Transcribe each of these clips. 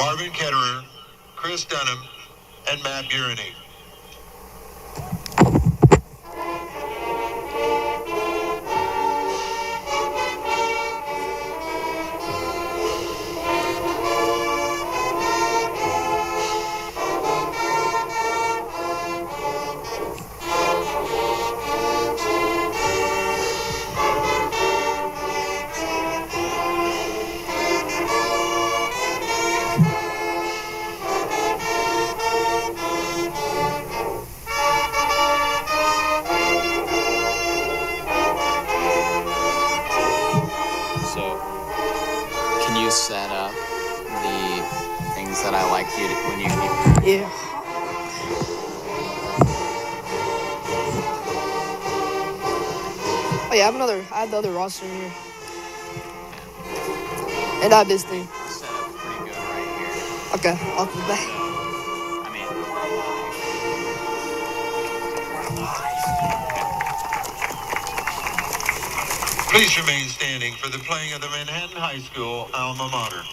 Marvin Ketterer, Chris Dunham, and Matt Gurney. Set up the things that I like you to, when you keep. Yeah. Oh yeah, I have the other roster here. And I have this thing. The setup's pretty good right here. Okay, I'll come back. I mean, Please remain standing for the playing of the Manhattan High School alma mater.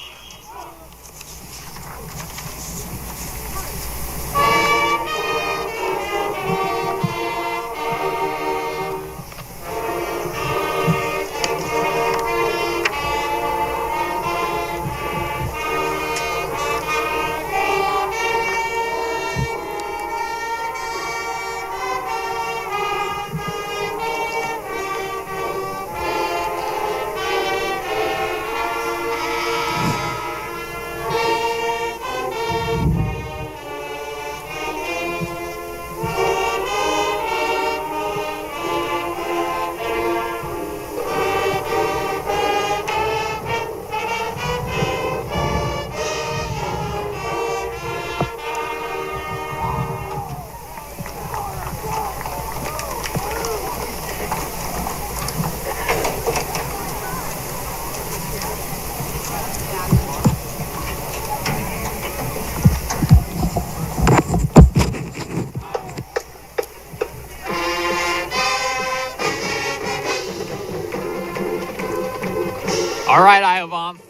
all right, Iovanth.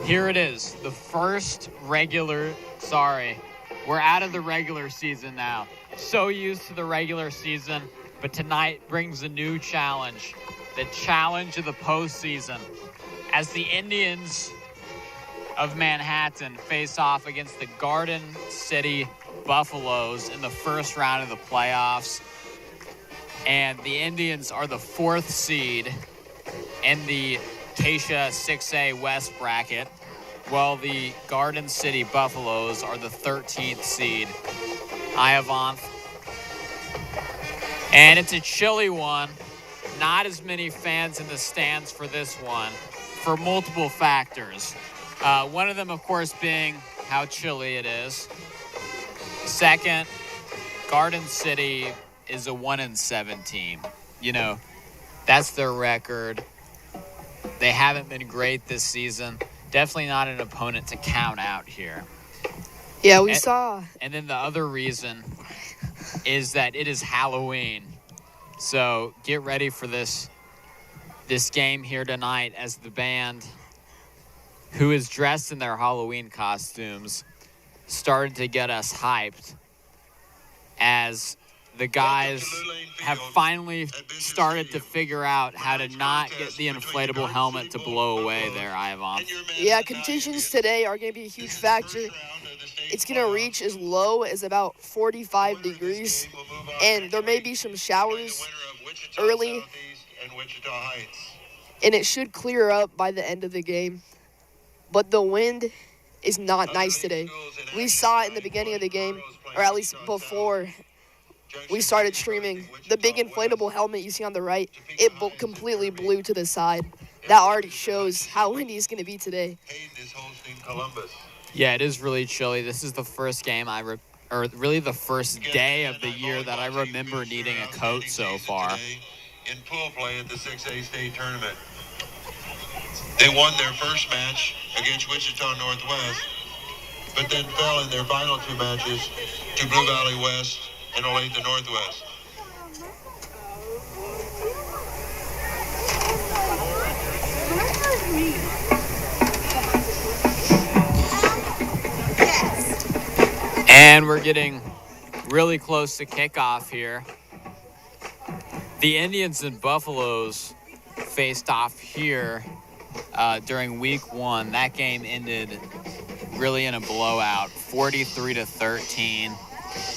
Here it is. The first regular. Sorry, we're out of the regular season now. So used to the regular season, but tonight brings a new challenge. The challenge of the postseason. As the Indians of Manhattan face off against the Garden City Buffaloes in the first round of the playoffs. And the Indians are the 4th seed in the Tasia 6A West bracket, while the Garden City Buffaloes are the 13th seed. Iovanth. And it's a chilly one. Not as many fans in the stands for this one, for multiple factors. One of them, of course, being how chilly it is. Second, Garden City is a 1-7 team. You know, that's their record. They haven't been great this season. Definitely not an opponent to count out here. Yeah, we saw. And then the other reason is that it is Halloween. So get ready for this game here tonight as the band, who is dressed in their Halloween costumes, started to get us hyped as the guys have finally started to figure out how to not get the inflatable helmet to blow away there, Ivan. Yeah, conditions today are going to be a huge factor. It's going to reach as low as about 45 degrees, and there may be some showers early, and it should clear up by the end of the game. But the wind is not nice today. We saw it in the beginning of the game, or at least before we started streaming. The big inflatable helmet you see on the right, it completely blew to the side. That already shows how windy it's going to be today. Yeah, it is really chilly. This is the first game or really the first day of the year that I remember needing a coat so far. In pool play at the 6A state tournament. They won their first match against Wichita Northwest, but then fell in their final 2 matches to Blue Valley West and Olathe Northwest. And we're getting really close to kickoff here. The Indians and Buffaloes faced off here during week 1. That game ended really in a blowout, 43-13.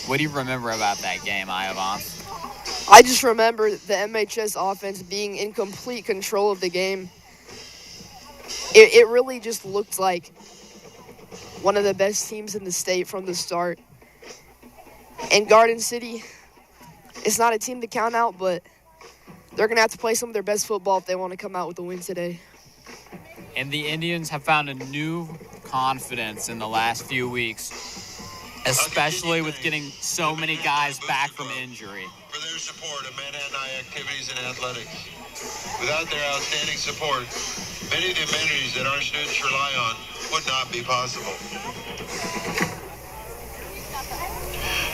What do you remember about that game, Ivan? I just remember the MHS offense being in complete control of the game. It really just looked like one of the best teams in the state from the start. And Garden City, it's not a team to count out, but they're going to have to play some of their best football if they want to come out with a win today. And the Indians have found a new confidence in the last few weeks, especially with getting so many guys back from injury. For their support of Manhattan High activities and athletics. Without their outstanding support, many of the amenities that our students rely on would not be possible.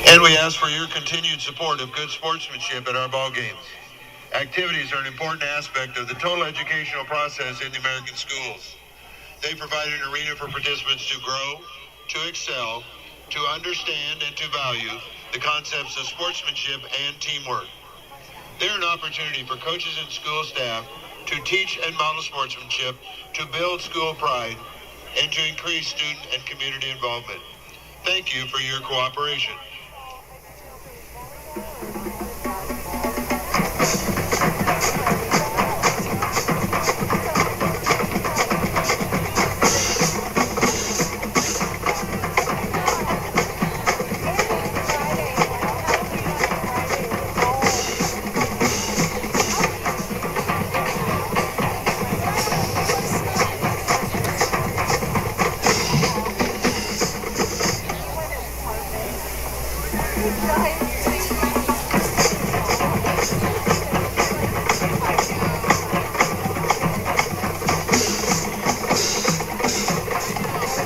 And we ask for your continued support of good sportsmanship at our ball games. Activities are an important aspect of the total educational process in the American schools. They provide an arena for participants to grow, to excel, to understand and to value the concepts of sportsmanship and teamwork. They're an opportunity for coaches and school staff to teach and model sportsmanship, to build school pride, and to increase student and community involvement. Thank you for your cooperation.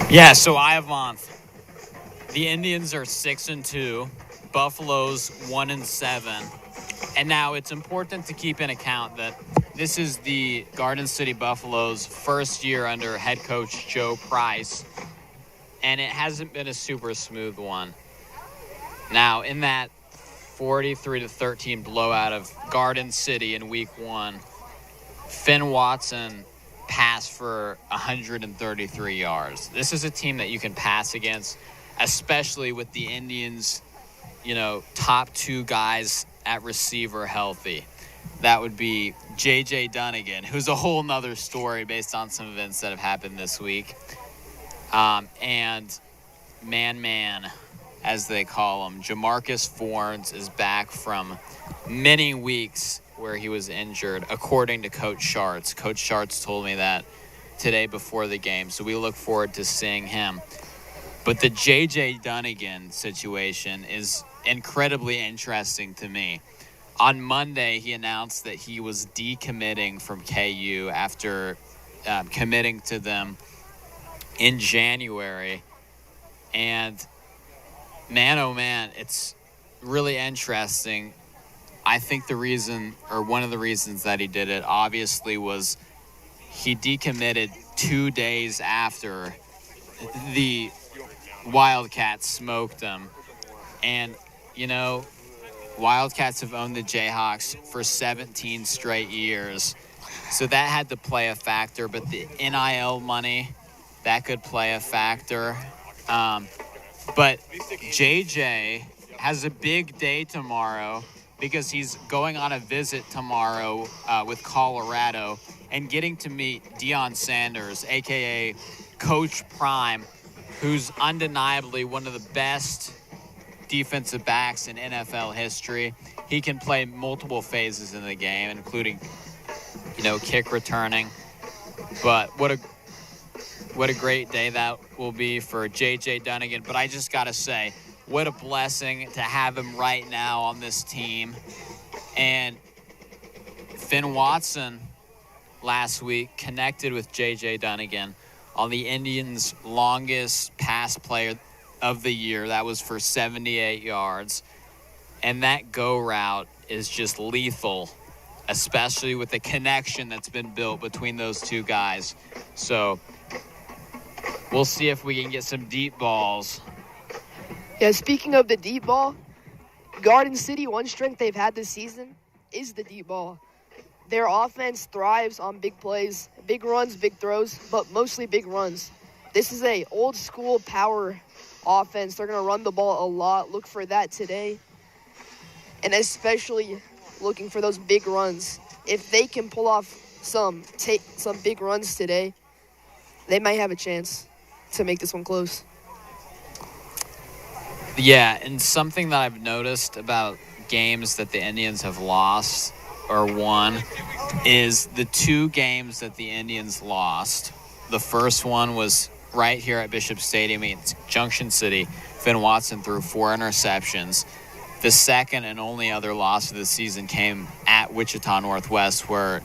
Yeah, so Ivan, the Indians are 6-2, Buffalo's 1-7, and now it's important to keep in account that this is the Garden City Buffaloes' first year under head coach Joe Price, and it hasn't been a super smooth one. Now, in that 43-13 blowout of Garden City in week 1, Finn Watson passed for 133 yards. This is a team that you can pass against, especially with the Indians, top 2 guys at receiver healthy. That would be J.J. Dunnigan, who's a whole nother story based on some events that have happened this week. And man, as they call him, Jamarcus Fornes is back from many weeks where he was injured, according to Coach Schartz. Coach Schartz told me that today before the game, so we look forward to seeing him. But the J.J. Dunnigan situation is incredibly interesting to me. On Monday, he announced that he was decommitting from KU after committing to them in January. And man, oh man, it's really interesting. I think the reason, or one of the reasons that he did it, obviously was he decommitted 2 days after the Wildcats smoked him. And, Wildcats have owned the Jayhawks for 17 straight years. So that had to play a factor, but the NIL money, that could play a factor. But JJ has a big day tomorrow because he's going on a visit tomorrow with Colorado and getting to meet Deion Sanders, a.k.a. Coach Prime, who's undeniably one of the best defensive backs in NFL history. He can play multiple phases in the game, including, kick returning. But what a great day that will be for J.J. Dunnigan. But I just got to say, what a blessing to have him right now on this team. And Finn Watson last week connected with J.J. Dunnigan on the Indians' longest pass play of the year. That was for 78 yards. And that go route is just lethal, especially with the connection that's been built between those two guys. So we'll see if we can get some deep balls Yeah, speaking of the deep ball, Garden City, one strength they've had this season is the deep ball. Their offense thrives on big plays, big runs, big throws, but mostly big runs. This is a old school power offense. They're going to run the ball a lot. Look for that today. And especially looking for those big runs. If they can pull off some big runs today, they might have a chance to make this one close. Yeah, and something that I've noticed about games that the Indians have lost or won is the two games that the Indians lost. The first one was right here at Bishop Stadium against Junction City. Finn Watson threw 4 interceptions. The second and only other loss of the season came at Wichita Northwest, where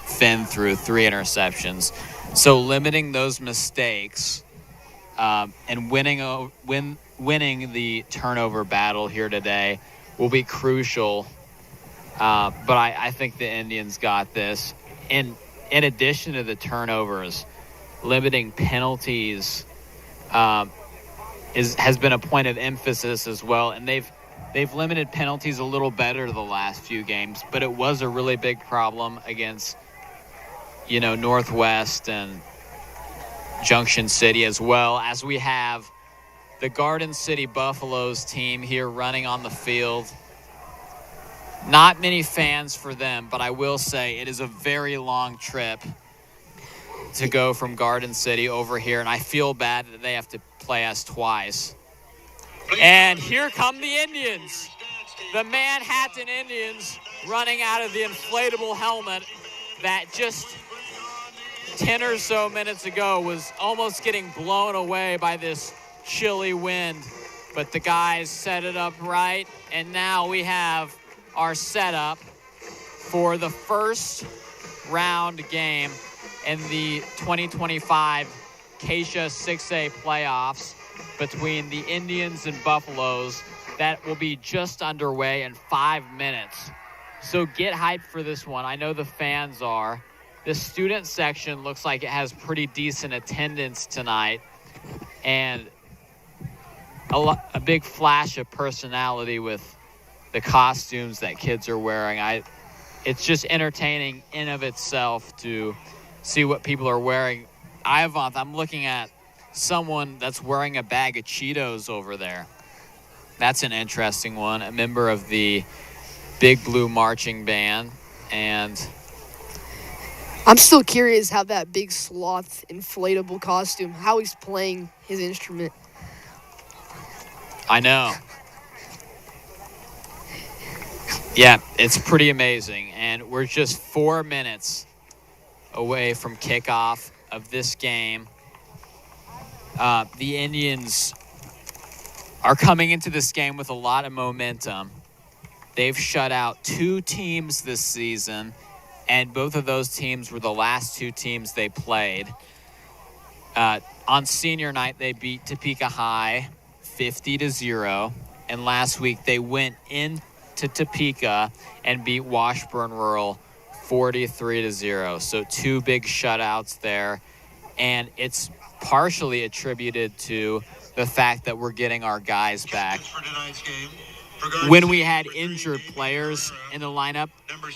Finn threw 3 interceptions. So limiting those mistakes and winning the turnover battle here today will be crucial. But I think the Indians got this. In addition to the turnovers, limiting penalties has been a point of emphasis as well. And they've limited penalties a little better the last few games, but it was a really big problem against Northwest and Junction City, as well as we have the Garden City Buffaloes team here running on the field. Not many fans for them, but I will say it is a very long trip to go from Garden City over here, and I feel bad that they have to play us twice. And here come the Indians, the Manhattan Indians, running out of the inflatable helmet that just 10 or so minutes ago was almost getting blown away by this chilly wind. But the guys set it up right, and now we have our setup for the first round game in the 2025 Acacia 6A playoffs between the Indians and Buffaloes. That will be just underway in 5 minutes. So get hyped for this one. I know the fans are. The student section looks like it has pretty decent attendance tonight, and a big flash of personality with the costumes that kids are wearing. It's just entertaining in of itself to see what people are wearing. I'm looking at someone that's wearing a bag of Cheetos over there. That's an interesting one. A member of the Big Blue Marching Band. And I'm still curious how that big sloth inflatable costume, how he's playing his instrument. I know. Yeah, it's pretty amazing. And we're just 4 minutes away from kickoff of this game. The Indians are coming into this game with a lot of momentum. They've shut out 2 teams this season, and both of those teams were the last 2 teams they played. On senior night, they beat Topeka High 50-0, and last week they went into Topeka and beat Washburn Rural 43-0. So 2 big shutouts there, and it's partially attributed to the fact that we're getting our guys back. When we had injured players in the lineup,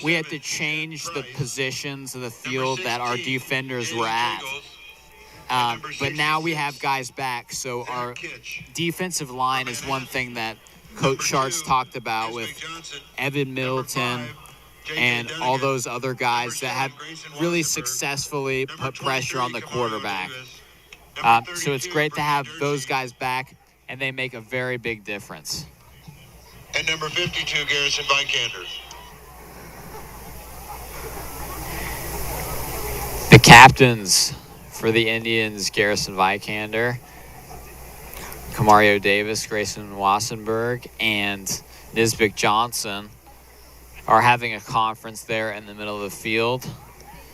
we had to change the positions of the field that our defenders were at. But now we have guys back, so our defensive line is one thing that Coach Schartz talked about with Evan Middleton and all those other guys that have really successfully put pressure on the quarterback. So it's great to have those guys back, and they make a very big difference. And number 52, Garrison Vikander. The captains for the Indians, Garrison Vikander, Kamario Davis, Grayson Wassenberg, and Nisbik Johnson are having a conference there in the middle of the field.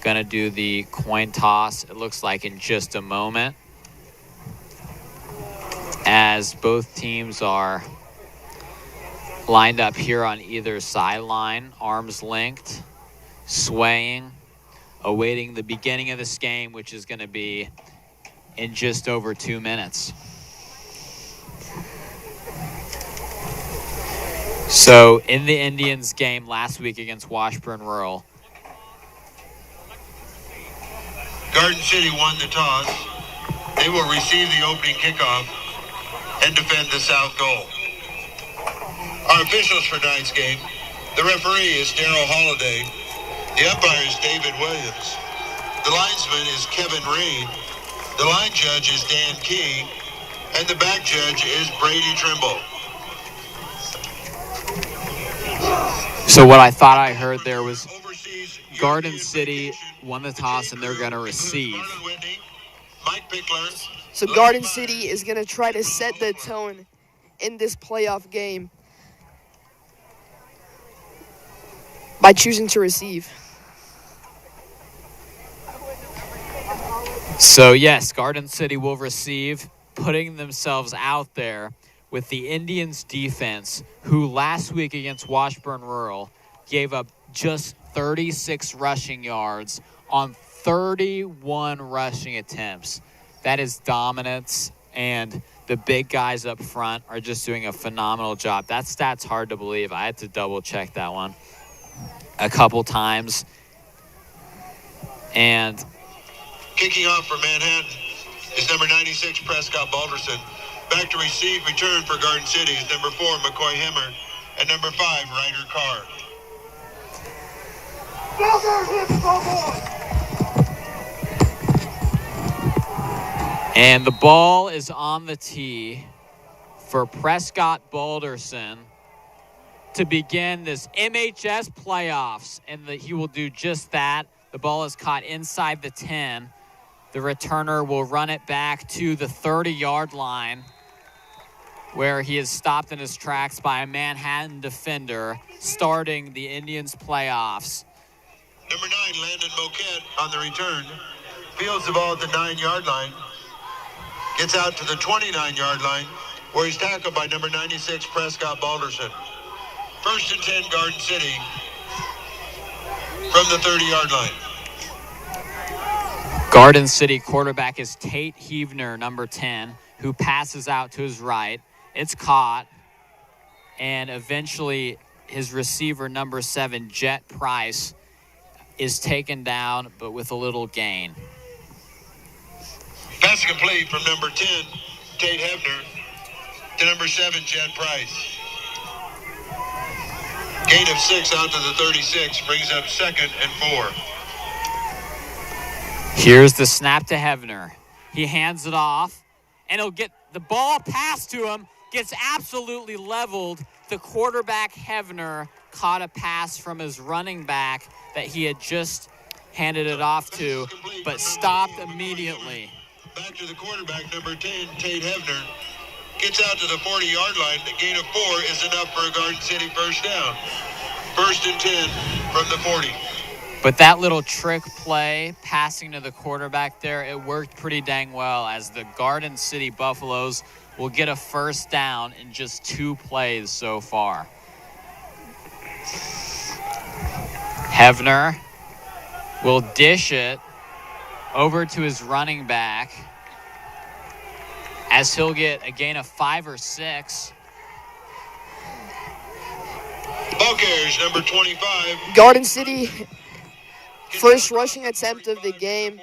Going to do the coin toss, it looks like, in just a moment, as both teams are lined up here on either sideline, arms linked, swaying, awaiting the beginning of this game, which is going to be in just over 2 minutes. So in the Indians game last week against Washburn Rural, Garden City won the toss. They will receive the opening kickoff and defend the south goal. Our officials for tonight's game: the referee is Darryl Holliday. The umpire is David Williams. The linesman is Kevin Reed. The line judge is Dan Key. And the back judge is Brady Trimble. so what I thought I heard there was Garden City won the toss and they're going to receive. So Garden City is going to try to set the tone in this playoff game by choosing to receive. So yes, Garden City will receive, putting themselves out there with the Indians defense, who last week against Washburn Rural gave up just 36 rushing yards on 31 rushing attempts. That is dominance, and the big guys up front are just doing a phenomenal job. That stat's hard to believe. I had to double check that one a couple times. And kicking off for Manhattan is number 96, Prescott Balderson. Back to receive, return for Garden City is number 4, McCoy Hemmer, and number 5, Ryder Carr. And the ball is on the tee for Prescott Balderson to begin this MHS playoffs, and he will do just that. The ball is caught inside the 10. The returner will run it back to the 30-yard line, where he is stopped in his tracks by a Manhattan defender, starting the Indians playoffs. Number 9, Landon Moquette on the return. Fields the ball at the 9-yard line. Gets out to the 29-yard line, where he's tackled by number 96, Prescott Balderson. 1st and 10, Garden City from the 30-yard line. Garden City quarterback is Tate Heavner, number 10, who passes out to his right. It's caught, and eventually his receiver, number 7, Jet Price, is taken down, but with a little gain. Pass complete from number 10, Tate Heavner, to number 7, Jet Price. Gain of 6 out to the 36, brings up 2nd and 4. Here's the snap to Heavner. He hands it off, and he'll get the ball passed to him, gets absolutely leveled. The quarterback, Heavner, caught a pass from his running back that he had just handed it off to, but stopped immediately. Back to the quarterback, number 10, Tate Heavner. Gets out to the 40-yard line. The gain of 4 is enough for a Garden City first down. 1st and 10 from the 40. But that little trick play, passing to the quarterback there, it worked pretty dang well, as the Garden City Buffaloes will get a first down in just 2 plays so far. Heavner will dish it over to his running back, as he'll get a gain of 5 or 6. Ball carriers, number 25. Garden City, first rushing attempt of the game.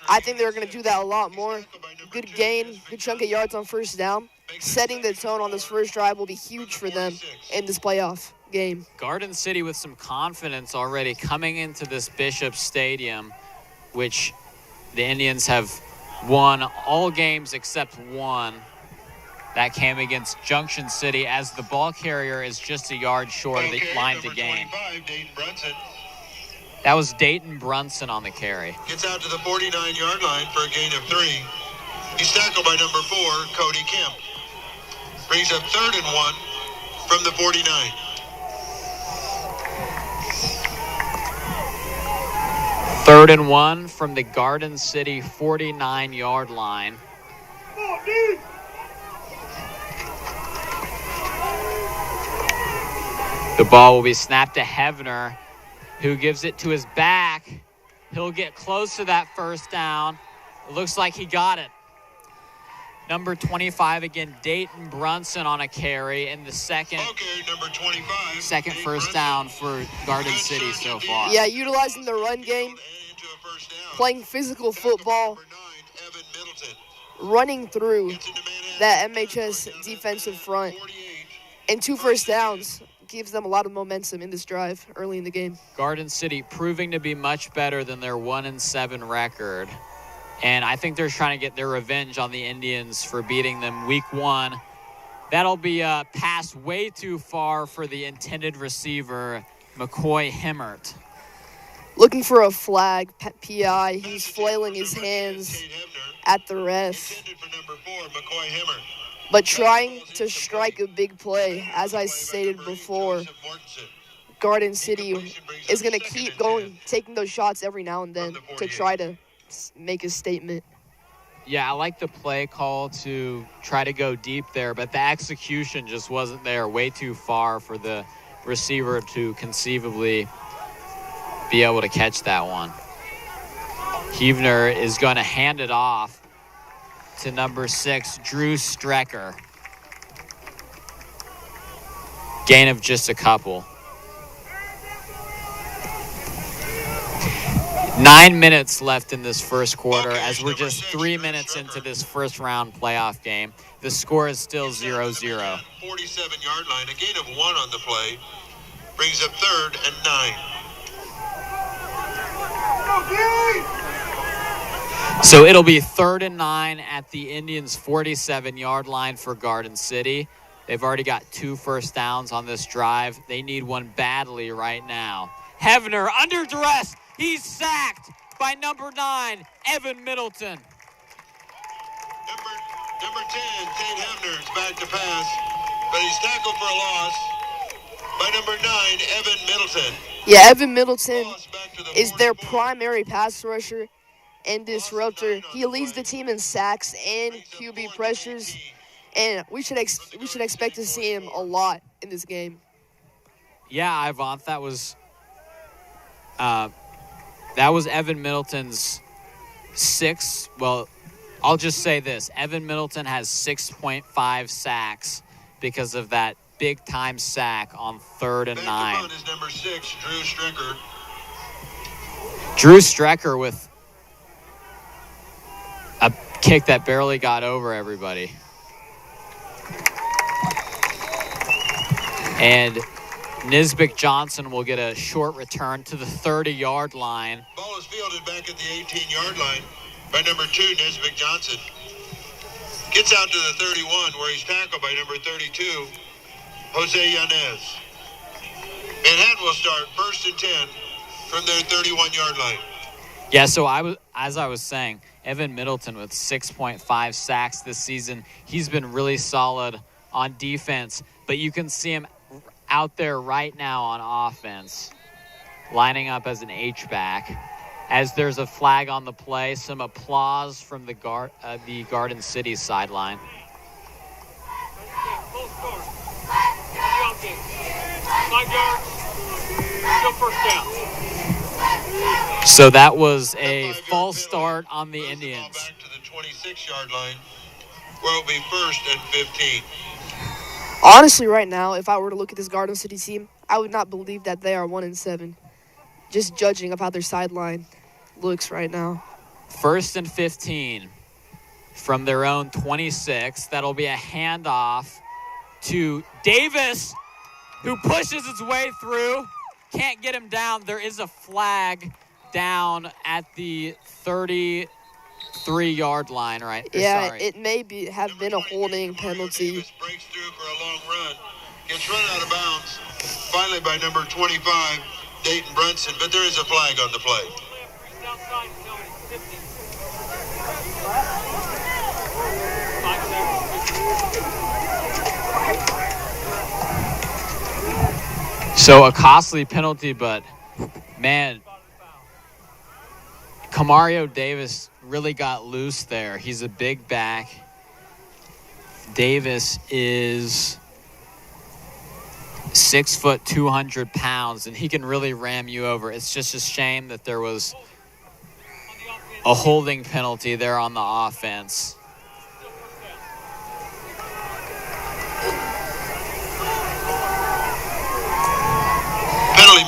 I think they're going to do that a lot more. Good gain, good chunk of yards on first down. Setting the tone on this first drive will be huge for them in this playoff game. Garden City with some confidence already coming into this Bishop Stadium, which the Indians have won all games except one. That came against Junction City, as the ball carrier is just a yard short of the line to gain. That was Dayton Brunson on the carry. Gets out to the 49-yard line for a gain of 3. He's tackled by number 4, Cody Kemp. Brings up 3rd and 1 from the 49. Third and 1 from the Garden City 49-yard line. The ball will be snapped to Heavner, who gives it to his back. He'll get close to that first down. It looks like he got it. Number 25 again, Dayton Brunson on a carry in the second Number 25. Second first down for Garden City so far. Yeah, utilizing the run game, playing physical football, running through that MHS defensive front, and 2 first downs gives them a lot of momentum in this drive early in the game. Garden City proving to be much better than their 1-7 record. And I think they're trying to get their revenge on the Indians for beating them week 1. That'll be a pass way too far for the intended receiver, McCoy Himmert. Looking for a flag, PI. He's flailing his hands at the ref. But trying to strike a big play, as I stated before, Garden City is going to keep going, taking those shots every now and then to try to make a statement. Yeah, I like the play call to try to go deep there, but the execution just wasn't there, way too far for the receiver to conceivably be able to catch that one. Heavner is going to hand it off to number 6, Drew Strecker. Gain of just a couple. 9 minutes left in this first quarter as we're just 3 minutes into this first round playoff game. The score is still 0-0. 47-yard line, a gain of 1 on the play, brings up 3rd and 9. So it'll be 3rd and 9 at the Indians' 47-yard line for Garden City. They've already got 2 first downs on this drive. They need one badly right now. Heavner under duress. He's sacked by number 9, Evan Middleton. Number 10, Tate Heavner is back to pass, but he's tackled for a loss by number 9, Evan Middleton. Yeah, Evan Middleton is their primary pass rusher and disruptor. He leads the team in sacks and QB pressures, and we should expect to see him a lot in this game. Yeah, Ivan, that was Evan Middleton's 6. Well, I'll just say this. Evan Middleton has 6.5 sacks because of that big-time sack on 3rd and 9. Is number 6, Drew Strecker. Drew Strecker with a kick that barely got over everybody. And Nisbick Johnson will get a short return to the 30-yard line. Ball is fielded back at the 18-yard line by number 2, Nisbick Johnson. Gets out to the 31 where he's tackled by number 32, Jose Yanez. Manhattan will start 1st and 10 from their 31-yard line. Yeah, so as I was saying, Evan Middleton with 6.5 sacks this season. He's been really solid on defense, but you can see him out there right now on offense, lining up as an H-back. As there's a flag on the play, some applause from the Garden City sideline. So that was a false start on the Indians. Back to the 26-yard line, where it'll be 1st and 15. Honestly, right now, if I were to look at this Garden City team, I would not believe that they are 1-7. Just judging of how their sideline looks right now. 1st and 15 from their own 26. That'll be a handoff to Davis, who pushes his way through. Can't get him down. There is a flag down at the 33-yard line, right? Yeah, Sorry. it may have been a holding penalty. Davis breaks through for a long run. Gets run out of bounds. Finally by number 25, Dayton Brunson, but there is a flag on the play. So a costly penalty, but man, Kamario Davis really got loose there. He's a big back. Davis is 6 foot, 200 pounds, and he can really ram you over. It's just a shame that there was a holding penalty there on the offense.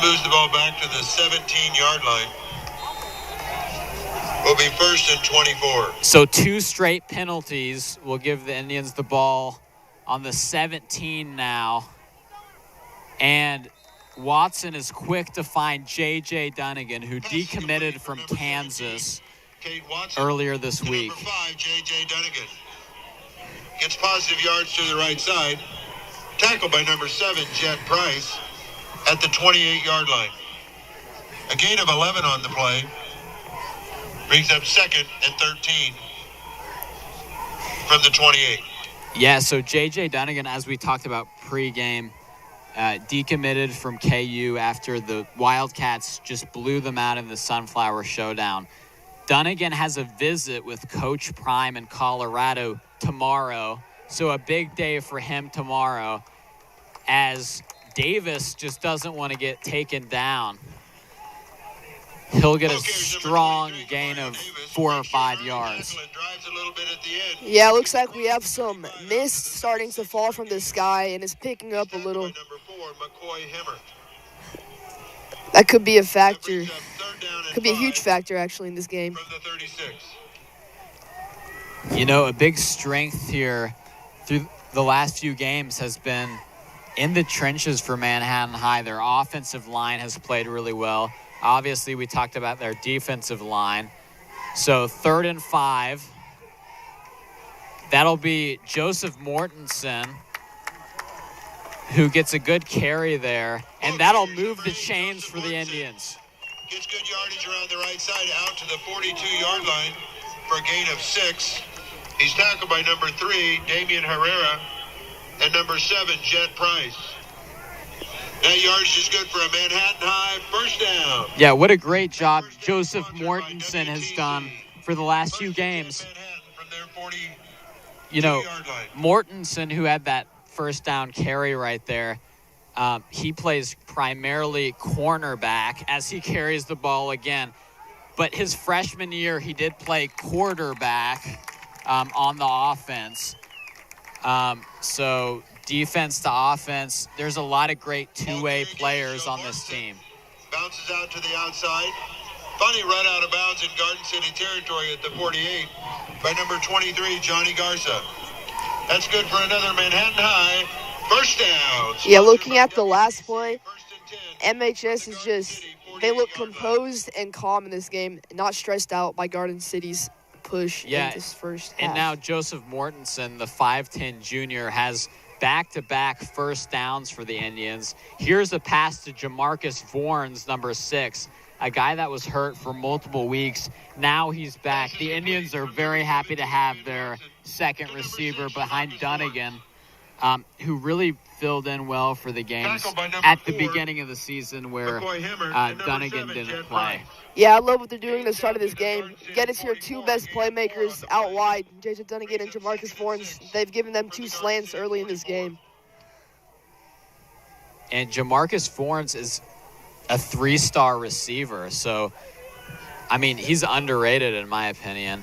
moves the ball back to the 17-yard line. Will be 1st and 24. So 2 straight penalties will give the Indians the ball on the 17 now. And Watson is quick to find J.J. Dunnigan, who decommitted from Kansas earlier this week. Number 5, J.J. Dunnigan. Gets positive yards to the right side. Tackled by number 7, Jet Price, at the 28-yard line. A gain of 11 on the play. Brings up 2nd and 13 from the 28. Yeah, so J.J. Dunnigan, as we talked about pregame, decommitted from KU after the Wildcats just blew them out in the Sunflower Showdown. Dunnigan has a visit with Coach Prime in Colorado tomorrow, so a big day for him tomorrow, as Davis just doesn't want to get taken down. He'll get a strong gain of 4 or 5 yards. Yeah, looks like we have some mist starting to fall from the sky, and it's picking up a little. That could be a factor. Could be a huge factor, actually, in this game. You know, a big strength here through the last few games has been in the trenches for Manhattan High. Their offensive line has played really well. Obviously, we talked about their defensive line. So 3rd and 5. That'll be Joseph Mortensen, who gets a good carry there, and that'll move the chains for the Indians. Gets good yardage around the right side, out to the 42-yard line for a gain of 6. He's tackled by number 3, Damian Herrera, and number 7, Jet Price. That yardage is good for a Manhattan High first down. Yeah, what a great job Joseph Mortensen has done for the last few games. You know, Mortensen, who had that first down carry right there, he plays primarily cornerback as he carries the ball again. But his freshman year, he did play quarterback on the offense. So defense to offense, there's a lot of great two-way players on this team. Bounces out to the outside. Funny run out of bounds in Garden City territory at the 48 by number 23, Johnny Garza. That's good for another Manhattan High first down. Yeah, looking at the last play, MHS is just, they look composed and calm in this game, not stressed out by Garden City's push in this first half. And now Joseph Mortensen, the 5'10 junior, has back-to-back first downs for the Indians. Here's a pass to Jamarcus Vorns, number 6, a guy that was hurt for multiple weeks. Now he's back. The Indians are very happy to have their second receiver behind Dunnigan, who really filled in well for the games at the beginning of the season where Dunnigan didn't play. Yeah, I love what they're doing at the start of this game. Get it to your 2 best playmakers out wide, J.J. Dunnigan and Jamarcus Vorns. They've given them 2 slants early in this game. And Jamarcus Vorns is a 3-star receiver. So, I mean, he's underrated in my opinion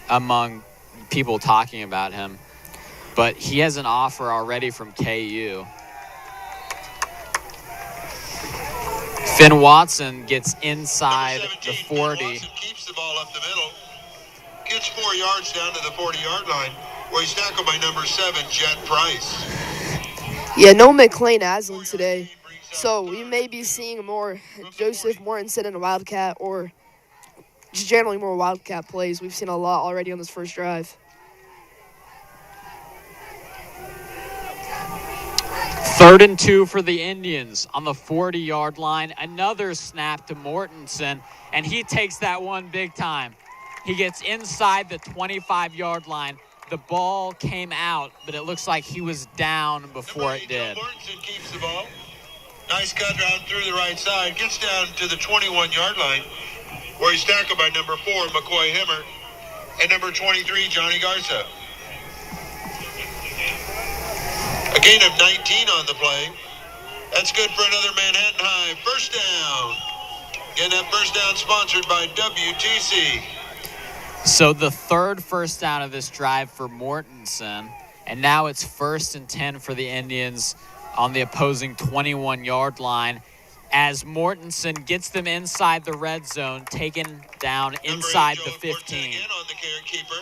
among people talking about him. But he has an offer already from KU. Finn Watson gets inside the 40. Watson keeps the ball up the middle. Gets 4 yards down to the 40-yard line, where he's tackled by number 7, Jet Price. Yeah, no McLean Aslan today. So we may be seeing more Joseph Mortensen in a Wildcat, or just generally more Wildcat plays. We've seen a lot already on this first drive. 3rd and 2 for the Indians on the 40-yard line. Another snap to Mortensen, and he takes that one big time. He gets inside the 25-yard line. The ball came out, but it looks like he was down before it did. Mortensen keeps the ball. Nice cut down through the right side. Gets down to the 21-yard line, where he's tackled by number 4, McCoy Hemmer, and number 23, Johnny Garza. A gain of 19 on the play. That's good for another Manhattan High first down. Again, that first down sponsored by WTC. So the 3rd first down of this drive for Mortensen, and now it's 1st and 10 for the Indians on the opposing 21-yard line. as Mortensen gets them inside the red zone, taken down inside the 15. Again on the keeper.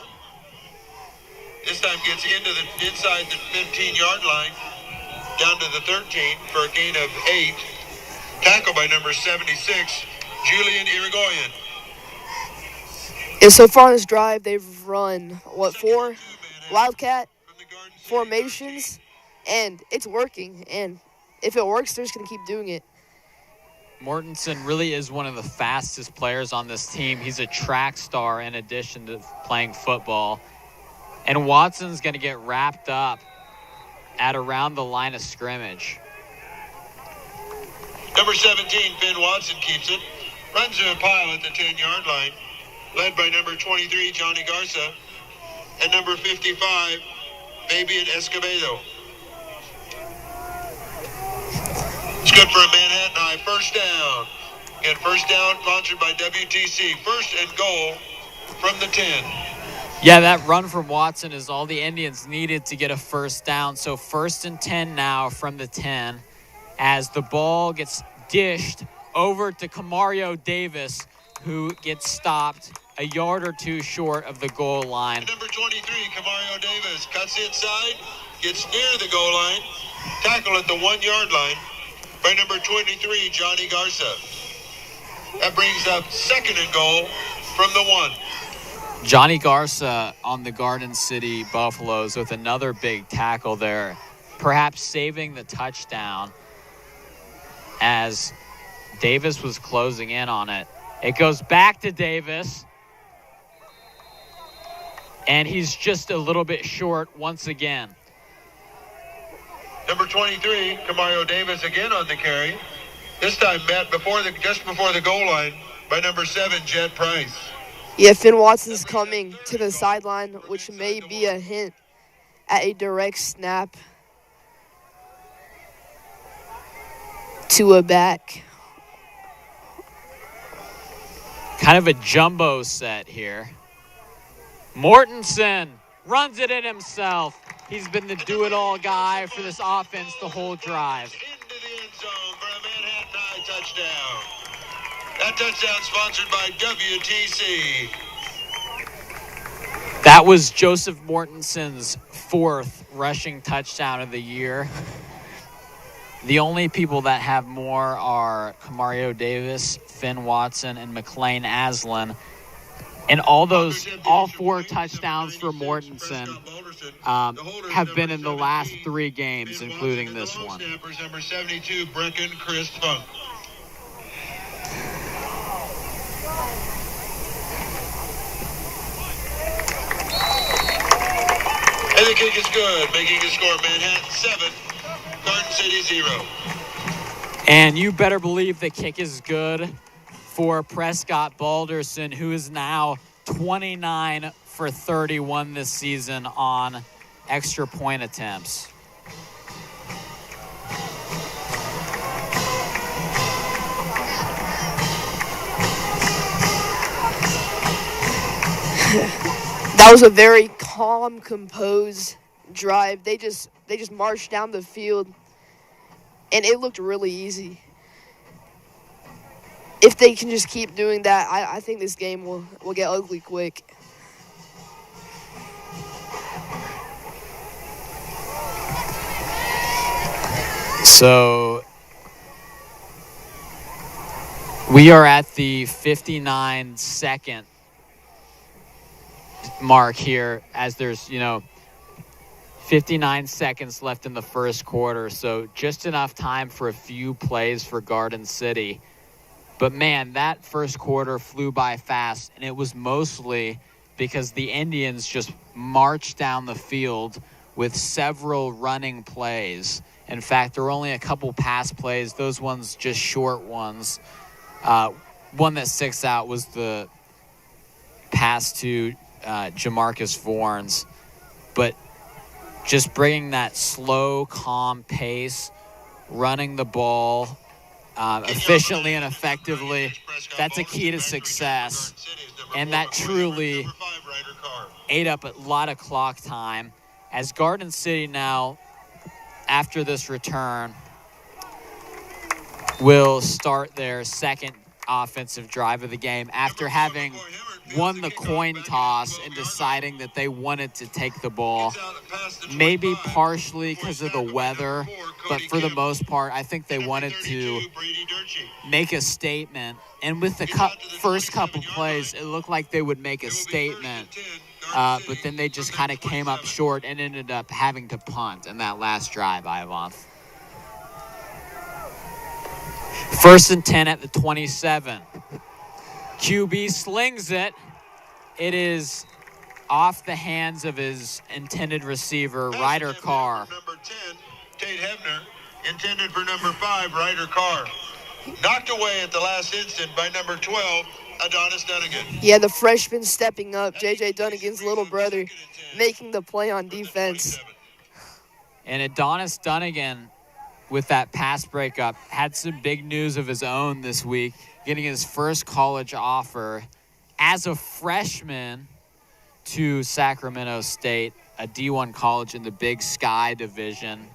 This time gets inside the 15-yard line, down to the 13 for a gain of 8. Tackle by number 76, Julian Irigoyen. And so far in this drive, they've run, 4 Wildcat formations, and it's working. And if it works, they're just going to keep doing it. Mortensen really is one of the fastest players on this team. He's a track star in addition to playing football. And Watson's going to get wrapped up at around the line of scrimmage. Number 17, Finn Watson keeps it. Runs to a pile at the 10-yard line. Led by number 23, Johnny Garza. And number 55, Fabian Escobedo. It's good for a Manhattan High first down. Again, first down sponsored by WTC. First and goal from the 10. Yeah, that run from Watson is all the Indians needed to get a first down. So 1st and 10 now from the 10 as the ball gets dished over to Camario Davis, who gets stopped a yard or two short of the goal line. Number 23, Camario Davis, cuts inside, gets near the goal line, tackle at the 1-yard line by number 23, Johnny Garza. That brings up 2nd and goal from the 1. Johnny Garza on the Garden City Buffaloes with another big tackle there, perhaps saving the touchdown as Davis was closing in on it. It goes back to Davis, and he's just a little bit short once again. Number 23, Camario Davis again on the carry. This time met just before the goal line by number 7, Jed Price. Yeah, Finn Watson's coming to the sideline, which may be a hint at a direct snap to a back. Kind of a jumbo set here. Mortensen runs it in himself. He's been the do-it-all guy for this offense the whole drive. Into the end zone for a Manhattan High touchdown. That touchdown sponsored by WTC. That was Joseph Mortensen's 4th rushing touchdown of the year. The only people that have more are Camario Davis, Finn Watson, and McLean Aslan. And all 4 touchdowns for Mortensen have been in the last 3 games, including this one. Number 72, Brecken Chris Funk. And the kick is good, making the score Manhattan 7, Garden City 0. And you better believe the kick is good for Prescott Balderson, who is now 29 for 31 this season on extra point attempts. That was a very calm, composed drive. They just marched down the field, and it looked really easy. If they can just keep doing that, I think this game will get ugly quick. So we are at the 59-second mark here as there's, 59 seconds left in the first quarter. So just enough time for a few plays for Garden City. But, man, that first quarter flew by fast, and it was mostly because the Indians just marched down the field with several running plays. In fact, there were only a couple pass plays, those ones just short ones. One that sticks out was the pass to Jamarcus Vorns. But just bringing that slow, calm pace, running the ball efficiently and effectively, that's a key to success. And that truly ate up a lot of clock time as Garden City now, after this return, will start their second offensive drive of the game after having won the coin toss and deciding that they wanted to take the ball. Maybe partially because of the weather, but for the most part, I think they wanted to make a statement. And with the first couple plays, it looked like they would make a statement, but then they just kind of came up short and ended up having to punt in that last drive, Ivan. 1st and 10 at the 27. QB slings it. It is off the hands of his intended receiver, Ryder Carr. Number 10, Tate Hebner, intended for number 5, Ryder Carr. Knocked away at the last instant by number 12, Adonis Dunnigan. Yeah, the freshman stepping up, J.J. Dunnigan's little brother, making the play on defense. And Adonis Dunnigan, with that pass breakup, had some big news of his own this week, getting his first college offer as a freshman to Sacramento State, a D1 college in the Big Sky division,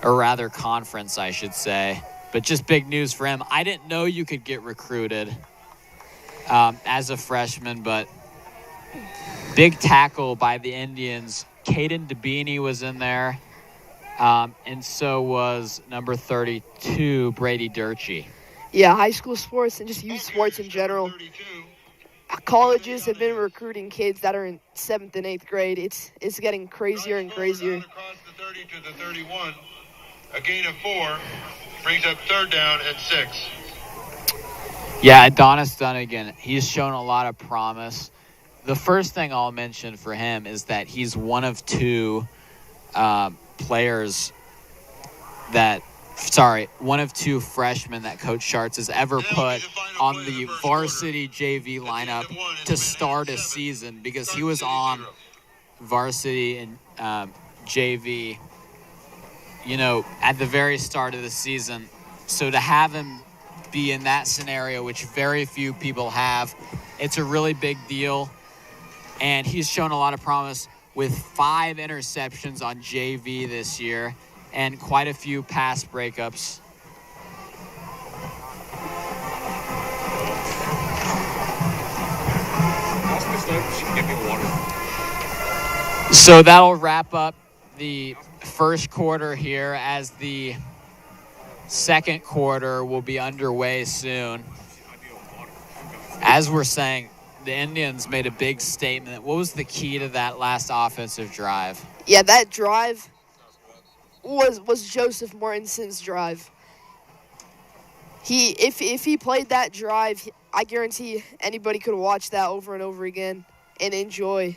or rather conference, I should say. But just big news for him. I didn't know you could get recruited as a freshman, but big tackle by the Indians. Caden DeBeanie was in there. And so was number 32, Brady Durchie. Yeah, high school sports and just youth sports in general. Colleges have been recruiting kids that are in 7th and 8th grade. It's getting crazier and crazier. Across the 30 to the 31, a gain of 4 brings up 3rd down and 6. Yeah, Adonis Dunnigan, he's shown a lot of promise. The first thing I'll mention for him is that he's one of 2 one of 2 freshmen that Coach Schartz has ever put on the varsity JV lineup to start a season, because he was on varsity and JV, at the very start of the season. So to have him be in that scenario, which very few people have, it's a really big deal. And he's shown a lot of promise with 5 interceptions on JV this year and quite a few pass breakups. So that'll wrap up the first quarter here, as the second quarter will be underway soon. As we're saying, the Indians made a big statement. What was the key to that last offensive drive? Yeah, that drive was Joseph Mortenson's drive. If he played that drive, I guarantee anybody could watch that over and over again and enjoy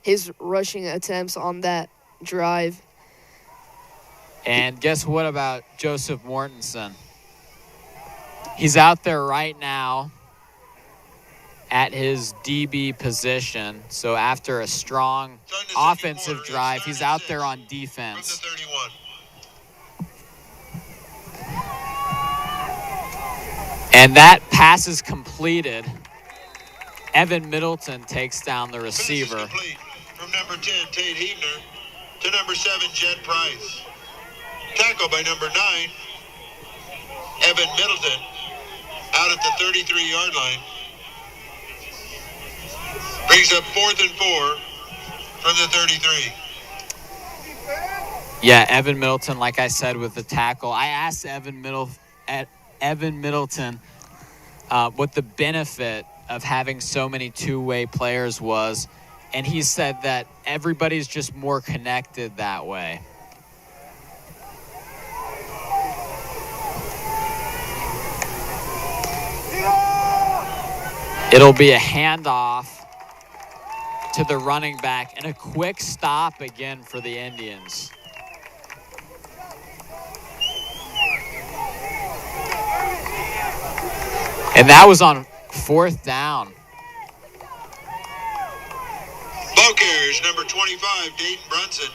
his rushing attempts on that drive. And guess what about Joseph Mortensen? He's out there right now at his DB position. So after a strong offensive drive, he's out there on defense. And that pass is completed. Evan Middleton takes down the receiver. From number 10, Tate Hebner, to number 7, Jed Price. Tackle by number 9, Evan Middleton, out at the 33-yard line. Brings up 4th and 4 from the 33. Yeah, Evan Middleton, like I said, with the tackle. I asked Evan Middleton what the benefit of having so many two-way players was, and he said that everybody's just more connected that way. It'll be a handoff to the running back and a quick stop again for the Indians. And that was on 4th down. Ball carriers, number 25, Dayton Brunson.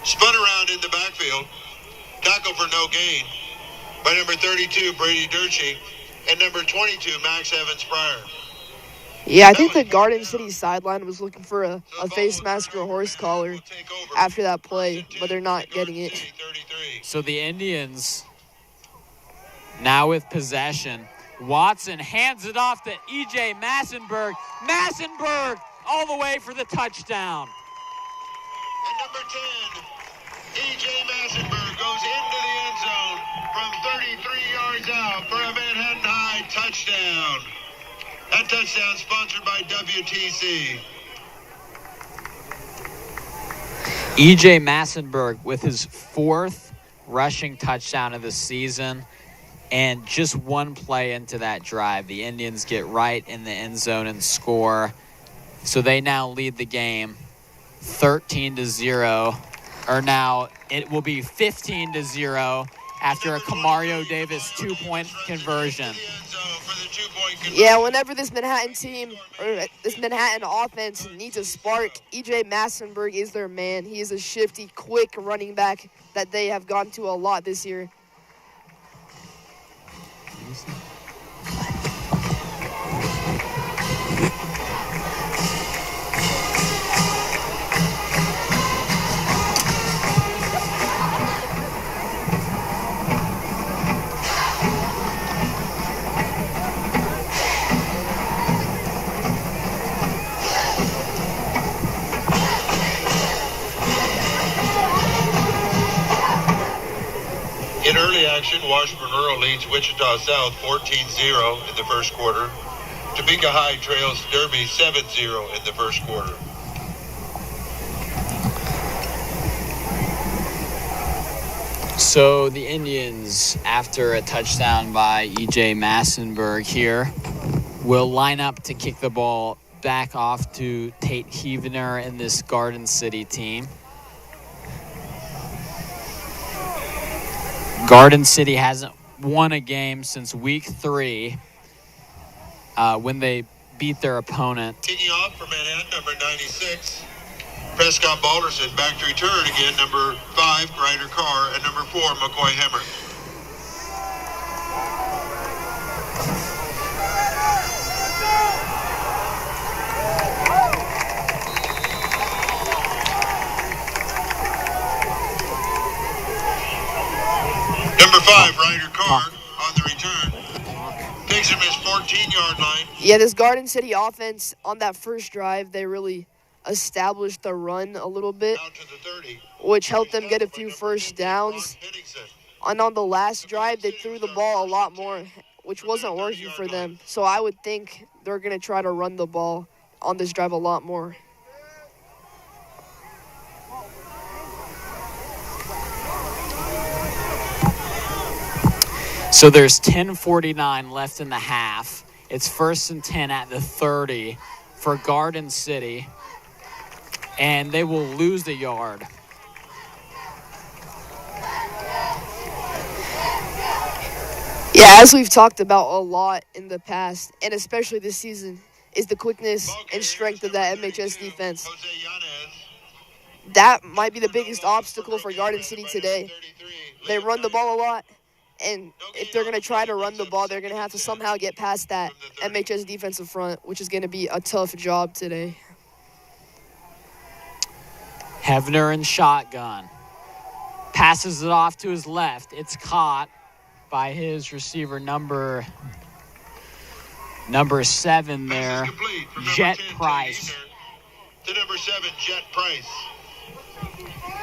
Spun around in the backfield. Tackle for no gain by number 32, Brady Durchie, and number 22, Max Evans Pryor. Yeah, I think the Garden City sideline was looking for a face mask or a horse collar after that play, but they're not getting it. So the Indians now with possession. Watson hands it off to E.J. Massenberg. Massenberg all the way for the touchdown. And number 10, E.J. Massenberg goes into the end zone from 33 yards out for a Manhattan High touchdown. That touchdown sponsored by WTC. E.J. Massenberg with his 4th rushing touchdown of the season. And just one play into that drive, the Indians get right in the end zone and score. So they now lead the game 13-0. Or now it will be 15-0 after a Kamario Davis 2-point conversion. Yeah, whenever this Manhattan team or this Manhattan offense needs a spark, E.J. Massenberg is their man. He is a shifty, quick running back that they have gone to a lot this year. In early action, Washburn Rural leads Wichita South 14-0 in the first quarter. Topeka High trails Derby 7-0 in the first quarter. So the Indians, after a touchdown by E.J. Massenberg here, will line up to kick the ball back off to Tate Heavener and this Garden City team. Garden City hasn't won a game since week 3 when they beat their opponent. Kicking off for Manhattan, number 96. Prescott Balderson back to return again, number 5, Ryder Carr, and number 4, McCoy Hemmer. Number 5, Ryder Carr on the return. Takes him his 14-yard line. Yeah, this Garden City offense on that first drive, they really established the run a little bit, Out to the 30. which helped them get a few first downs. And on the last drive, they threw the ball a lot more, which wasn't working for them. So I would think they're going to try to run the ball on this drive a lot more. So there's 10:49 left in the half. It's 1st and 10 at the 30 for Garden City, and they will lose the yard. Yeah, as we've talked about a lot in the past, and especially this season, is the quickness and strength of that MHS defense. That might be the biggest obstacle for Garden City today. They run the ball a lot, and if they're going to try to run the ball, they're going to have to somehow get past that MHS defensive front, which is going to be a tough job today. Heavener in shotgun. Passes it off to his left. It's caught by his receiver, number 7 there, Jet Price. To number 7, Jet Price.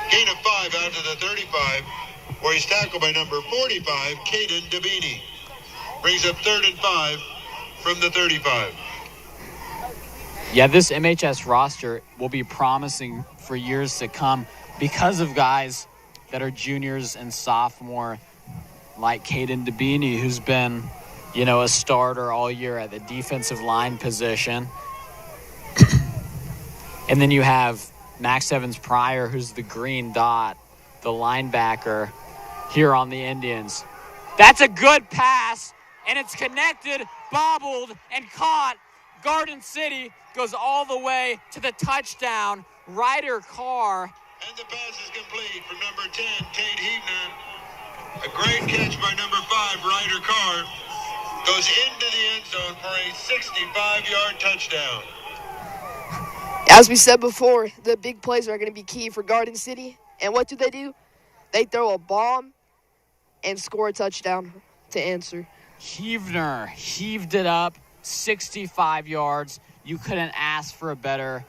Gain of 5 out to the 35, where he's tackled by number 45, Caden Dabini. Brings up 3rd and 5 from the 35. Yeah, this MHS roster will be promising for years to come because of guys that are juniors and sophomore, like Caden Dabini, who's been, a starter all year at the defensive line position. And then you have Max Evans Pryor, who's the green dot, the linebacker here on the Indians. That's a good pass, and it's connected, bobbled, and caught. Garden City goes all the way to the touchdown. Ryder Carr. And the pass is complete for number 10, Tate Heavener. A great catch by number 5, Ryder Carr. goes into the end zone for a 65-yard touchdown. As we said before, the big plays are going to be key for Garden City. And what do? They throw a bomb and score a touchdown to answer. Heavner heaved it up 65 yards. You couldn't ask for a better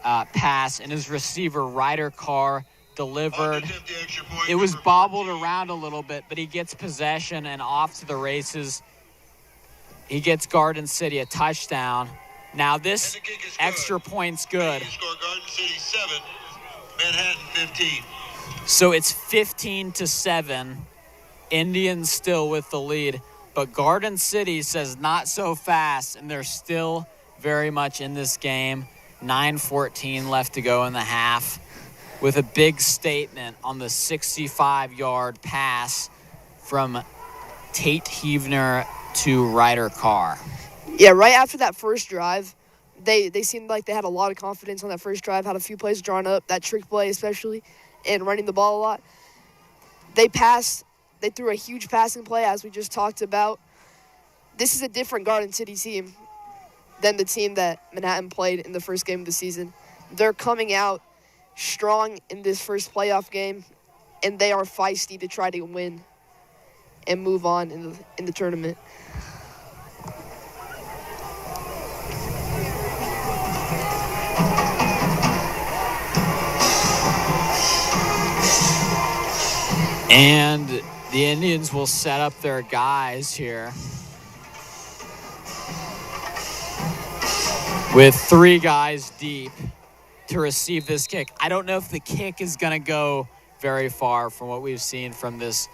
pass, and his receiver, Ryder Carr, delivered. It was bobbled around a little bit, but he gets possession and off to the races. He gets Garden City a touchdown. Now this extra point's good. Garden City 7, Manhattan 15. So it's 15-7. Indians still with the lead, but Garden City says not so fast, and they're still very much in this game. 9:14 left to go in the half, with a big statement on the 65-yard pass from Tate Heavner to Ryder Carr. Yeah, right after that first drive, they seemed like they had a lot of confidence on that first drive, had a few plays drawn up, that trick play especially, and running the ball a lot. They threw a huge passing play, as we just talked about. This is a different Garden City team than the team that Manhattan played in the first game of the season. They're coming out strong in this first playoff game, and they are feisty to try to win and move on in the tournament. And the Indians will set up their guys here with 3 guys deep to receive this kick. I don't know if the kick is going to go very far from what we've seen from this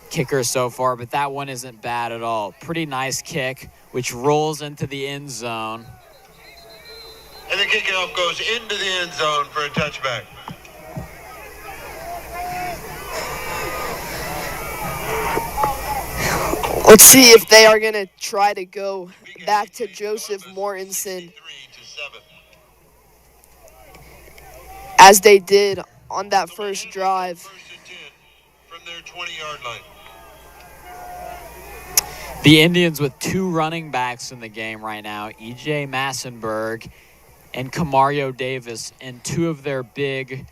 kicker so far, but that one isn't bad at all. Pretty nice kick, which rolls into the end zone. And the kickoff goes into the end zone for a touchback. Let's see if they are going to try to go back to Joseph Mortensen as they did on that first drive. From their 20-yard line. The Indians with 2 running backs in the game right now, E.J. Massenberg and Camario Davis, and 2 of their big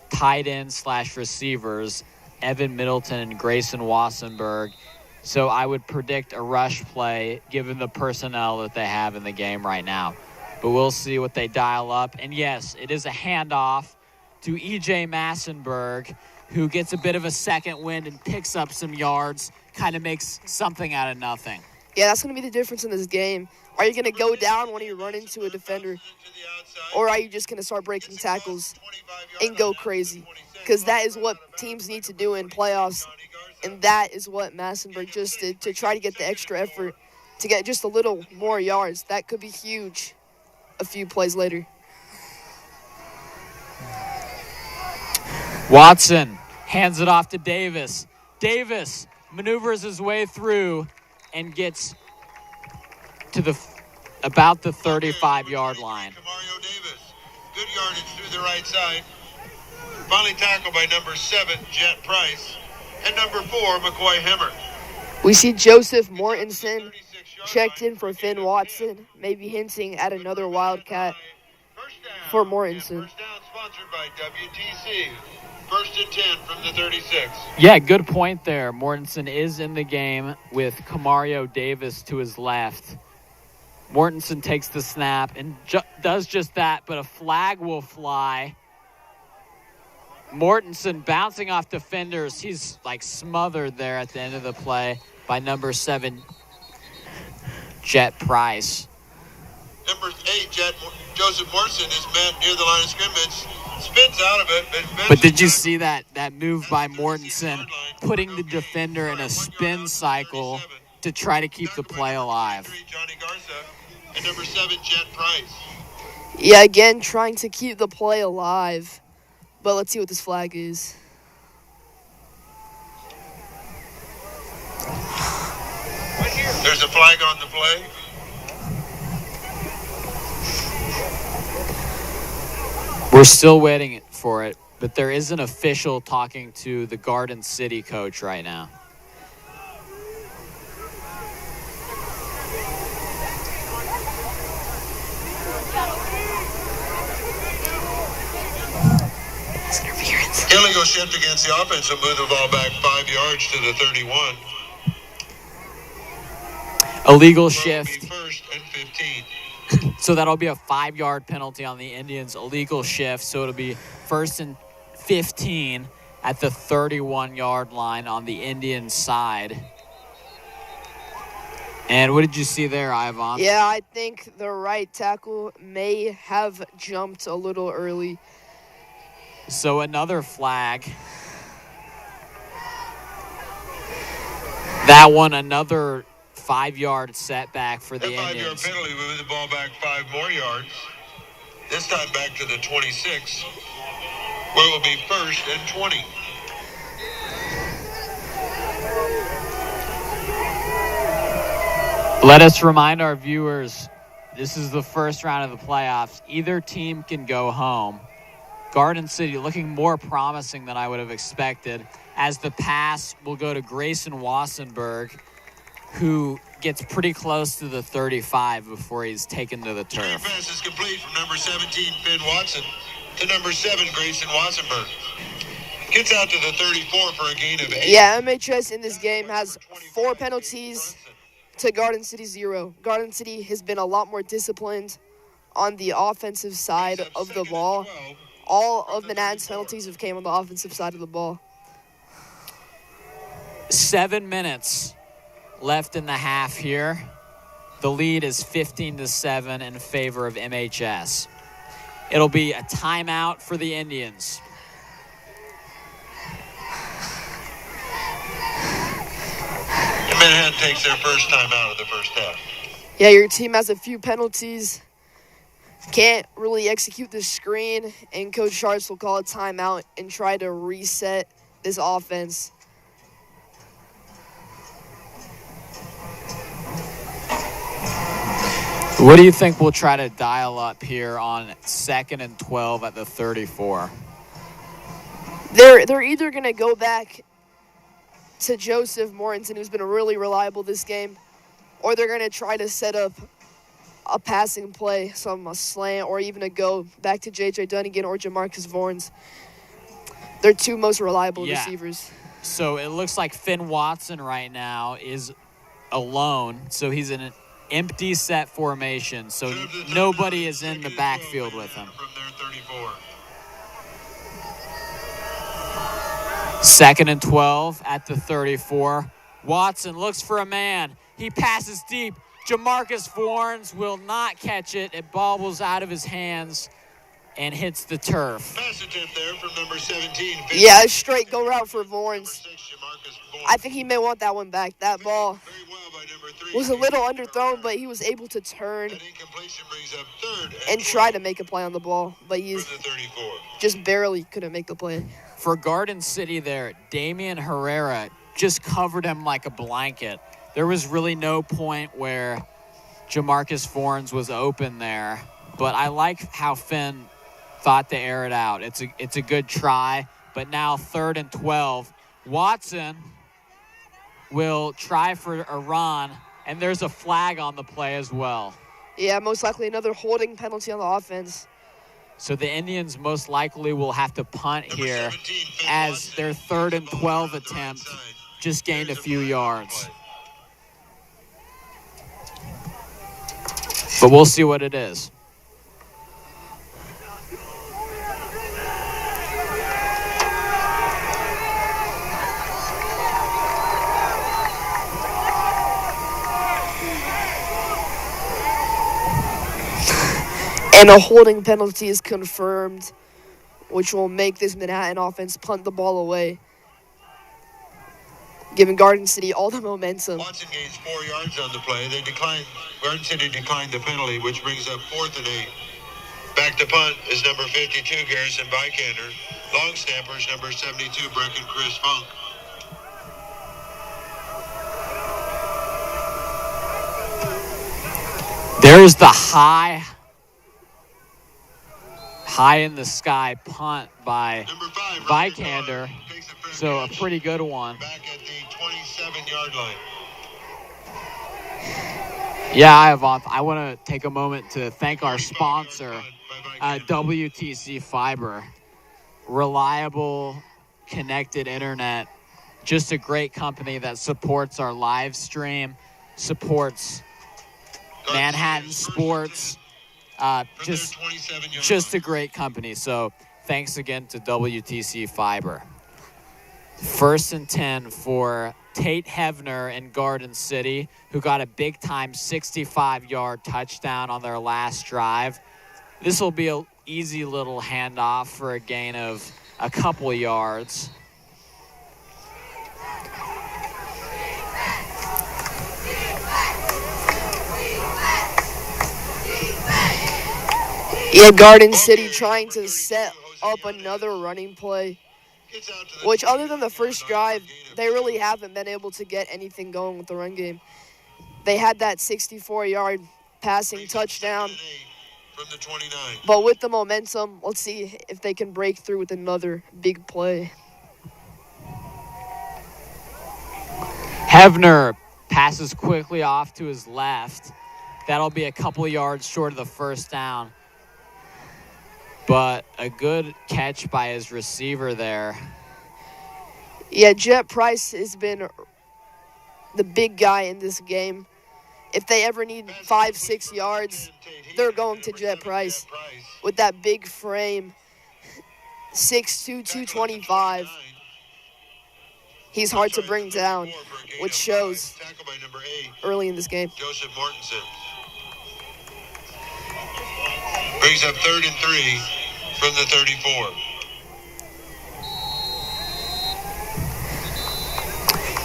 tight end / receivers, Evan Middleton and Grayson Wassenberg. So I would predict a rush play given the personnel that they have in the game right now. But we'll see what they dial up. And yes, it is a handoff to E.J. Massenberg, who gets a bit of a second wind and picks up some yards, kind of makes something out of nothing. Yeah, that's going to be the difference in this game. Are you going to go down when you run into a defender, or are you just going to start breaking tackles and go crazy? Because that is what teams need to do in playoffs, and that is what Massenberg just did to try to get the extra effort to get just a little more yards. That could be huge a few plays later. Watson hands it off to Davis. Davis maneuvers his way through and gets to about the 35-yard line. Camario Davis, good yardage through the right side. Finally tackled by number 7, Jet Price, and number 4, McCoy Hemmer. We see Joseph Mortensen checked in for Finn Watson, maybe hinting at another Wildcat for Mortensen. First down sponsored by WTC. First and 10 from the 36. Yeah, good point there. Mortensen is in the game with Camario Davis to his left. Mortensen takes the snap and does just that, but a flag will fly. Mortensen bouncing off defenders. He's like smothered there at the end of the play by number 7, Jet Price. Number 8, Joseph Morrison is met near the line of scrimmage. Spins out of it. But did you see that move by Mortensen, putting the defender in a spin cycle to try to keep the play alive? Johnny Garza and number 7, Jet Price. Yeah, again, trying to keep the play alive. But let's see what this flag is. There's a flag on the play. We're still waiting for it, but there is an official talking to the Garden City coach right now. Illegal shift against the offense will move the ball back 5 yards to the 31. Illegal shift. First and 15. So that'll be a 5-yard penalty on the Indians' illegal shift. So it'll be 1st and 15 at the 31-yard line on the Indians' side. And what did you see there, Ivan? Yeah, I think the right tackle may have jumped a little early. So another flag. That one, another 5-yard setback for the Indians. Indians. 5-yard penalty moving the ball back 5 more yards. This time back to the 26, where it will be 1st and 20. Let us remind our viewers, this is the first round of the playoffs. Either team can go home. Garden City looking more promising than I would have expected, as the pass will go to Grayson Wassenberg, who gets pretty close to the 35 before he's taken to the turf. The pass is complete from number 17, Finn Watson, to number 7, Grayson Wassenberg. Gets out to the 34 for a gain of 8. Yeah, MHS in this game has 4 penalties to Garden City 0. Garden City has been a lot more disciplined on the offensive side of the ball. All of Manhattan's penalties have came on the offensive side of the ball. 7 minutes left in the half here. The lead is 15-7 in favor of MHS. It'll be a timeout for the Indians. And Manhattan takes their first time out of the first half. Yeah, your team has a few penalties. Can't really execute the screen, and Coach Sharps will call a timeout and try to reset this offense. What do you think we'll try to dial up here on 2nd and 12 at the 34? They're either going to go back to Joseph Mortensen, who's been really reliable this game, or they're going to try to set up a passing play, a slant, or even a go back to J.J. Dunnigan or Jamarcus Vorns. They're 2 most reliable receivers. So it looks like Finn Watson right now is alone, so he's in an empty set formation, so nobody is in the backfield with him. From their 34. 2nd and 12 at the 34. Watson looks for a man. He passes deep. Jamarcus Vorns will not catch it. It bobbles out of his hands and hits the turf. Pass attempt there from number 17. Yeah, a straight go route for Vorns. I think he may want that one back. That ball was a little underthrown, but he was able to turn and try to make a play on the ball, but he's just barely couldn't make a play. For Garden City there, Damian Herrera just covered him like a blanket. There was really no point where Jamarcus Vorns was open there, but I like how Finn thought to air it out. It's a good try, but now 3rd and 12. Watson will try for a run, and there's a flag on the play as well. Yeah, most likely another holding penalty on the offense. So the Indians most likely will have to punt here as their 3rd and 12 attempt just gained a few yards. But we'll see what it is. And a holding penalty is confirmed, which will make this Manhattan offense punt the ball away, giving Garden City all the momentum. Watson gains 4 yards on the play. Garden City declined the penalty, which brings up 4th and 8. Back to punt is number 52, Garrison Vikander. Long snappers, number 72, Brecken Chris Funk. There's the high in the sky punt by Vikander. So a pretty good one. Back at the 27-yard line. Yeah, I want to take a moment to thank our sponsor, WTC Fiber. reliable, connected internet. Just a great company that supports our live stream, supports Manhattan sports. Just a great company. So thanks again to WTC Fiber. 1st and 10 for Tate Hevner in Garden City, who got a big-time 65-yard touchdown on their last drive. This will be an easy little handoff for a gain of a couple yards. Yeah, Garden City trying to set up another running play, which other than the first drive, they really haven't been able to get anything going with the run game. They had that 64-yard passing touchdown, but with the momentum, let's see if they can break through with another big play. Hevner passes quickly off to his left. That'll be a couple yards short of the first down. But a good catch by his receiver there. Yeah, Jet Price has been the big guy in this game. If they ever need 5-6 yards, they're going to Jet Price with that big frame, 6'2", 225. He's hard to bring down, which shows early in this game. Joseph Mortensen brings up 3rd and 3 from the 34.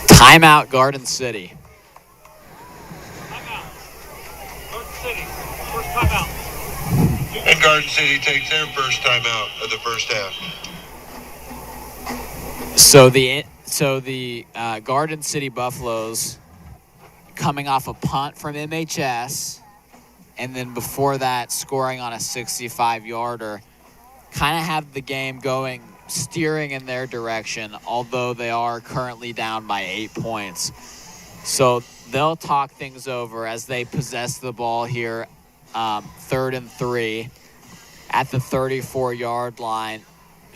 Timeout, Garden City. And Garden City takes their first timeout of the first half. So the Garden City Buffaloes coming off a punt from MHS, and then before that scoring on a 65-yarder, kind of have the game going, steering in their direction, although they are currently down by 8 points. So they'll talk things over as they possess the ball here, 3rd and 3 at the 34-yard line.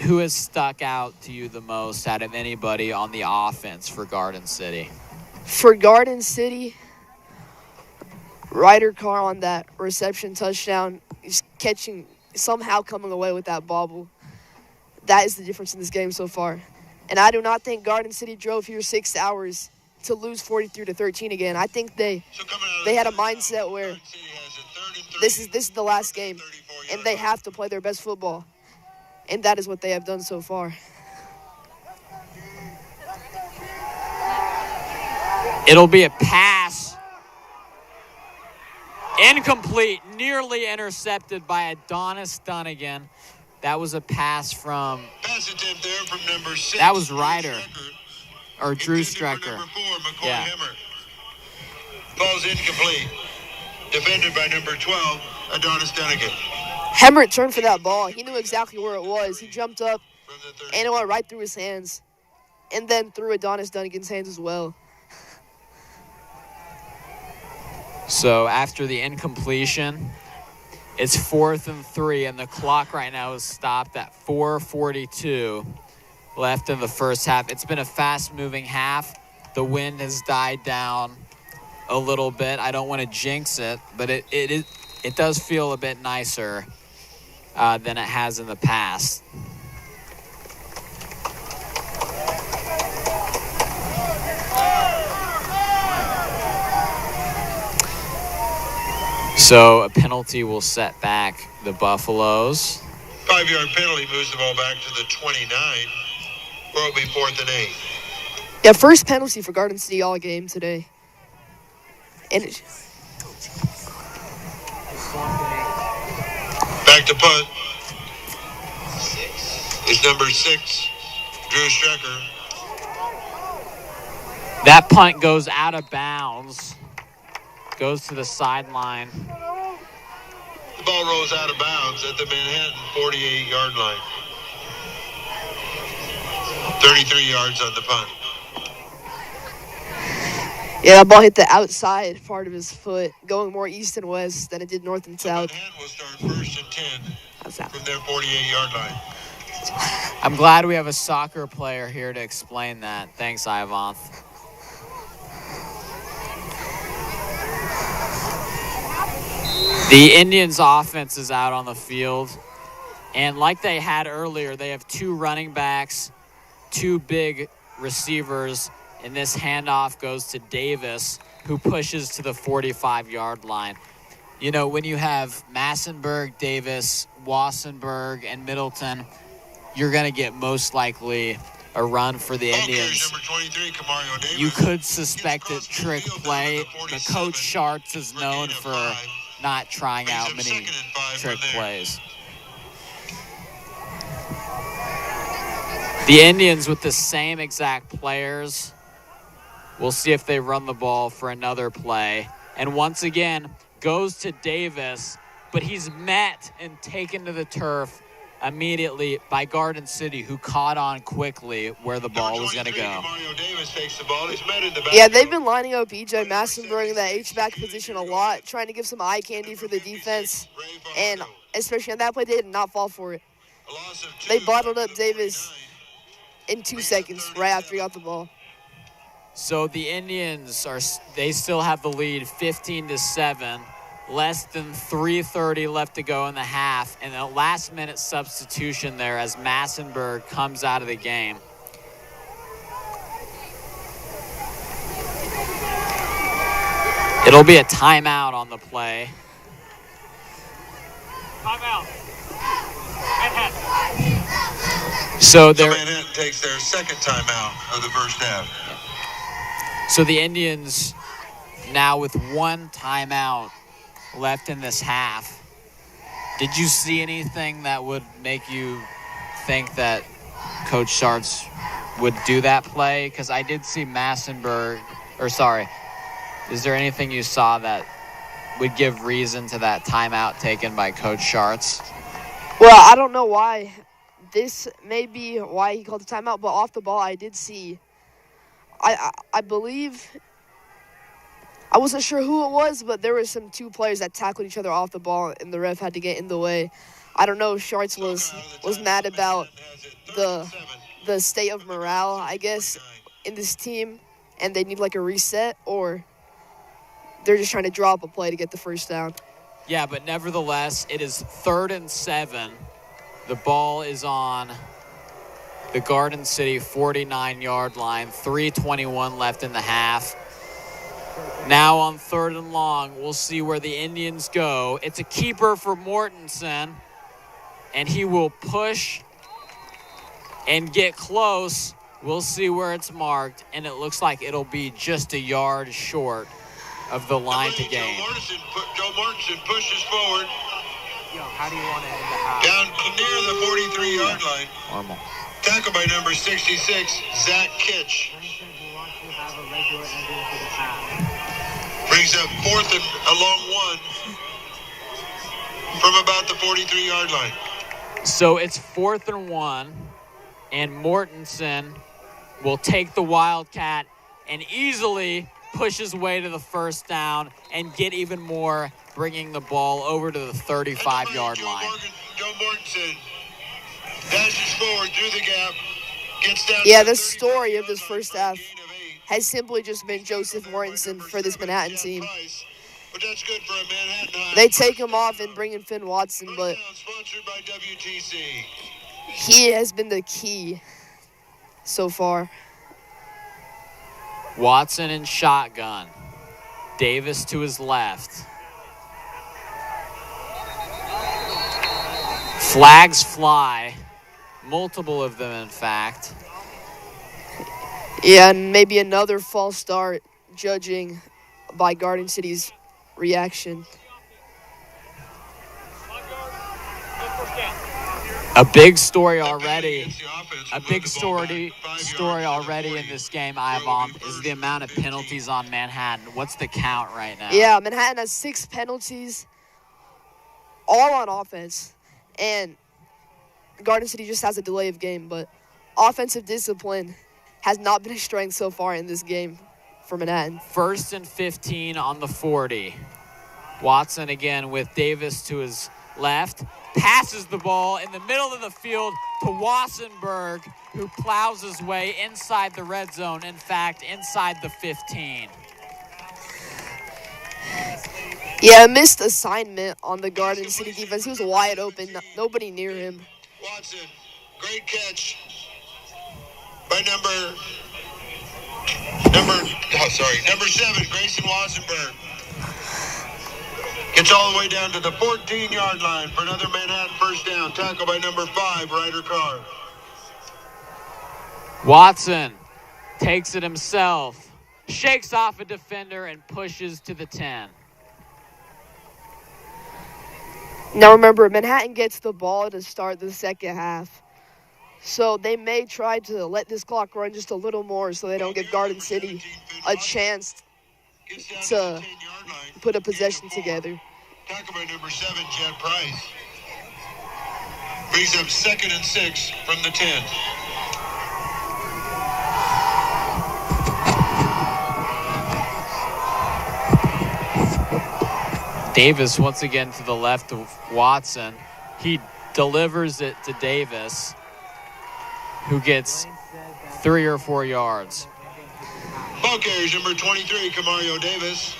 Who has stuck out to you the most out of anybody on the offense for Garden City? For Garden City, Ryder Carr on that reception touchdown is somehow coming away with that bobble. That is the difference in this game so far. And I do not think Garden City drove here 6 hours to lose 43-13 again. I think they had a mindset where this is the last game, and they have to play their best football. And that is what they have done so far. It'll be a pass. Incomplete, nearly intercepted by Adonis Dunnigan. That was a pass from... Pass attempt there from number 6. That was Ryder. Or Drew Strecker. Number 4, McCoy Yeah. Hemmer. Ball's incomplete. Defended by number 12, Adonis Dunnigan. Hemmert turned for that ball. He knew exactly where it was. He jumped up, and it went right through his hands. And then through Adonis Dunnigan's hands as well. So after the incompletion, it's 4th and 3, and the clock right now is stopped at 4:42 left in the first half. It's been a fast-moving half. The wind has died down a little bit. I don't want to jinx it, but it does feel a bit nicer than it has in the past. So a penalty will set back the Buffaloes. 5-yard penalty moves the ball back to the 29, where it'll be 4th and 8. Yeah, first penalty for Garden City all game today. And Back to punt. It's number 6, Drew Strecker. That punt goes out of bounds. Goes to the sideline. The ball rolls out of bounds at the Manhattan 48-yard line. 33 yards on the punt. yeah, that ball hit the outside part of his foot, going more east and west than it did north and south. Manhattan will start 1st and 10 from their 48-yard line. I'm glad we have a soccer player here to explain that. Thanks, Ivan. The Indians' offense is out on the field. And like they had earlier, they have 2 running backs, 2 big receivers, and this handoff goes to Davis, who pushes to the 45-yard line. You know, when you have Massenberg, Davis, Wassenberg, and Middleton, you're going to get most likely a run for the Indians. Number 23, Kamario Davis. You could suspect a trick play, but Coach Schartz is known for not trying out many trick plays. The Indians with the same exact players. We'll see if they run the ball for another play. And once again, goes to Davis, but he's met and taken to the turf immediately by Garden City, who caught on quickly where the ball was going to go. Davis takes the ball. He's met in the back. Yeah, they've been lining up E.J. Massenberg in that H-back position a lot, trying to give some eye candy for the defense. And especially on that play, they did not fall for it. They bottled up Davis in 2 seconds right after he got the ball. So the Indians they still have the lead 15-7. Less than 3:30 left to go in the half, and a last-minute substitution there as Massenberg comes out of the game. It'll be a timeout on the play. Timeout. Manhattan. So Manhattan takes their second timeout of the first half. So the Indians now with 1 timeout left in this half. Did you see anything that would make you think that Coach Schartz would do that play? Because I did see is there anything you saw that would give reason to that timeout taken by Coach Schartz? Well, I don't know why. This may be why he called the timeout, but off the ball I did see, I believe, I wasn't sure who it was, but there were some 2 players that tackled each other off the ball, and the ref had to get in the way. I don't know if Schartz was mad about the state of morale, I guess, in this team, and they need like a reset, or they're just trying to draw up a play to get the first down. Yeah, but nevertheless, it is 3rd and 7. The ball is on the Garden City 49-yard line. 3:21 left in the half. Now on 3rd and long, we'll see where the Indians go. It's a keeper for Mortensen, and he will push and get close. We'll see where it's marked, and it looks like it'll be just a yard short of the line to gain. Joe Mortensen pushes forward. How do you want to end the half? Down near the 43-yard line. Normal. Tackled by number 66, Zach Kitch. Brings up 4th and a long 1 from about the 43-yard line. So it's 4th and 1, and Mortensen will take the Wildcat and easily push his way to the first down and get even more, bringing the ball over to the 35-yard line. Joe Mortensen dashes forward through the gap, gets down. Yeah, the story of this first half has simply just been Joseph Mortensen for this Manhattan team. But that's good for a Manhattan. They take him off and bring in Finn Watson, but Sponsored by WTC. he has been the key so far. Watson in shotgun. Davis to his left. Flags fly. Multiple of them, in fact. Yeah, and maybe another false start, judging by Garden City's reaction. A big story already. A big story already in this game, Ivan, is the amount of penalties on Manhattan. What's the count right now? Yeah, Manhattan has 6 penalties, all on offense. And Garden City just has a delay of game, but offensive discipline has not been a strength so far in this game for Manhattan. 1st and 15 on the 40. Watson again with Davis to his left. passes the ball in the middle of the field to Wassenberg, who plows his way inside the red zone, in fact, inside the 15. Yeah, missed assignment on the Garden City defense. He was wide open, nobody near him. Watson, great catch by number 7, Grayson Wassenberg. Gets all the way down to the 14-yard line for another Manhattan first down. Tackle by number 5, Ryder Carr. Watson takes it himself, shakes off a defender, and pushes to the 10. Now remember, Manhattan gets the ball to start the second half. So they may try to let this clock run just a little more so they don't give Garden City a chance to put a possession together. Tackle by number 7, Jet Price. Brings up 2nd and 6 from the 10. Davis once again to the left of Watson. He delivers it to Davis, who gets 3 or 4 yards. Ball carries number 23, Kamario Davis.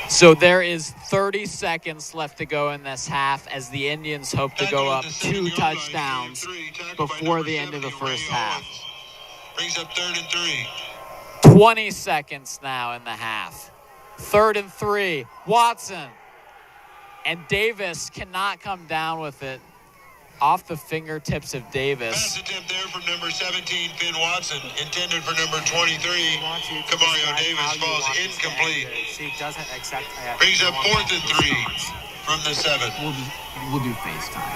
So there is 30 seconds left to go in this half as the Indians hope to go up 2 touchdowns before the end of the first half. Brings up 3rd and 3. 20 seconds now in the half. 3rd and 3. Watson. And Davis cannot come down with it. Off the fingertips of Davis. Pass attempt there from number 17, Finn Watson. Intended for number 23, Kamario Davis. Falls incomplete. She doesn't accept. Brings up 4th and 3 from the 7. We'll do FaceTime.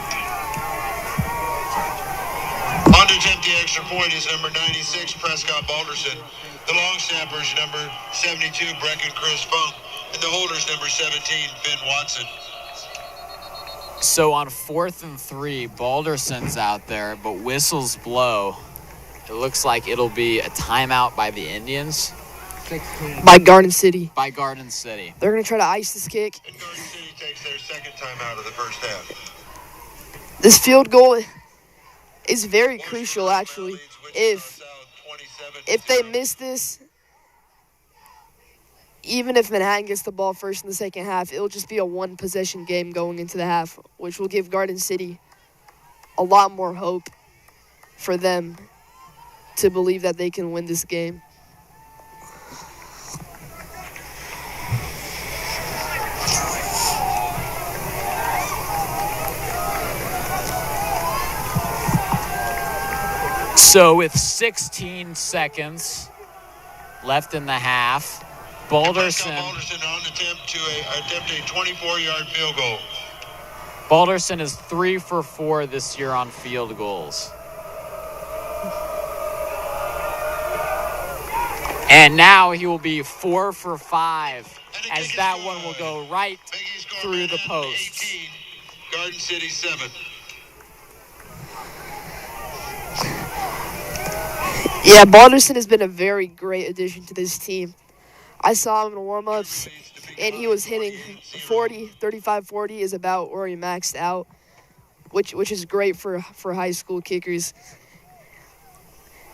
On to attempt the extra point is number 96, Prescott Balderson. The long snappers, number 72, Brecken Chris Funk. And the holders, number 17, Finn Watson. So on 4th and 3, Balderson's out there, but whistles blow. It looks like it'll be a timeout by the Indians. 16. By Garden City. By Garden City. They're going to try to ice this kick. And Garden City takes their 2nd timeout of the first half. This field goal is very crucial, actually. If they miss this, even if Manhattan gets the ball first in the second half, it'll just be a 1-possession game going into the half, which will give Garden City a lot more hope for them to believe that they can win this game. So with 16 seconds left in the half, Balderson on attempt a 24-yard field goal. Balderson is 3 for 4 this year on field goals. And now he will be 4 for 5 as that one will go right through the posts. 18, Garden City 7. Yeah, Balderson has been a very great addition to this team. I saw him in warm-ups, and he was hitting 35-40 is about where he maxed out, which is great for high school kickers.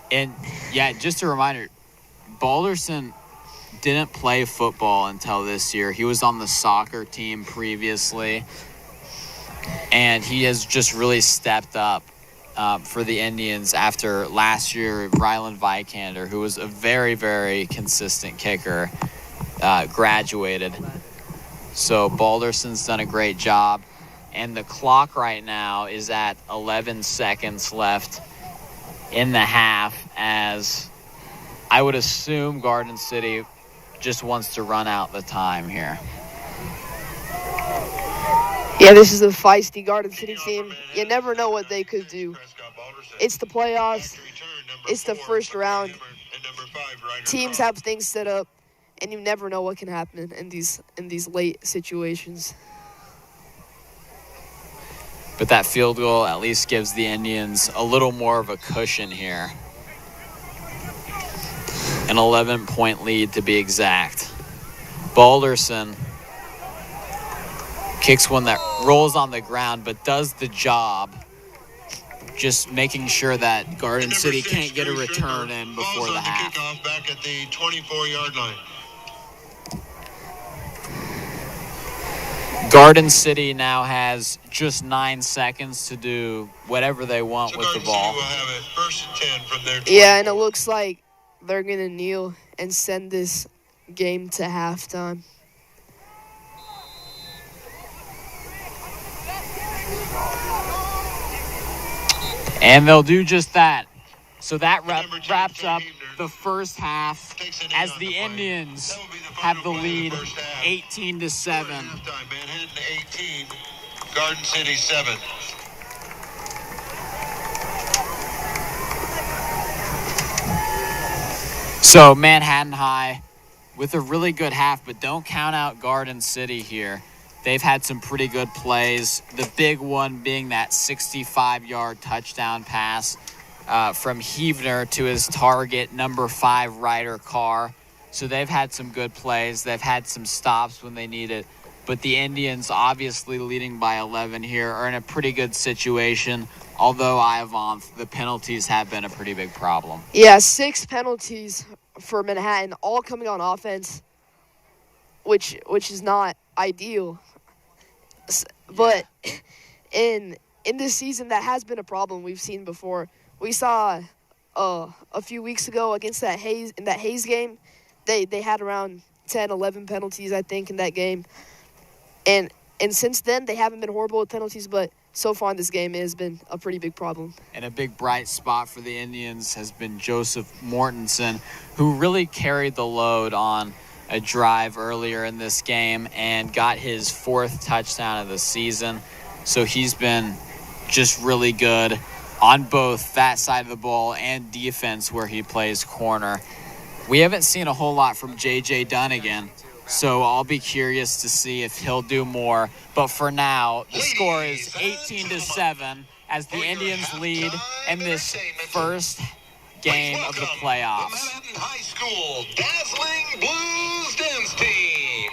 And, yeah, just a reminder, Balderson didn't play football until this year. He was on the soccer team previously, and he has just really stepped up for the Indians after last year. Ryland Vikander, who was a very, very consistent kicker, graduated. So Balderson's done a great job. And the clock right now is at 11 seconds left in the half, as I would assume Garden City just wants to run out the time here. Yeah, this is a feisty Garden City team. You never know what they could do. It's the playoffs. It's the first round. Teams have things set up, and you never know what can happen in these late situations. But that field goal at least gives the Indians a little more of a cushion here. An 11-point lead to be exact. Balderson Kicks one that rolls on the ground but does the job. Just making sure that Garden City can't get a return in before the half. Kickoff back at the 24-yard line. Garden City now has just 9 seconds to do whatever they want with the ball. City will have it first and 10 from their 24. Yeah, and it looks like they're going to kneel and send this game to halftime. And they'll do just that. So that wraps up the first half as the Indians have the lead 18-7. Manhattan 18, Garden City 7. So Manhattan High with a really good half, but don't count out Garden City here. They've had some pretty good plays. The big one being that 65-yard touchdown pass from Heavner to his target, number 5, Ryder Carr. So they've had some good plays. They've had some stops when they need it. But the Indians, obviously leading by 11 here, are in a pretty good situation. Although, Ivanth, the penalties have been a pretty big problem. Yeah, 6 penalties for Manhattan, all coming on offense, which is not ideal. But in this season, that has been a problem we've seen before. We saw a few weeks ago against that Hayes game, they had around 10, 11 penalties, I think, in that game. And since then, they haven't been horrible with penalties, but so far in this game, it has been a pretty big problem. And a big bright spot for the Indians has been Joseph Mortensen, who really carried the load on a drive earlier in this game and got his 4th touchdown of the season. So he's been just really good on both that side of the ball and defense where he plays corner. We haven't seen a whole lot from J.J. Dunnigan, so I'll be curious to see if he'll do more. But for now, the score is 18-7 as the Indians lead in this first game of the playoffs. Manhattan High School Dazzling Blues Dance Team.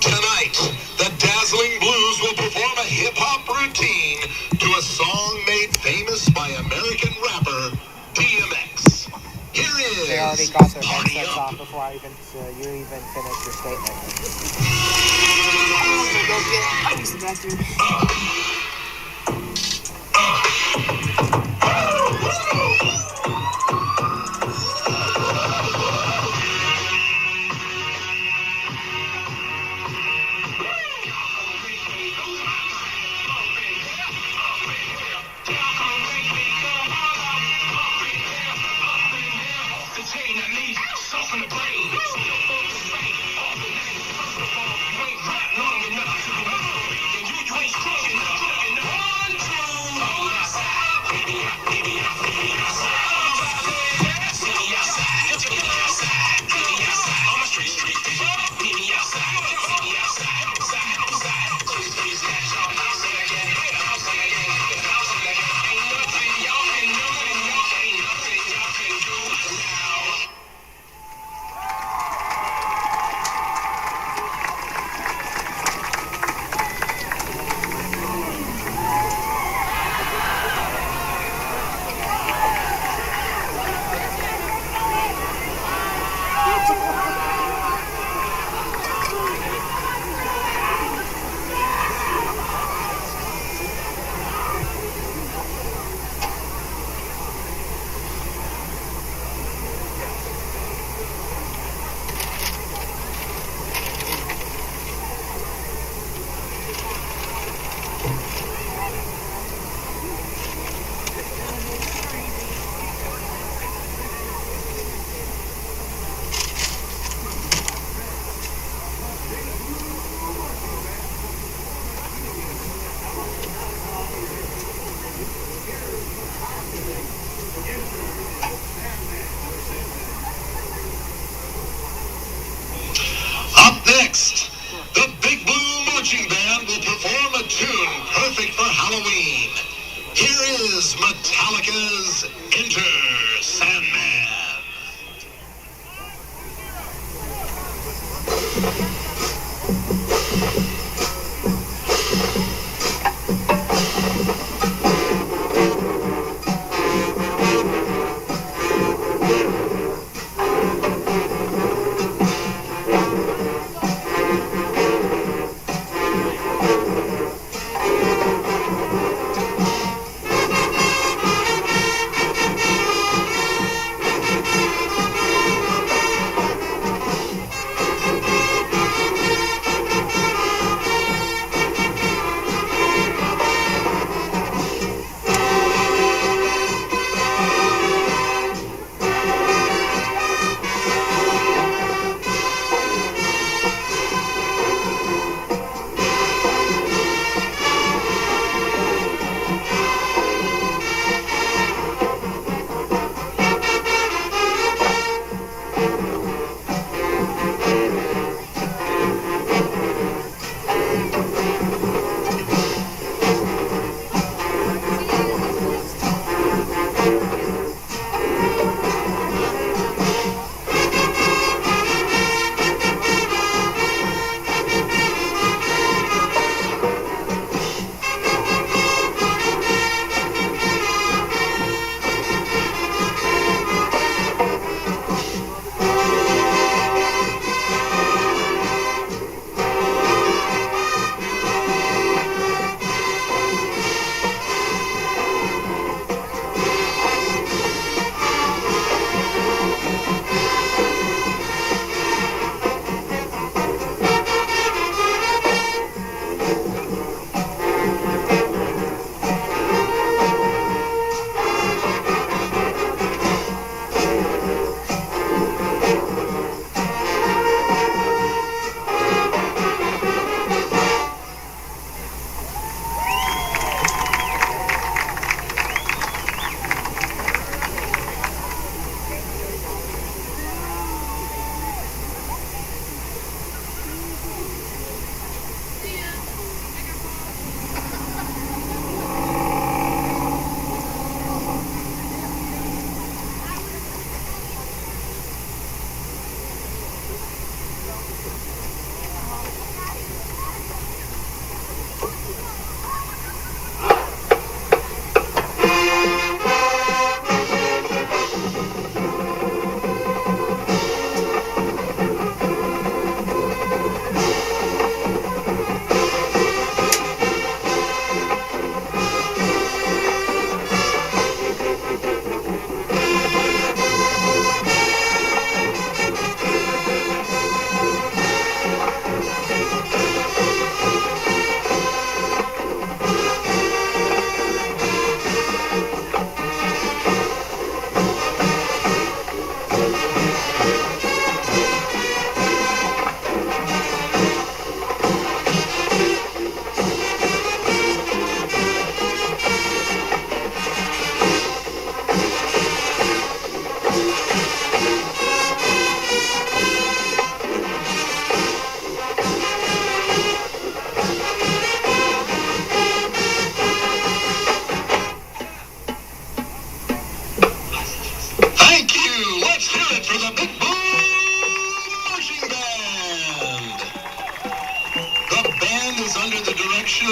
Tonight, the Dazzling Blues will perform a hip-hop routine to a song made famous by American rapper DMX. Here is They already got their Party headsets Up. off before you even finished your statement. I'll use the bathroom. Up next, the Big Blue Marching Band will perform a tune perfect for Halloween. Here is Metallica's Enter Sandman.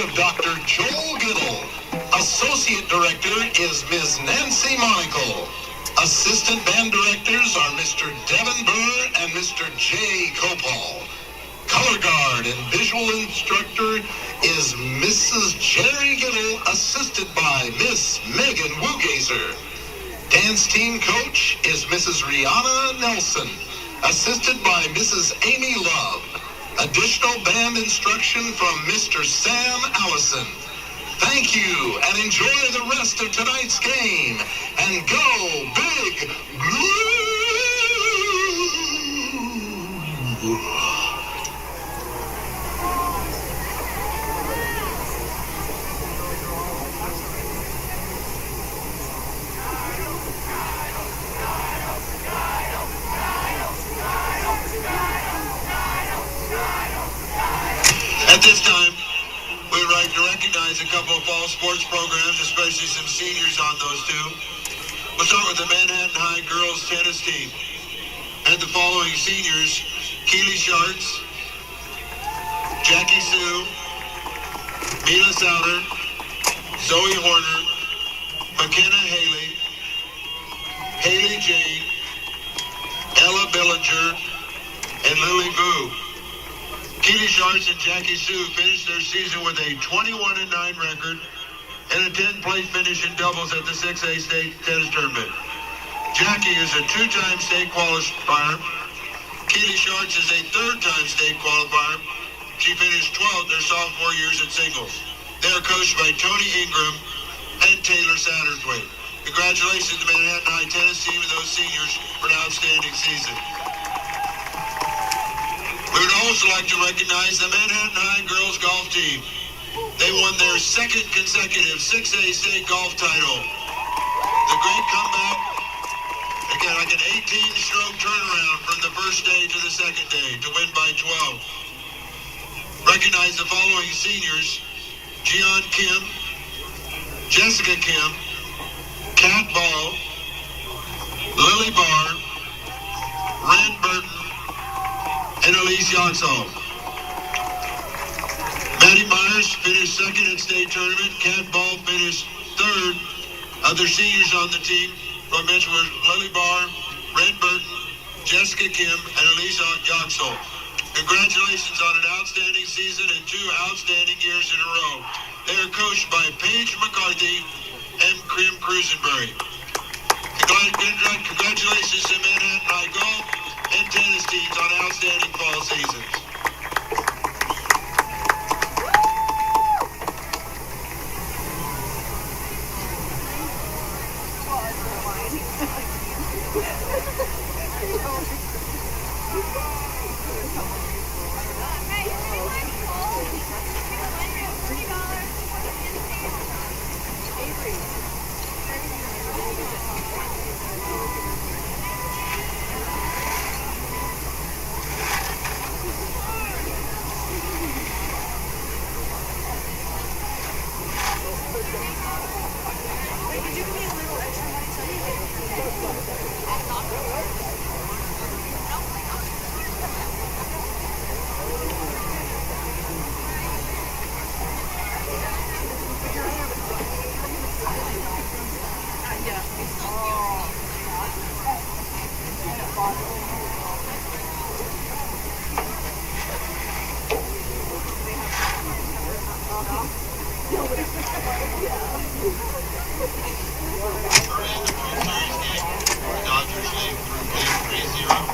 of Dr. Joel Giddle. Associate Director is Ms. Nancy Monaco. Assistant Band Directors are Mr. Devin Burr and Mr. Jay Copal. Color Guard and Visual Instructor is Mrs. Jerry Giddle, assisted by Miss Megan Wugazer. Dance Team Coach is Mrs. Rihanna Nelson, assisted by Mrs. Amy Love. Additional band instruction from Mr. Sam Allison. Thank you, and enjoy the rest of tonight's game. And go Big Blue! At this time, we'd like to recognize a couple of fall sports programs, especially some seniors on those two. We'll start with the Manhattan High girls tennis team. And the following seniors: Keely Sharts, Jackie Sue, Mila Souter, Zoe Horner, McKenna Haley, Haley Jane, Ella Billinger, and Lily Vu. Keely Sharts and Jackie Sue finished their season with a 21-9 record and a 10th-place finish in doubles at the 6A state tennis tournament. Jackie is a two-time state qualifier. Keely Sharts is a third-time state qualifier. She finished 12th their sophomore years at singles. They are coached by Tony Ingram and Taylor Satterthwaite. Congratulations to the Manhattan High tennis team and those seniors for an outstanding season. We would also like to recognize the Manhattan High girls golf team. They won their second consecutive 6A state golf title. The great comeback, again, like an 18-stroke turnaround from the first day to the second day to win by 12. Recognize the following seniors: Jeon Kim, Jessica Kim, Kat Ball, Lily Barr, Ren Burton, and Elise Yoxall. Maddie Myers finished second at state tournament. Kat Ball finished third. Other seniors on the team who I mentioned were Lily Barr, Ren Burton, Jessica Kim, and Elise Yoxall. Congratulations on an outstanding season and 2 outstanding years in a row. They are coached by Paige McCarthy and Kim Crusenberry. Congratulations to Manhattan High golf and tennis teams on outstanding fall seasons. Dodgers lead through 3-0.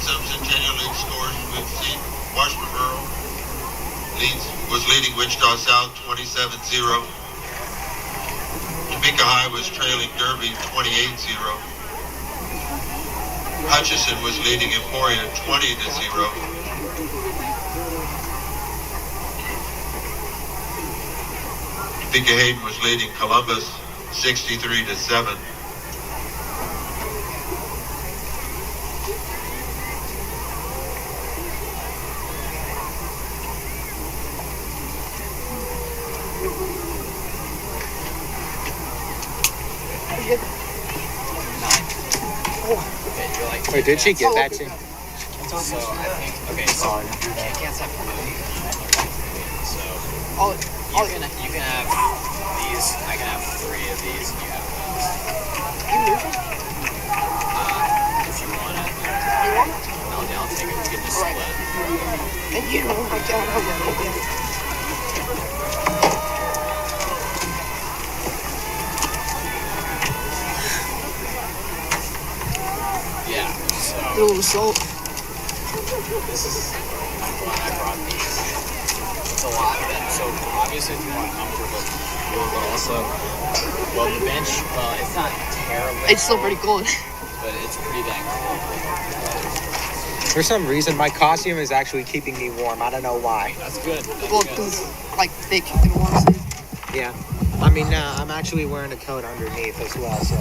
Centennial League scores with Washboro was leading Wichita South 27-0. Topeka High was trailing Derby 28-0. Hutchison was leading Emporia 20-0. Topeka Hayden was leading Columbus 63-7. Wait, did she get that to you? So I think, okay, so can't have blue. So you can have these. I can have 3 of these, and you have those. If you want it. You want it? No, I'll take it. We can just split. And you know, I can't have it. Yeah, so A little salt. this is why I brought these. It's a lot of them. So obviously if you want comfortable, you'll go Also, well, the bench, well, it's not terrible. It's still pretty cold. But it's pretty dang cold. For some reason, my costume is actually keeping me warm. I don't know why. That's good. That's Well, good. because like thick and warm season. Yeah. I mean, I'm actually wearing a coat underneath as well, so.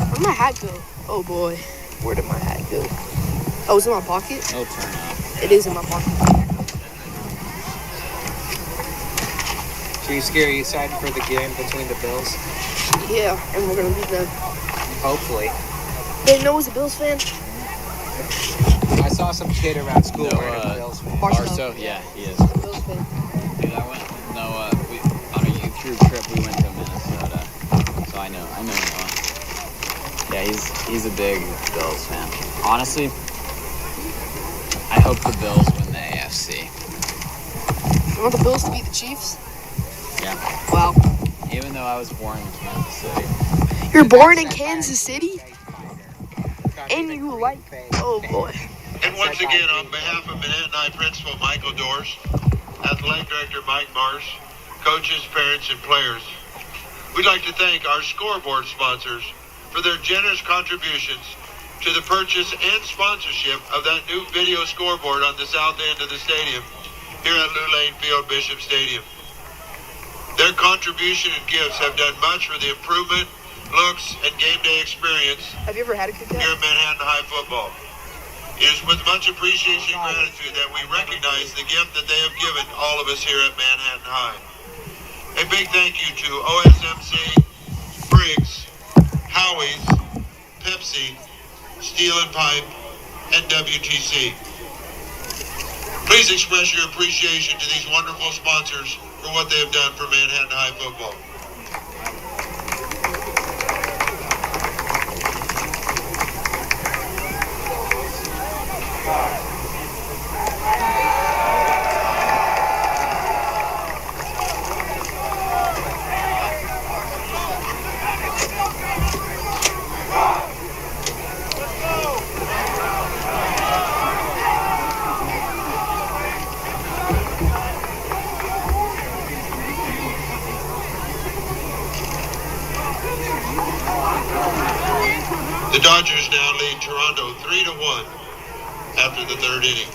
Where'd my hat go? Oh boy. Where did my hat go? Oh, it's in my pocket? It'll turn out. It is in my pocket. So are you excited for the game between the Bills? Yeah, and we're gonna beat them. Hopefully. Didn't know I was a Bills fan. I saw some kid around school No, wearing a Bills fan. Barstow, yeah, he is. Bills fan. Dude, I went, we on a youth group trip, we went to Minnesota. So I know Noah. Yeah, he's a big Bills fan. Honestly, I hope the Bills win the AFC. You want the Bills to beat the Chiefs? Yeah. Wow. Even though I was born in Kansas City. You're born in Kansas City? And you like... Oh, boy. And once again, on behalf of Manhattan High Principal Michael Dors, Athletic Director Mike Marsh, coaches, parents, and players, we'd like to thank our scoreboard sponsors for their generous contributions to the purchase and sponsorship of that new video scoreboard on the south end of the stadium here at Lou Lane Field Bishop Stadium. Their contribution and gifts have done much for the improvement, looks, and game day experience Have you ever had a Kit Kat? here at Manhattan High Football. It is with much appreciation and gratitude that we recognize the gift that they have given all of us here at Manhattan High. A big thank you to OSMC, Briggs, Howie's, Pepsi, Steel and Pipe, and WTC. Please express your appreciation to these wonderful sponsors for what they have done for Manhattan High Football. The Dodgers now lead Toronto 3-1 after the third inning.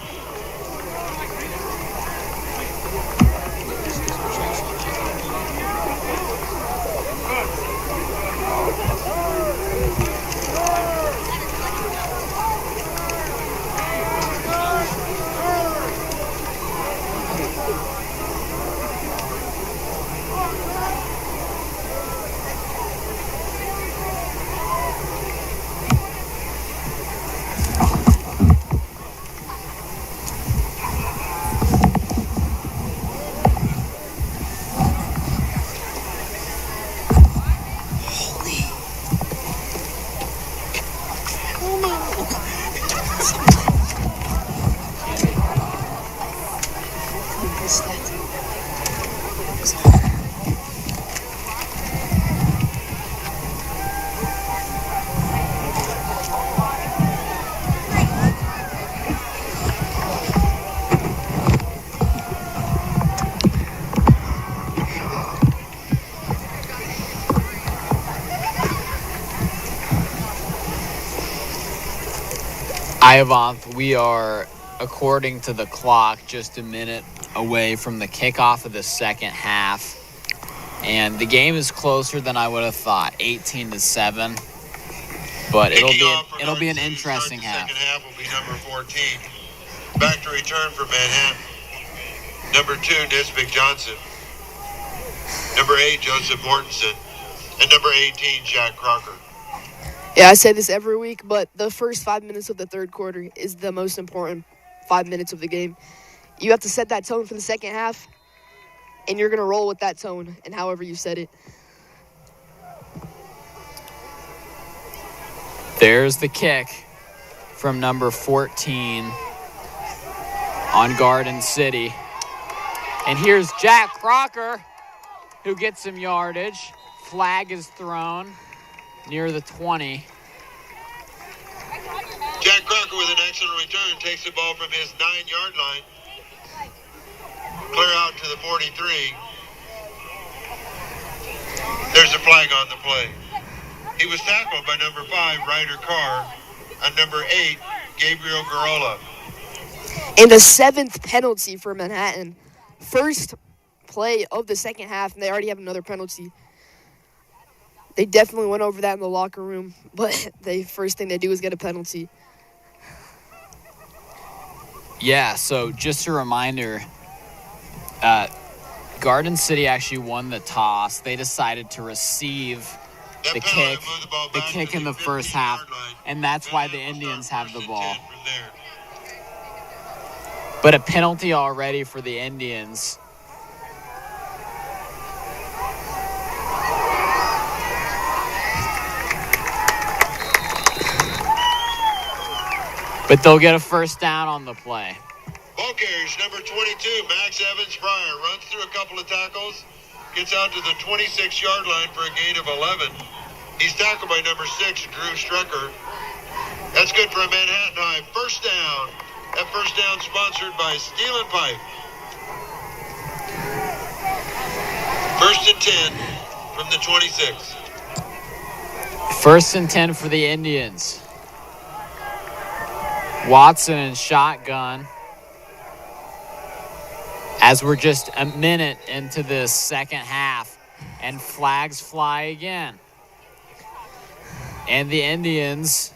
Ivanth, we are, according to the clock, just a minute away from the kickoff of the second half. And the game is closer than I would have thought, 18-7. But it'll be an interesting half. The second half will be number 14. Back to return for Manhattan. Number 2, Nisbik Johnson. Number 8, Joseph Mortensen. And number 18, Jack Crocker. Yeah, I say this every week, but the first 5 minutes of the third quarter is the most important 5 minutes of the game. You have to set that tone for the second half, and you're going to roll with that tone and however you set it. There's the kick from number 14 on Garden City. And here's Jack Crocker, who gets some yardage. Flag is thrown near the 20. Jack Crocker with an excellent return takes the ball from his 9-yard line. Clear out to the 43. There's a flag on the play. He was tackled by number 5, Ryder Carr, and number 8, Gabriel Garola. And the 7th penalty for Manhattan. First play of the second half, and they already have another penalty. They definitely went over that in the locker room, but the first thing they do is get a penalty. Yeah, so just a reminder, Garden City actually won the toss. They decided to receive the kick in the first half, and that's why the Indians have the ball. But a penalty already for the Indians. But they'll get a first down on the play. Ball carries number 22, Max Evans Pryor, runs through a couple of tackles, gets out to the 26-yard line for a gain of 11. He's tackled by number 6, Drew Strecker. That's good for a Manhattan High first down. That first down sponsored by Steel and Pipe. First and 10 from the 26. First and 10 for the Indians. Watson and shotgun. As we're just a minute into the second half, and flags fly again. And the Indians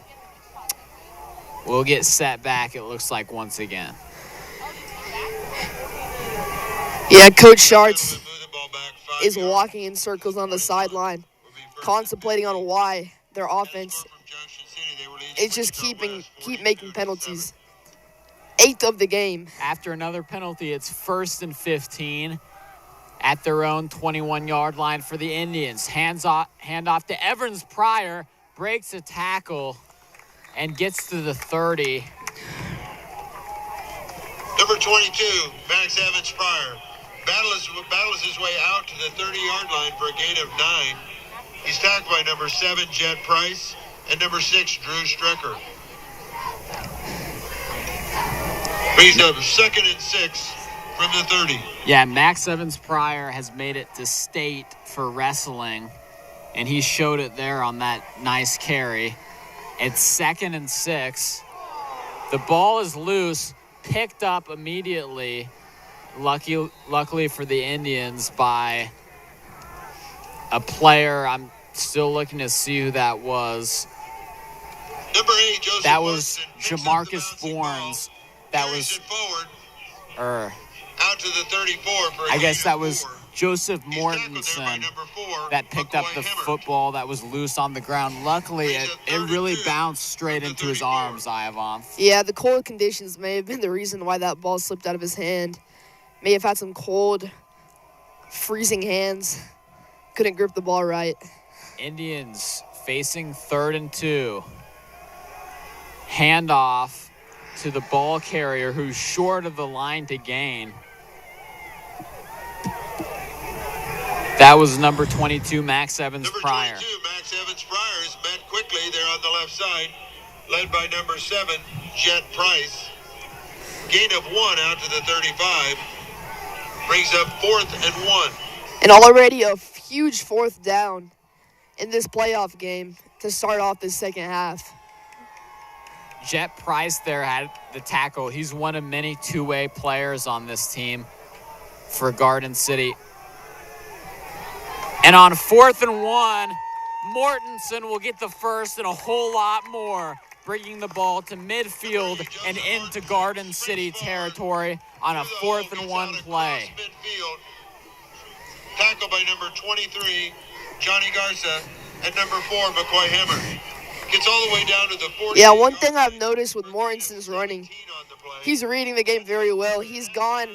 will get set back, it looks like, once again. Yeah, Coach Schartz is walking in circles on the sideline, contemplating on why their offense is just keep making penalties. 8th of the game. After another penalty, it's first and 15 at their own 21-yard line for the Indians. Hand off to Evans Pryor, breaks a tackle, and gets to the 30. Number 22, Max Evans Pryor, battles his way out to the 30-yard line for a gain of 9. He's tackled by number 7, Jet Price, and number 6, Drew Strecker. Brings up 2nd and 6 from the 30. Yeah, Max Evans Pryor has made it to state for wrestling, and he showed it there on that nice carry. It's 2nd and 6. The ball is loose, picked up immediately, luckily for the Indians, by a player. I'm still looking to see who that was. Number 8, Joseph That was Morrison, Jamarcus Fornes. That was forward, out to the 34 for I guess that was Joseph Mortensen that picked up the McCoy-Hemmer. football that was loose on the ground. Luckily, it really bounced straight into his arms, Ivan. Yeah, the cold conditions may have been the reason why that ball slipped out of his hand. May have had some cold, freezing hands. Couldn't grip the ball right. Indians facing 3rd and 2. Handoff to the ball carrier, who's short of the line to gain. That was number 22, Max Evans Pryor. Number 22, Max Evans Pryor is met quickly there on the left side, led by number 7, Jet Price. Gain of 1 out to the 35. Brings up 4th and 1. And already a huge 4th down in this playoff game to start off this second half. Jet Price there had the tackle. He's one of many two-way players on this team for Garden City. And on 4th and 1, Mortensen will get the first and a whole lot more, bringing the ball to midfield and into Garden City territory on a 4th and 1 play. Tackled by number 23, Johnny Garza, and number 4, McCoy-Hemmer. Gets all the way down to the 40. Yeah, one thing I've noticed with Mortensen's running, he's reading the game very well. He's gone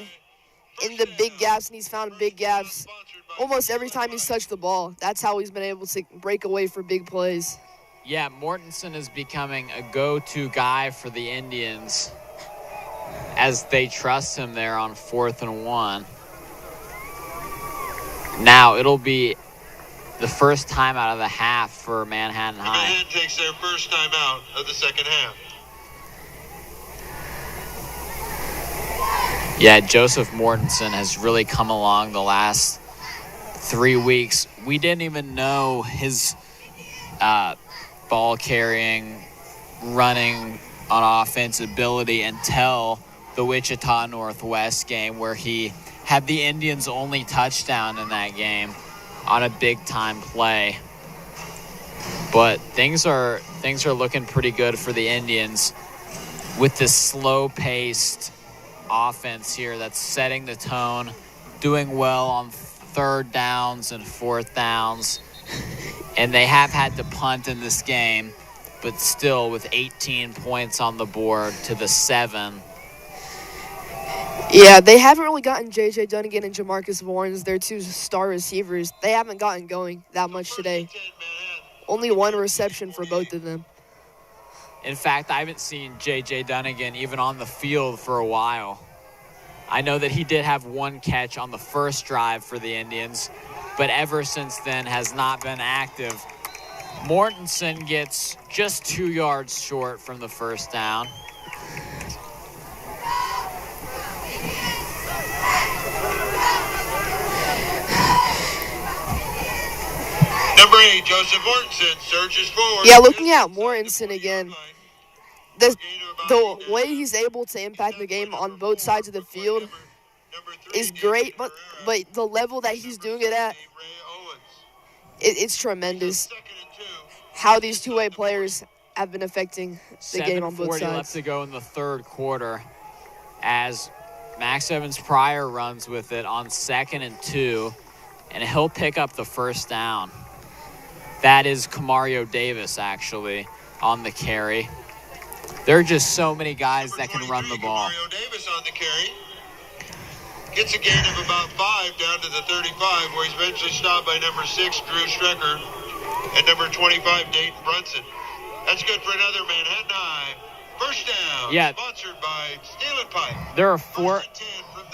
in the big gaps, and he's found big gaps almost every time he's touched the ball. That's how he's been able to break away for big plays. Yeah, Mortensen is becoming a go-to guy for the Indians as they trust him there on 4th and 1. Now it'll be the first time out of the half for Manhattan High. Manhattan takes their first time out of the second half. Yeah, Joseph Mortensen has really come along the last 3 weeks. We didn't even know his ball carrying, running on offense ability until the Wichita Northwest game, where he had the Indians' only touchdown in that game on a big-time play. But things are looking pretty good for the Indians with this slow-paced offense here that's setting the tone, doing well on third downs and fourth downs. And they have had to punt in this game, but still with 18 points on the board to the 7. Yeah, they haven't really gotten J.J. Dunnigan and Jamarcus Warrens, their 2 star receivers. They haven't gotten going that much today. Only 1 reception for both of them. In fact, I haven't seen J.J. Dunnigan even on the field for a while. I know that he did have 1 catch on the first drive for the Indians, but ever since then has not been active. Mortensen gets just 2 yards short from the first down. Number 8, Joseph Mortensen surges forward. Yeah, looking at Mortensen again, the way he's able to impact the game on both sides of the field is great, but the level that he's doing it at, it's tremendous. How these two-way players have been affecting the game on both sides. 7:40 left to go in the third quarter as Max Evans-Pryor runs with it on 2nd and 2, and he'll pick up the first down. That is Camario Davis, actually, on the carry. There are just so many guys that can run the ball. Camario Davis on the carry. Gets a gain of about 5 down to the 35, where he's eventually stopped by number 6, Drew Strecker, and number 25, Dayton Brunson. That's good for another Manhattan High. First down, yeah. Sponsored by Steel and Pipe. There are 4.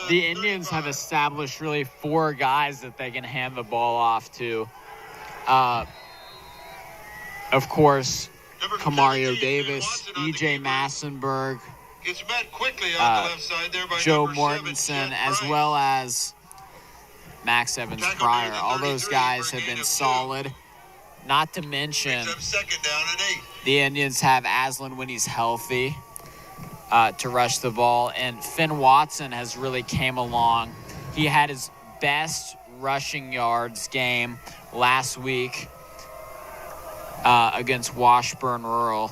The Indians have established really 4 guys that they can hand the ball off to. Of course, Camario Davis, E.J. Massenberg, gets met quickly on the left side there by Joe number 7, Mortensen, Chet as Price. well as Max Evans-Pryor. All those guys have been solid. Not to mention, Second down and 8. the Indians have Aslan when he's healthy to rush the ball. And Finn Watson has really came along. He had his best rushing yards game last week against Washburn Rural.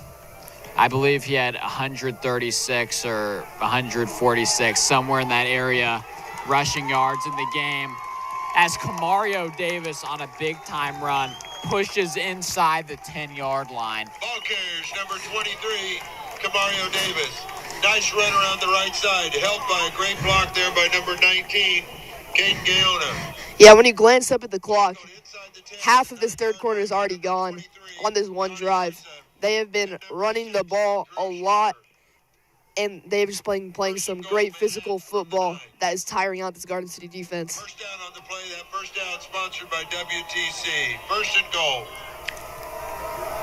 I believe he had 136 or 146, somewhere in that area, rushing yards in the game, as Camario Davis on a big-time run pushes inside the 10-yard line. Ball carriers, number 23, Camario Davis. Nice run around the right side, helped by a great block there by number 19, Caden Gaona. Yeah, when you glance up at the clock, half of this third quarter is already gone on this one drive. They have been running the ball a lot, and they've just playing some great physical football that is tiring out this Garden City defense. First down on the play, that first down sponsored by WTC. First and goal.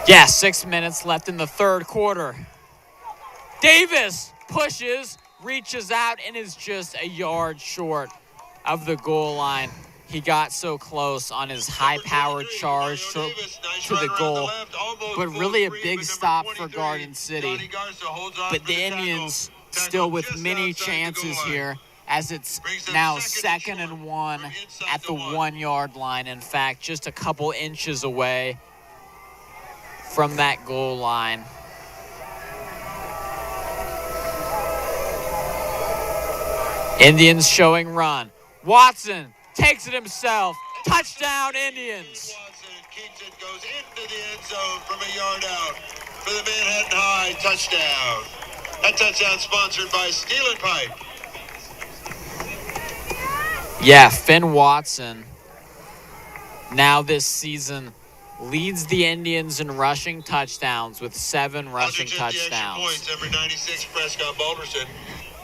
Yeah, 6 minutes left in the third quarter. Davis pushes, reaches out, and is just a yard short of the goal line. He got so close on his high-powered charge to the goal, but really a big stop for Garden City. But the Indians still with many chances here, as it's now 2nd and 1 at the 1-yard line. In fact, just a couple inches away from that goal line. Indians showing run. Watson takes it himself. Touchdown, Indians. Watson keeps it, goes into the end zone from a yard out for the Manhattan High touchdown. That touchdown sponsored by Steel and Pipe. Yeah, Finn Watson now this season leads the Indians in rushing touchdowns with 7 rushing touchdowns. Points, number 96, Prescott Balderson.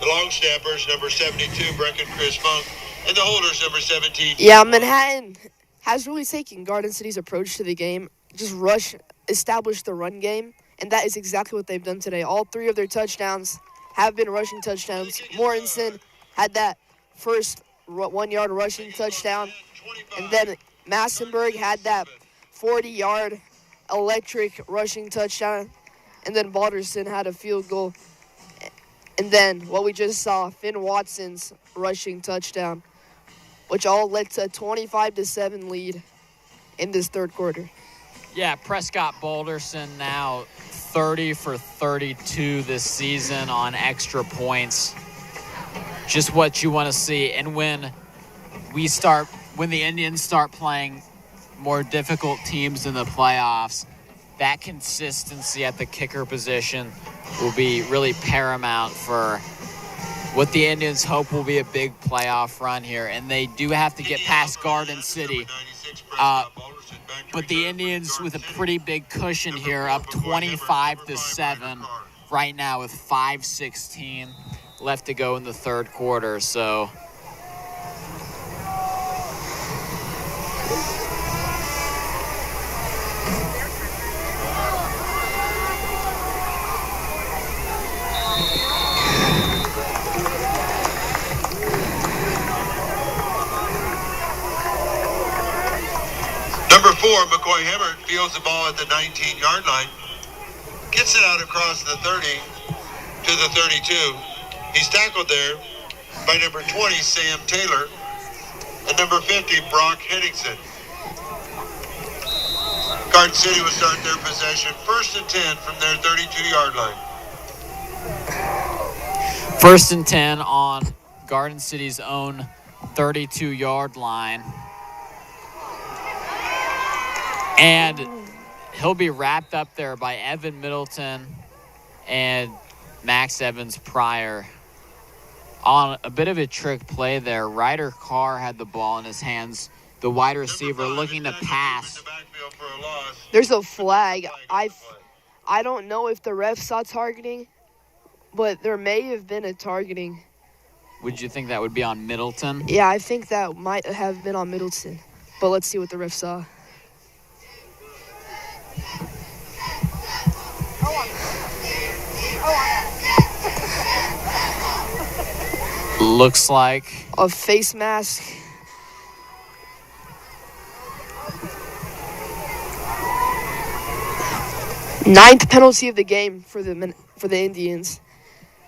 The long snappers, number 72, Breckin Chris Funk. And the holders, number 17. Yeah, Manhattan has really taken Garden City's approach to the game. Just establish the run game, and that is exactly what they've done today. All 3 of their touchdowns have been rushing touchdowns. Mortensen had that first 1-yard rushing touchdown. And then Massenburg had that 40-yard electric rushing touchdown. And then Balderson had a field goal. And then what we just saw, Finn Watson's rushing touchdown, which all led to a 25-7 lead in this third quarter. Yeah, Prescott Balderson now 30 for 32 this season on extra points. Just what you want to see. And when the Indians start playing more difficult teams in the playoffs, that consistency at the kicker position will be really paramount for what the Indians hope will be a big playoff run here. And they do have to get past Garden City. But the Indians with a pretty big cushion here, up 25-7 right now with 5:16 left to go in the third quarter. So Number 4, McCoy Himmert fields the ball at the 19-yard line, gets it out across the 30 to the 32. He's tackled there by number 20, Sam Taylor, and number 50, Brock Henningsen. Garden City will start their possession 1st and 10 from their 32-yard line. 1st and 10 on Garden City's own 32-yard line. And he'll be wrapped up there by Evan Middleton and Max Evans Pryor. On a bit of a trick play there, Ryder Carr had the ball in his hands, the wide receiver looking to pass. There's a flag. I don't know if the ref saw targeting, but there may have been a targeting. Would you think that would be on Middleton? Yeah, I think that might have been on Middleton. But let's see what the ref saw. Looks like a face mask. Ninth penalty of the game for the Indians.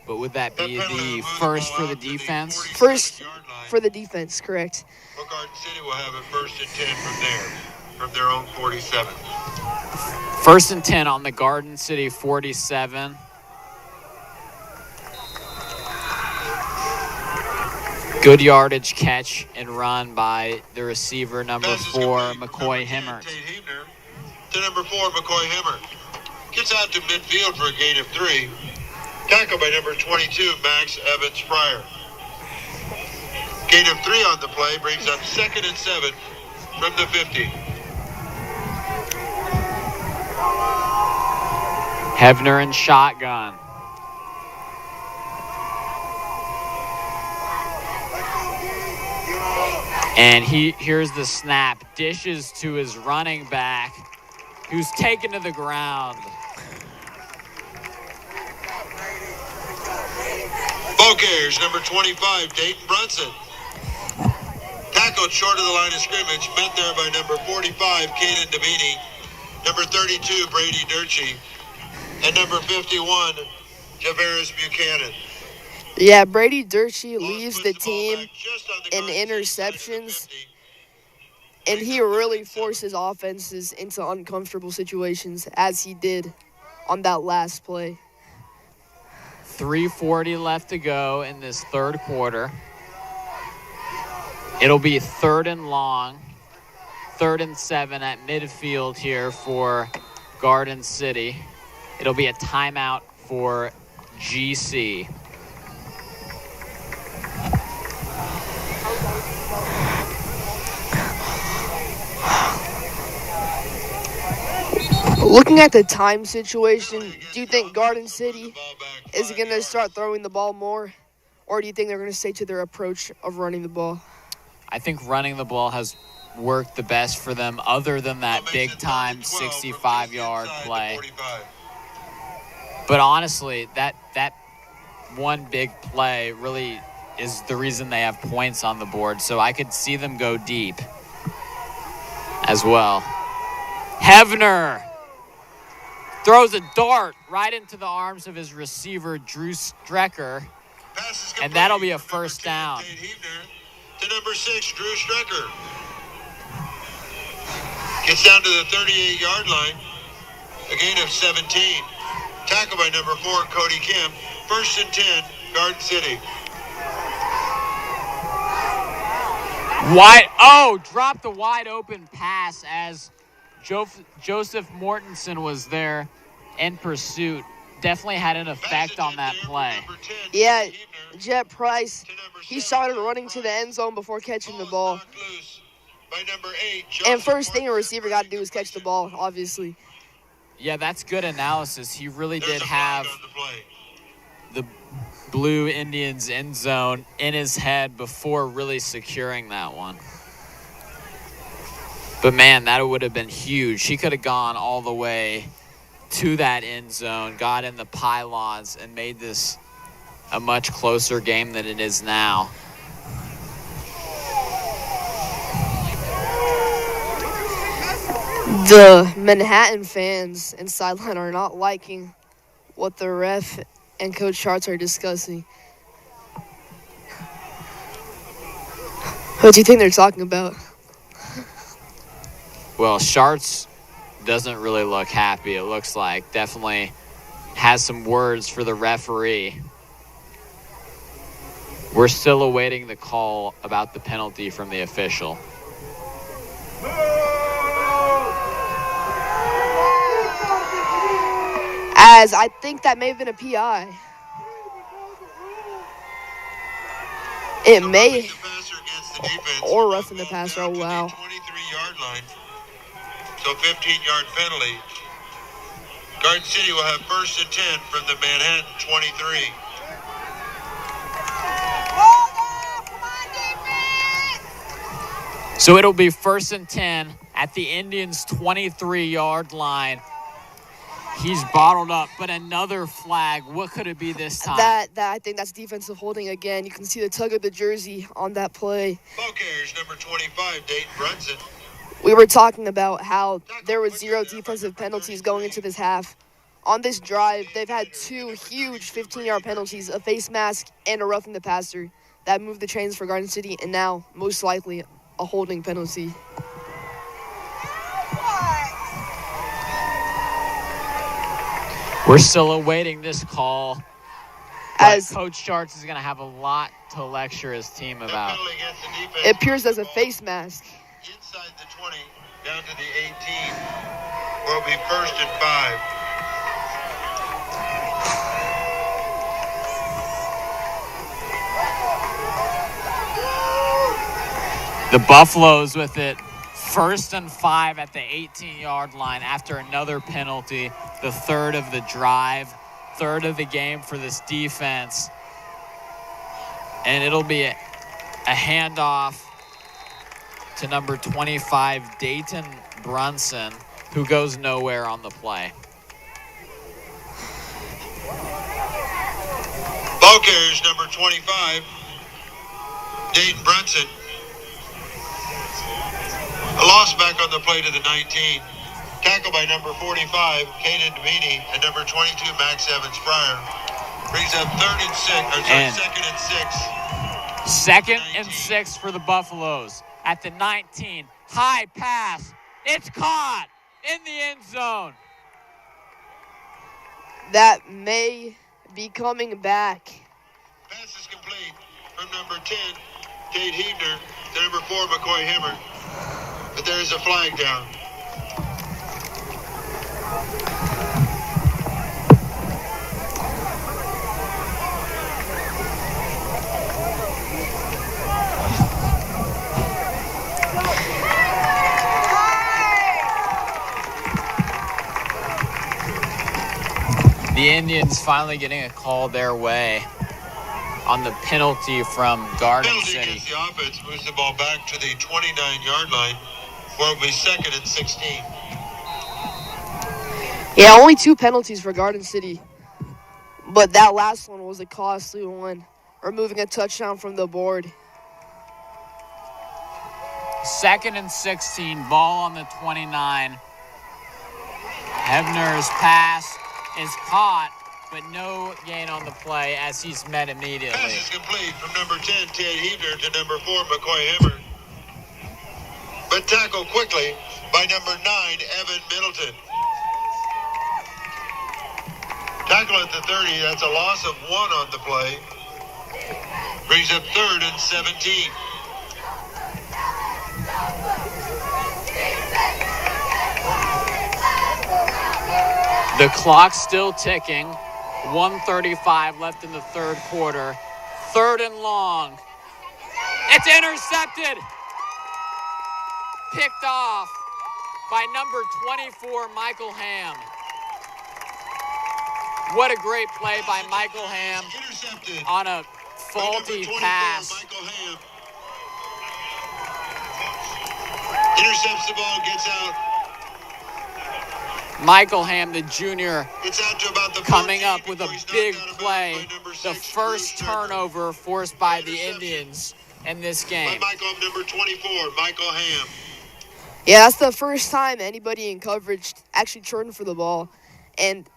But would that be the first for the defense? First for the defense, correct. Garden City will have it 1st and 10 from their own 47. 1st and 10 on the Garden City 47. Good yardage catch and run by the receiver, number 4, McCoy Himmert. To number 4, McCoy Himmert. Gets out to midfield for a gain of 3. Tackled by number 22, Max Evans Pryor. Gain of 3 on the play brings up 2nd and 7 from the 50. Hebner in shotgun. And here's the snap. Dishes to his running back, who's taken to the ground. Ball carriers, number 25, Dayton Brunson. Tackled short of the line of scrimmage, met there by number 45, Caden Davini, number 32, Brady Durchie, and number 51, Javaris Buchanan. Yeah, Brady Durchie leads the team in interceptions, and he really forces offenses into uncomfortable situations, as he did on that last play. 3:40 left to go in this third quarter. It'll be 3rd and long, 3rd and 7 at midfield here for Garden City. It'll be a timeout for GC. Looking at the time situation, do you think Garden City is going to start throwing the ball more, or do you think they're going to stay to their approach of running the ball? I think running the ball has worked the best for them, other than that big-time 65-yard play. But honestly, that one big play really is the reason they have points on the board, so I could see them go deep. as well. Hevner throws a dart right into the arms of his receiver, Drew Strecker, and that'll be a first down. To number 6, Drew Strecker. Gets down to the 38-yard line. A gain of 17. Tackle by number 4, Cody Kemp. 1st and 10, Garden City. Dropped the wide open pass as Joseph Mortensen was there in pursuit. Definitely had an effect on that play. Yeah, Jet Price, he started running to the end zone before catching the ball. And first thing a receiver got to do is catch the ball, obviously. Yeah, that's good analysis. He really did have the Blue Indians end zone in his head before really securing that one. But man, that would have been huge. He could have gone all the way to that end zone, got in the pylons, and made this a much closer game than it is now. The Manhattan fans and sideline are not liking what the ref and Coach Charts are discussing. What do you think they're talking about? Well, Sharts doesn't really look happy, it looks like. Definitely has some words for the referee. We're still awaiting the call about the penalty from the official. As I think that may have been a PI. It may, or roughing the passer. Oh, wow. 23-yard line. So 15-yard penalty. Garden City will have 1st and 10 from the Manhattan 23. So it'll be 1st and 10 at the Indians' 23-yard line. He's bottled up, but another flag. What could it be this time? That I think that's defensive holding again. You can see the tug of the jersey on that play. Ball carriers number 25, Dayton Brunson. We were talking about how there was 0 defensive penalties going into this half. On this drive, they've had 2 huge 15-yard penalties, a face mask and a roughing the passer. That moved the chains for Garden City, and now, most likely, a holding penalty. We're still awaiting this call. As Coach Charts is going to have a lot to lecture his team about. It appears as a face mask. Inside the 20, down to the 18, will be 1st and 5. The Buffaloes with it. 1st and 5 at the 18-yard line after another penalty. The 3rd of the drive, 3rd of the game for this defense. And it'll be a handoff to number 25, Dayton Brunson, who goes nowhere on the play. Ball carriers number 25, Dayton Brunson. A loss back on the play to the 19. Tackle by number 45, Caden Devini, and number 22, Max Evans Pryor. Brings up 2nd and 6 for the Buffaloes at the 19. High pass. It's caught in the end zone. That may be coming back. Pass is complete from number 10, Tate Hebner, to number 4, McCoy Hemmer. But there is a flag down. The Indians finally getting a call their way on the penalty from Garden City. Against the offense moves the ball back to the 29-yard line, where it will be 2nd and 16. Yeah, only 2 penalties for Garden City. But that last one was a costly one, removing a touchdown from the board. 2nd and 16, ball on the 29. Hebner's pass is caught, but no gain on the play as he's met immediately. Pass is complete from number 10, Ted Hebner, to number 4, McCoy Hammer. But tackled quickly by number 9, Evan Middleton. Tackle at the 30, that's a loss of 1 on the play. Brings up 3rd and 17. The clock's still ticking. 1:35 left in the third quarter. 3rd and long. It's intercepted. Picked off by number 24, Michael Ham. What a great play by Michael Ham on a faulty pass. Michael Ham intercepts the ball, gets out. Michael Ham, the junior, It's out to about the coming 14 up with a before he's knocked big out of play. bounds by number The 6, first Bruce Turner. turnover forced by the Indians in this By game. Michael, number 24, Michael Ham. Yeah, that's the first time anybody in coverage actually turned for the ball, and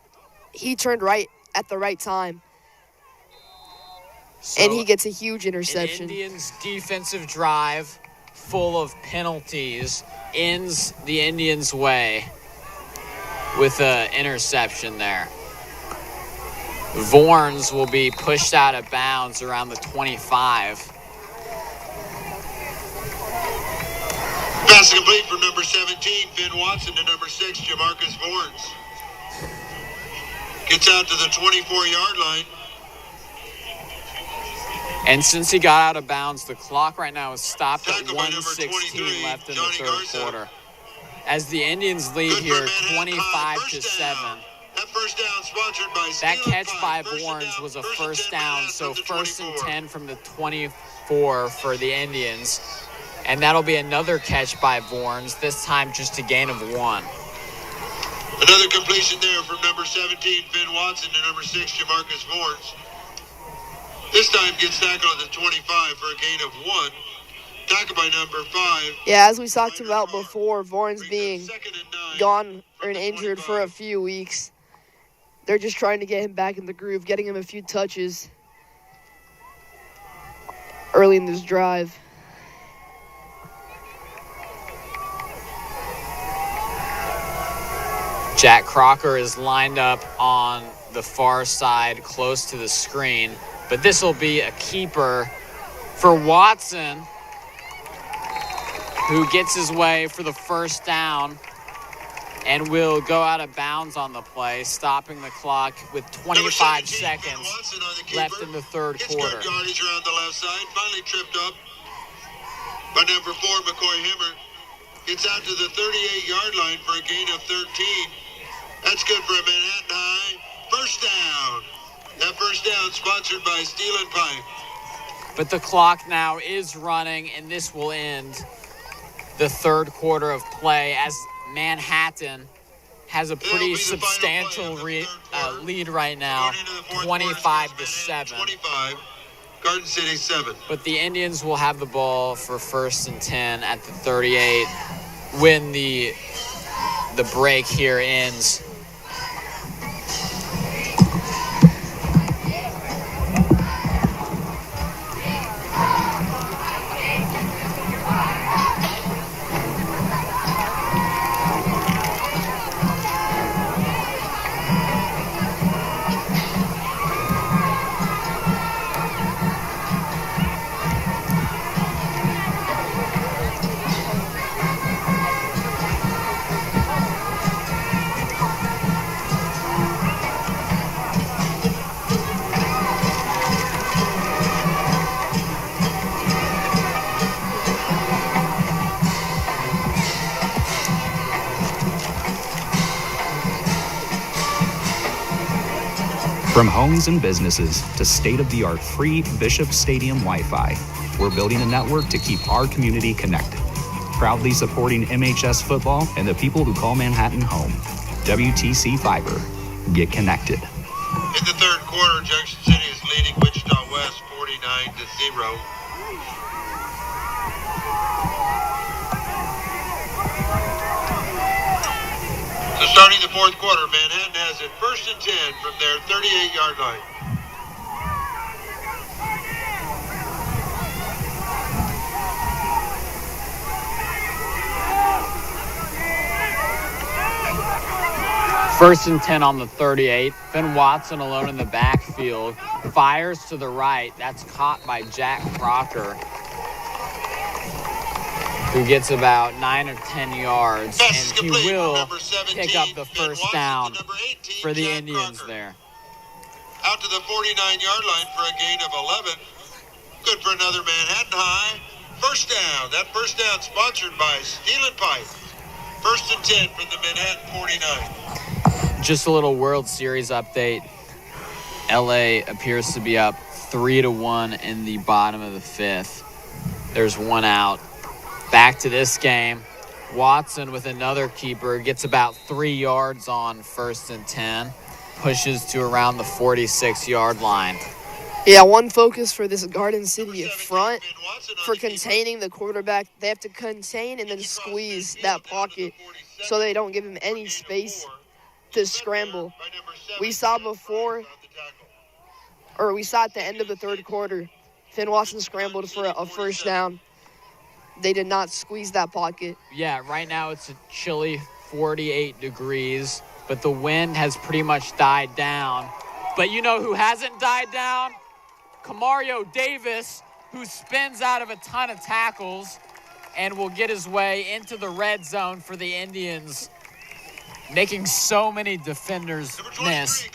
he turned right at the right time, and he gets a huge An interception. Indians defensive drive full of penalties ends the Indians' way with an interception there. Vorns will be pushed out of bounds around the 25. Pass complete from number 17, Finn Watson, to number 6, Jamarcus Vorns. Gets out to the 24-yard line. And since he got out of bounds, the clock right now is stopped at Tackled by number 1:16 23, left in the Johnny third Garza. quarter. As the Indians lead Good for here Manhattan High. 25-7. That first down sponsored by That Steel catch and by Five. First and Vorns down, was a first and first 10 down, Manhattan so from the 1st and 24. 10 from the 24 for the Indians. And that'll be another catch by Vorns, this time just a gain of 1. Another completion there from number 17, Finn Watson, to number 6, Jamarcus Vorns. This time gets tackled at the 25 for a gain of 1. Tackled by number 5. Yeah, as we talked about before, Vorns Brings being up 2nd and 9 gone from and the injured 25. for a few weeks. They're just trying to get him back in the groove, getting him a few touches early in this drive. Jack Crocker is lined up on the far side close to the screen, but this will be a keeper for Watson, who gets his way for the first down and will go out of bounds on the play, stopping the clock with Number 25 17, seconds Finn Watson on the keeper. left in the third Gets quarter. good yardage around the left side. Finally tripped up by number 4, McCoy Hammer. Gets out to the 38-yard line for a gain of 13. That's good for a Manhattan High. First down. That first down sponsored by Steel and Pipe. But the clock now is running, and this will end the third quarter of play as Manhattan has a It'll be pretty the final substantial play of the third quarter. lead right now, Going into the fourth quarter, 25-7. 25, Garden City 7. But the Indians will have the ball for 1st and 10 at the 38 when the break here ends. From homes and businesses to state-of-the-art free Bishop Stadium Wi-Fi, we're building a network to keep our community connected. Proudly supporting MHS football and the people who call Manhattan home. WTC Fiber. Get connected. In the third quarter, Junction City is leading Wichita West 49-0. Starting the fourth quarter, Manhattan has it 1st and 10 from their 38-yard line. First and 10 on the 38. Finn Watson alone in the backfield. Fires to the right. That's caught by Jack Crocker, who gets about 9 or 10 yards. And he will pick up the first down for the Indians there. Out to the 49-yard line for a gain of 11. Good for another Manhattan high. First down. That first down sponsored by Steel and Pipe. 1st and 10 from the Manhattan 49. Just a little World Series update. LA appears to be up 3-1 in the bottom of the 5th. There's one out. Back to this game. Watson with another keeper gets about 3 yards on 1st and 10. Pushes to around the 46-yard line. Yeah, one focus for this Garden City front for containing the quarterback. They have to contain and then squeeze that pocket so they don't give him any space to scramble. We saw at the end of the third quarter, Finn Watson scrambled for a first down. They did not squeeze that pocket. Yeah, right now it's a chilly 48 degrees, but the wind has pretty much died down. But you know who hasn't died down? Kamario Davis, who spins out of a ton of tackles and will get his way into the red zone for the Indians, making so many defenders miss.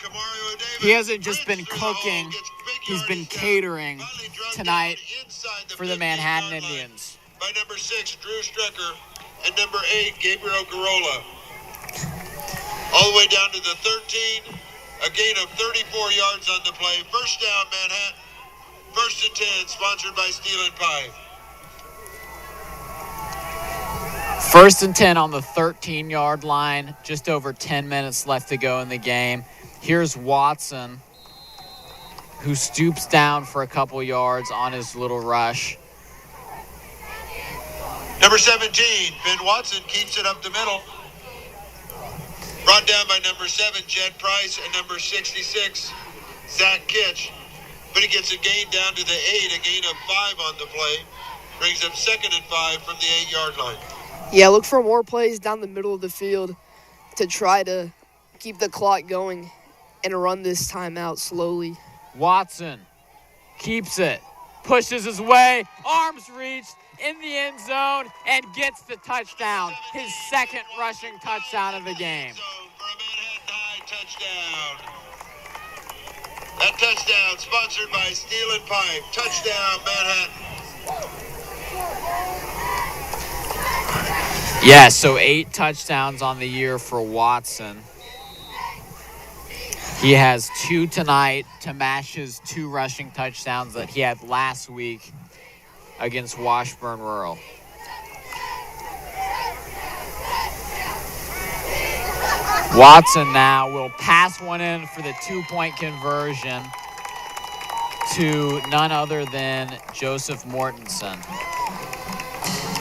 He hasn't just been cooking, he's been catering tonight for the Manhattan Indians. By number 6, Drew Strecker, and number 8, Gabriel Garola. All the way down to the 13, a gain of 34 yards on the play. First down, Manhattan. 1st and 10, sponsored by Steel and Pipe. 1st and 10 on the 13-yard line. Just over 10 minutes left to go in the game. Here's Watson, who stoops down for a couple yards on his little rush. Number 17, Finn Watson keeps it up the middle. Brought down by number 7, Jed Price, and number 66, Zach Kitch. But he gets a gain down to the 8, a gain of 5 on the play. Brings up 2nd and 5 from the 8-yard line. Yeah, look for more plays down the middle of the field to try to keep the clock going and run this timeout slowly. Watson keeps it, pushes his way, arms reached in the end zone, and gets the touchdown. His 2nd rushing touchdown of the game. For a Manhattan High touchdown. That touchdown sponsored by Steel and Pipe. Touchdown, Manhattan. Yeah, so 8 touchdowns on the year for Watson. He has 2 tonight to match his 2 rushing touchdowns that he had last week against Washburn Rural. Watson now will pass one in for the 2-point conversion to none other than Joseph Mortensen.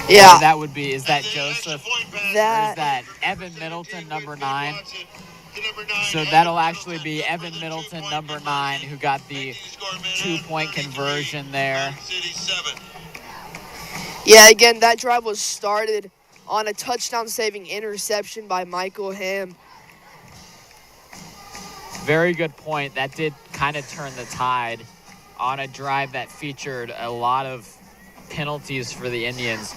Yeah. That would be, is that Joseph? Or is that Evan Middleton, number 9? So that'll actually be Evan Middleton, number 9, who got the 2-point conversion there. Yeah, again, that drive was started on a touchdown-saving interception by Michael Hamm. Very good point. That did kind of turn the tide on a drive that featured a lot of penalties for the Indians.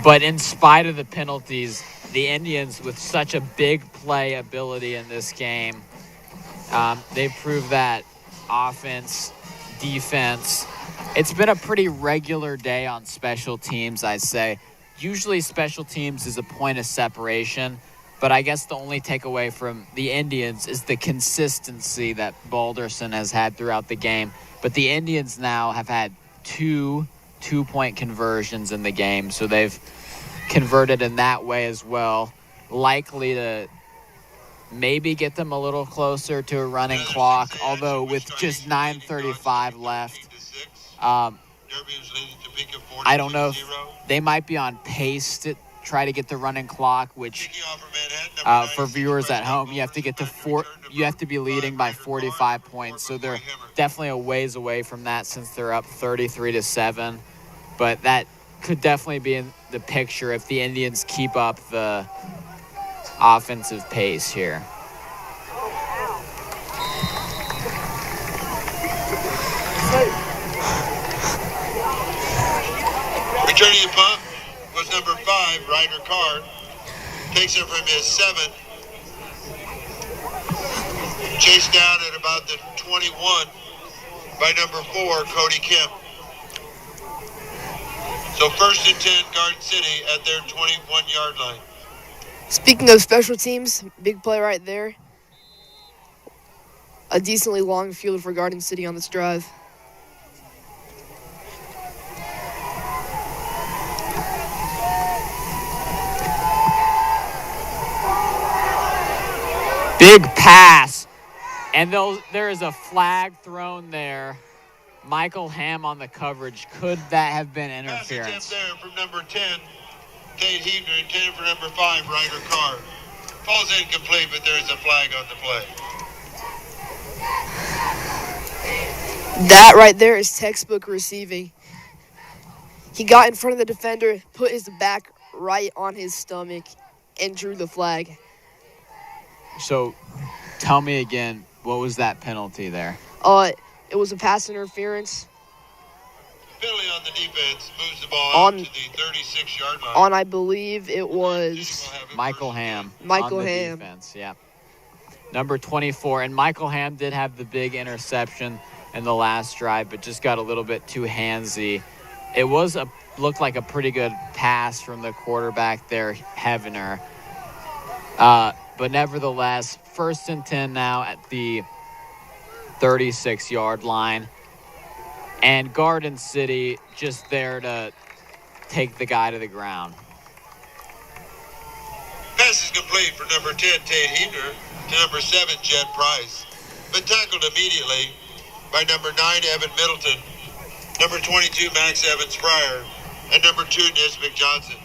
But in spite of the penalties, the Indians, with such a big play ability in this game, they've proved that offense, defense. It's been a pretty regular day on special teams, I say. Usually special teams is a point of separation, but I guess the only takeaway from the Indians is the consistency that Balderson has had throughout the game. But the Indians now have had 2 2-point conversions in the game, so they've converted in that way as well. Likely to maybe get them a little closer to a running clock, although with just 9:35 left, I don't know if they might be on pace to try to get the running clock, which For viewers at home, you have to get to you have to be leading by 45 points. So they're definitely a ways away from that since they're up 33-7. But that could definitely be in the picture if the Indians keep up the offensive pace here. Returning the punt was number 5, Ryder Carr. Takes it from his 7. Chased down at about the 21 by number 4, Cody Kemp. So 1st and 10, Garden City at their 21-yard line. Speaking of special teams, big play right there. A decently long field for Garden City on this drive. Big pass. And there is a flag thrown there. Michael Hamm on the coverage. Could that have been interference? Pass attempt there from number 10, Tate Heaton, intended for number 5, Ryder Carr. Falls incomplete, but there is a flag on the play. That right there is textbook receiving. He got in front of the defender, put his back right on his stomach, and drew the flag. So, tell me again, what was that penalty there? It was a pass interference. Penalty on the defense moves the ball out to the 36-yard line. On, I believe it was Michael Hamm. Michael on the Hamm. Defense, yeah. Number 24, and Michael Hamm did have the big interception in the last drive, but just got a little bit too handsy. It looked like a pretty good pass from the quarterback there, Hevener. But nevertheless, 1st and 10 now at the 36-yard line. And Garden City just there to take the guy to the ground. Pass is complete for number 10, Tate Heater, to number 7, Jed Price. But tackled immediately by number 9, Evan Middleton, number 22, Max Evans Pryor, and number 2, Nismic Johnson.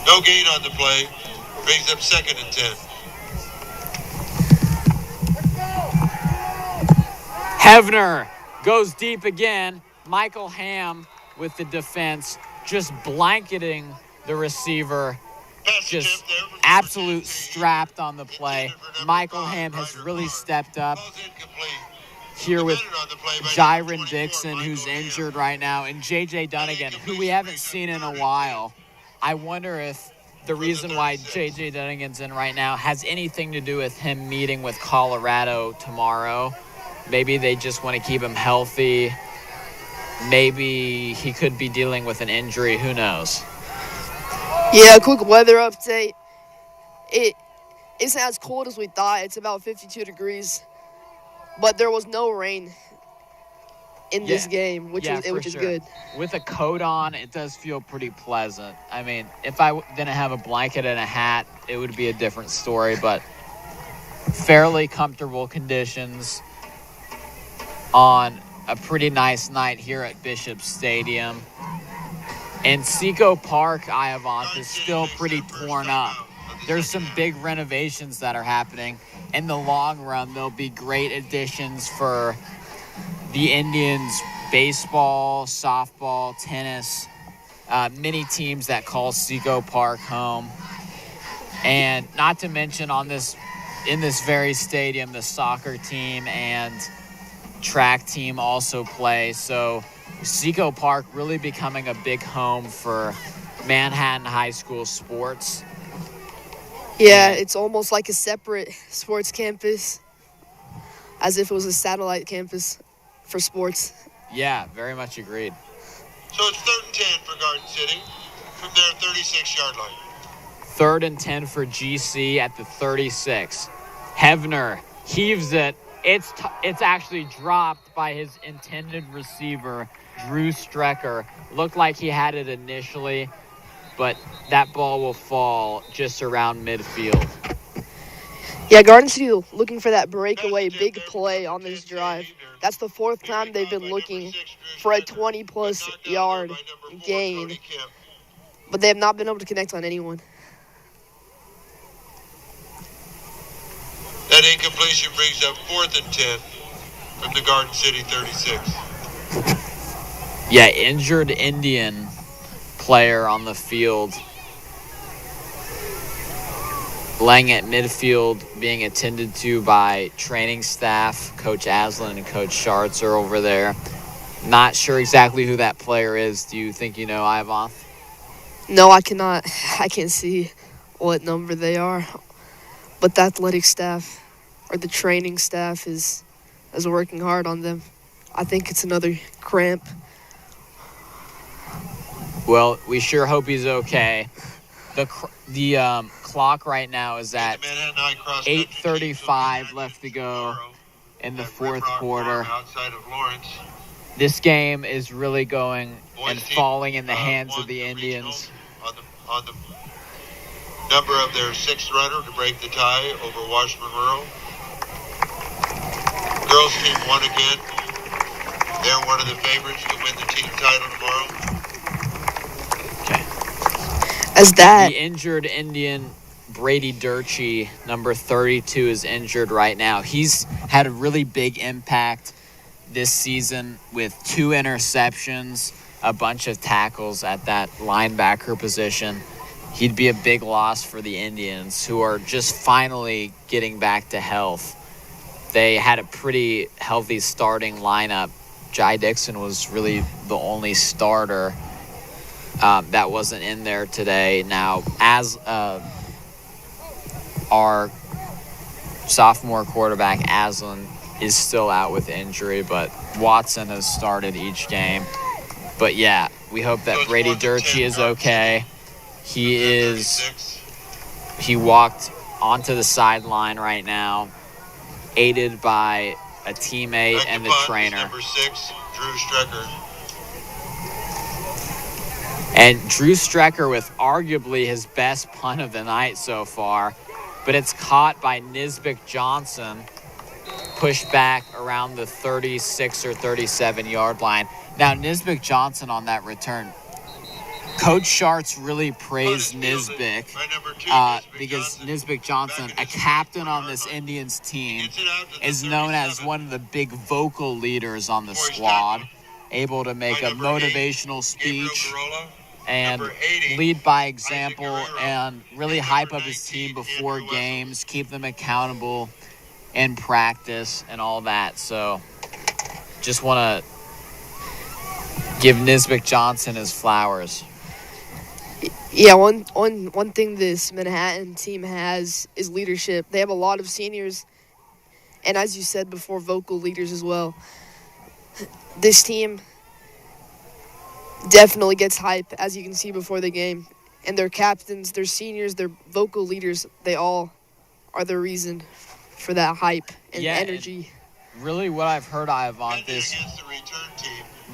No gain on the play. Brings up 2nd and 10. Hevener goes deep again. Michael Hamm with the defense just blanketing the receiver. Just absolute strapped on the play. Michael Hamm has really stepped up here with Jyron Dixon, who's injured right now, and J.J. Dunnigan, who we haven't seen in a while. I wonder if the reason why J.J. Dunnigan's in right now has anything to do with him meeting with Colorado tomorrow. Maybe they just want to keep him healthy. Maybe he could be dealing with an injury. Who knows? Yeah, quick weather update. It isn't as cold as we thought. It's about 52 degrees. But there was no rain in this game, which is good. With a coat on, it does feel pretty pleasant. I mean, if I didn't have a blanket and a hat, it would be a different story. But fairly comfortable conditions on a pretty nice night here at Bishop Stadium. And Seco Park, Iavon, is still pretty torn up. There's some big renovations that are happening. In the long run, there'll be great additions for the Indians' baseball, softball, tennis, many teams that call Seco Park home. And not to mention in this very stadium, the soccer team and track team also play. So Seco Park really becoming a big home for Manhattan high school sports. Yeah, it's almost like a separate sports campus, as if it was a satellite campus for sports. Yeah, very much agreed. So it's 3rd and 10 for Garden City from their 36-yard line. 3rd and 10 for GC at the 36. Hevener heaves it. It's actually dropped by his intended receiver, Drew Strecker. Looked like he had it initially, but that ball will fall just around midfield. Yeah, Garden City looking for that breakaway big play on this drive. That's the 4th time they've been looking for a 20-plus yard gain. but they have not been able to connect on anyone. That incompletion brings up 4th and 10 from the Garden City 36. Yeah, injured Indian player on the field. Laying at midfield, being attended to by training staff. Coach Aslan and Coach Schartz are over there. Not sure exactly who that player is. Do you think you know, Ivan? No, I cannot. I can't see what number they are. But the athletic staff or the training staff is working hard on them. I think it's another cramp. Well, we sure hope he's okay. The clock right now is at 8:35 left to go in the fourth quarter. Outside of Lawrence. This game is really going and falling in the hands of the Indians. On the number of their 6th runner to break the tie over Washburn Rural. Girls team won again. They're one of the favorites to win the team title tomorrow. The injured Indian Brady Durchie, number 32, is injured right now. He's had a really big impact this season with 2 interceptions, a bunch of tackles at that linebacker position. He'd be a big loss for the Indians, who are just finally getting back to health. They had a pretty healthy starting lineup. Jai Dixon was really the only starter that wasn't in there today. Now, as our sophomore quarterback, Aslan, is still out with injury, but Watson has started each game. But, yeah, we hope that Brady Durchie is okay. He walked onto the sideline right now, aided by a teammate and the trainer. Number 6, Drew Strecker. And Drew Strecker with arguably his best punt of the night so far, but it's caught by Nisbek Johnson, pushed back around the 36 or 37-yard line. Now, Nisbek Johnson on that return, Coach Schartz really praised Nisbek because Nisbek Johnson, a captain on this Indians team, is known as one of the big vocal leaders on the squad, able to make a motivational speech and lead by example and really hype up his team before games, keep them accountable in practice and all that. So just want to give Nisbek Johnson his flowers. Yeah, one thing this Manhattan team has is leadership. They have a lot of seniors, and as you said before, vocal leaders as well. This team definitely gets hype, as you can see before the game. And their captains, their seniors, their vocal leaders, they all are the reason for that hype and energy. And really what I've heard, Ivan,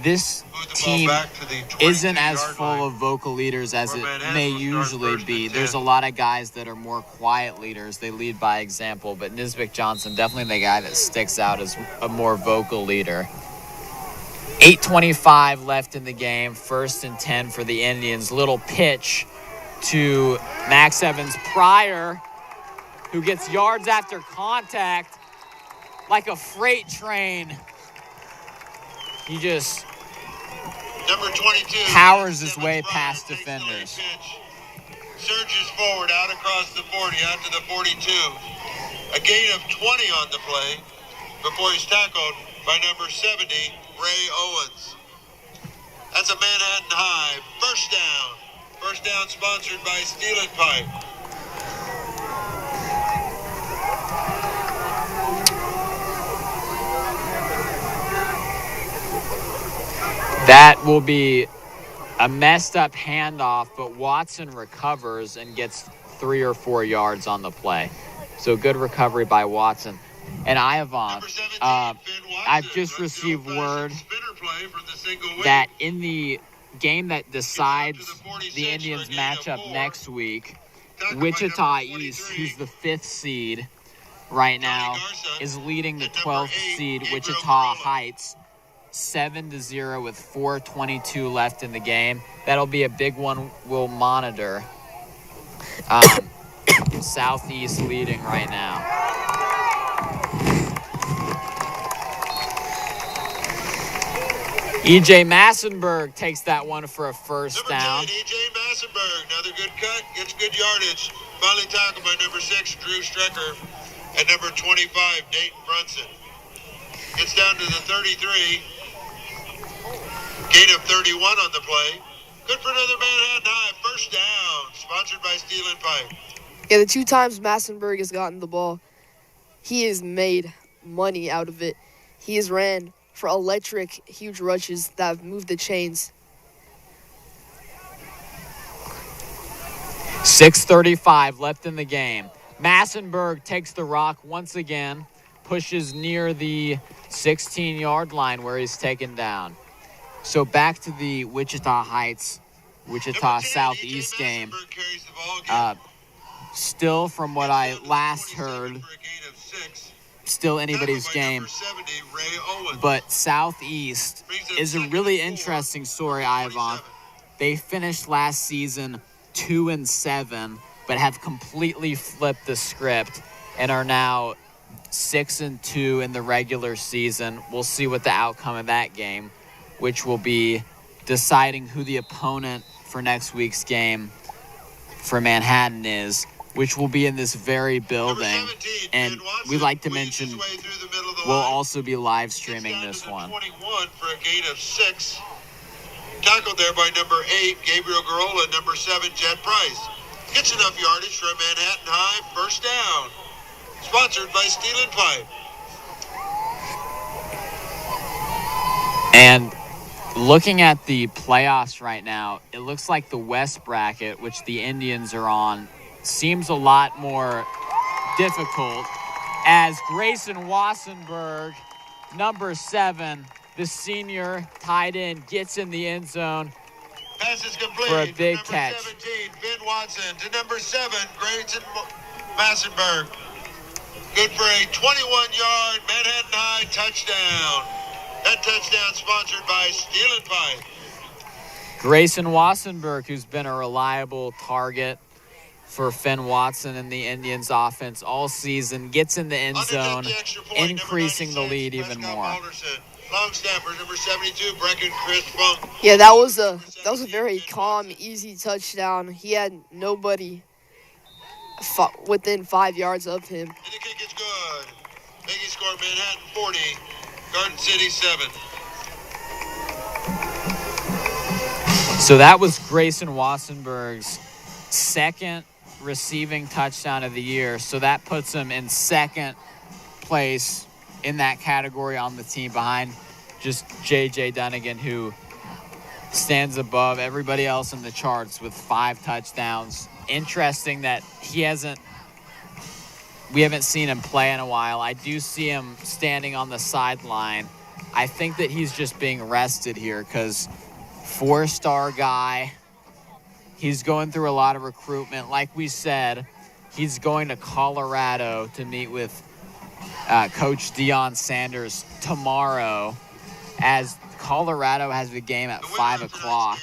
this team isn't as full of vocal leaders as it may usually be. There's a lot of guys that are more quiet leaders. They lead by example, but Nisbek Johnson, definitely the guy that sticks out as a more vocal leader. 8:25 left in the game, 1st and 10 for the Indians. Little pitch to Max Evans Pryor, who gets yards after contact like a freight train. He just powers his way past defenders. Surges forward out across the 40, out to the 42. A gain of 20 on the play before he's tackled by number 70, Ray Owens. That's a Manhattan high. First down. First down sponsored by Steel and Pipe. That will be a messed up handoff, but Watson recovers and gets 3 or 4 yards on the play. So good recovery by Watson. And Ivan, I've just received word that in the game that decides the Indians matchup next week, Wichita East, who's the 5th seed right now, is leading the 12th seed Wichita Heights 7-0 with 4:22 left in the game. That'll be a big one we'll monitor. Southeast leading right now. E.J. Massenberg takes that one for a first down. Number 10, E.J. Massenberg, another good cut, gets good yardage. Finally tackled by number 6, Drew Strecker, and number 25, Dayton Brunson. Gets down to the 33. Gain of 31 on the play. Good for another Manhattan High. First down. Sponsored by Steel and Pipe. Yeah, the 2 times Massenberg has gotten the ball, he has made money out of it. He has ran for electric, huge rushes that have moved the chains. 6:35 left in the game. Massenberg takes the rock once again, pushes near the 16-yard line where he's taken down. So back to the Wichita Heights, Wichita Southeast game. Still, from what I last heard, still anybody's game. But Southeast is a really interesting story, Ivan. They finished last season 2-7, but have completely flipped the script and are now 6-2 in the regular season. We'll see what the outcome of that game, which will be deciding who the opponent for next week's game for Manhattan is, which will be in this very building. And we'd like to mention we'll also be live streaming this one. 21 for a gain of 6. Tackled there by number 8, Gabriel Garola, number 7, Jet Price. Gets enough yardage for a Manhattan High first down. Sponsored by Steel and Pipe. And looking at the playoffs right now, it looks like the West bracket, which the Indians are on, seems a lot more difficult as Grayson Wassenberg, number 7, the senior tight end, gets in the end zone Pass is complete for a big number catch. 17, Ben Watson, to number 7, Grayson Massenberg. Good for a 21-yard Manhattan High touchdown. That touchdown sponsored by Steel and Pipe. Grayson Wassenberg, who's been a reliable target for Finn Watson and the Indians offense all season, gets in the end zone, increasing the lead even more. Long snapper, number 72, Breckin Chris Funk. Yeah, that was a very calm, easy touchdown. He had nobody within 5 yards of him. And the kick is good. Making score Manhattan 40, Garden City 7. So that was Grayson Wassenberg's second receiving touchdown of the year. So that puts him in second place in that category on the team behind just J.J. Dunnigan, who stands above everybody else in the charts with 5 touchdowns. Interesting that we haven't seen him play in a while. I do see him standing on the sideline. I think that he's just being rested here because 4-star guy. He's going through a lot of recruitment. Like we said, he's going to Colorado to meet with Coach Deion Sanders tomorrow, as Colorado has the game at 5 o'clock.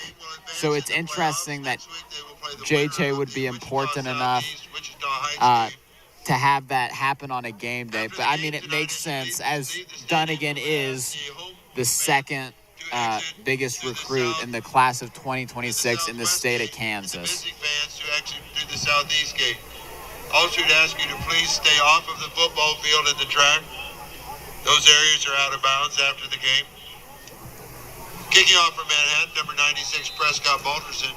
So it's interesting that JJ would be important enough to have that happen on a game day. But, I mean, it makes sense, as Dunnigan is the second biggest recruit in the class of 2026 in the state of Kansas. Also, to ask you to please stay off of the football field and the track. Those areas are out of bounds after the game. Kicking off for Manhattan, number 96, Prescott Balderson.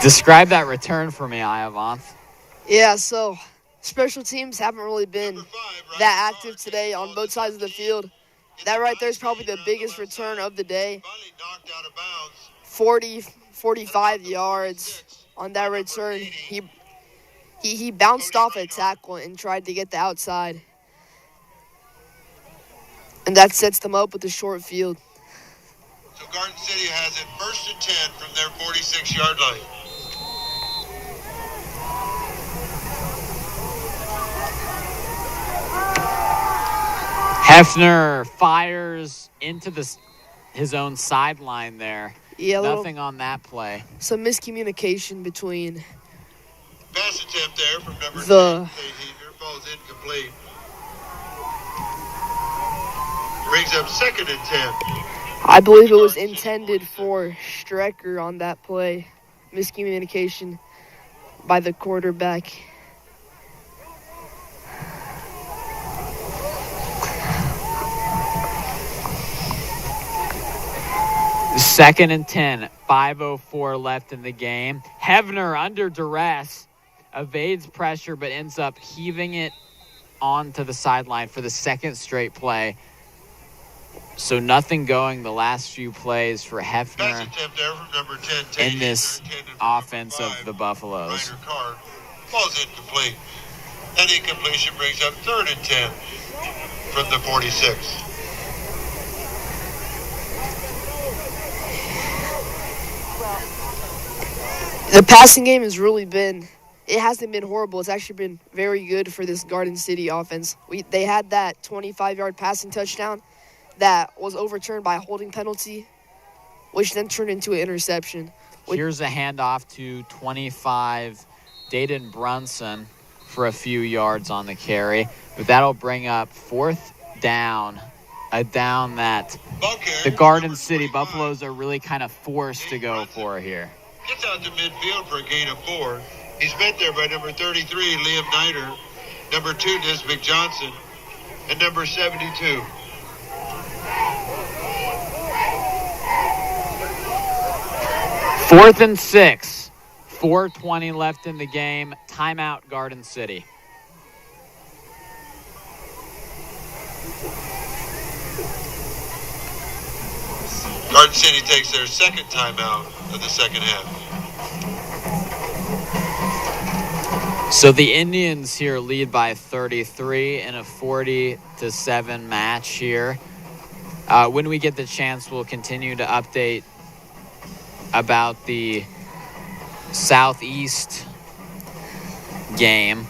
Describe that return for me, Ivan. Yeah, so special teams haven't really been that active today on both sides of the field. That right there is probably the biggest return of the day. 45 yards on that return. He bounced off a tackle and tried to get the outside. And that sets them up with a short field. So Garden City has it 1st and 10 from their 46-yard line. Hefner fires into his own sideline there. Yeah, Nothing on that play. Some miscommunication between Pass attempt there from number 10, Tate Heater, falls incomplete. Brings up 2nd and 10. I believe it was intended for Strecker on that play. Miscommunication by the quarterback. Second and 10, 5:04 left in the game. Hefner under duress, evades pressure, but ends up heaving it onto the sideline for the second straight play. So nothing going the last few plays for Hefner Pass attempt there from number 10, Tate in this Heater, offense of 5, the Buffaloes. Ryder Carr, falls incomplete. And incompletion brings up 3rd and 10 from the 46. The passing game has really been, it hasn't been horrible. It's actually been very good for this Garden City offense. They had that 25-yard passing touchdown that was overturned by a holding penalty, which then turned into an interception. Here's a handoff to 25, Dayton Brunson for a few yards on the carry. But that'll bring up 4th down, a down that the Garden City Buffaloes are really kind of forced to go for here. Gets out to midfield for a gain of 4. He's met there by number 33, Liam Nider, number 2, Nisbick Johnson, and number 72. Fourth and 6, 4:20 left in the game. Timeout, Garden City. Garden City takes their second timeout of the second half. So the Indians here lead by 33 in a 40-7 match here. When we get the chance, we'll continue to update about the Southeast game,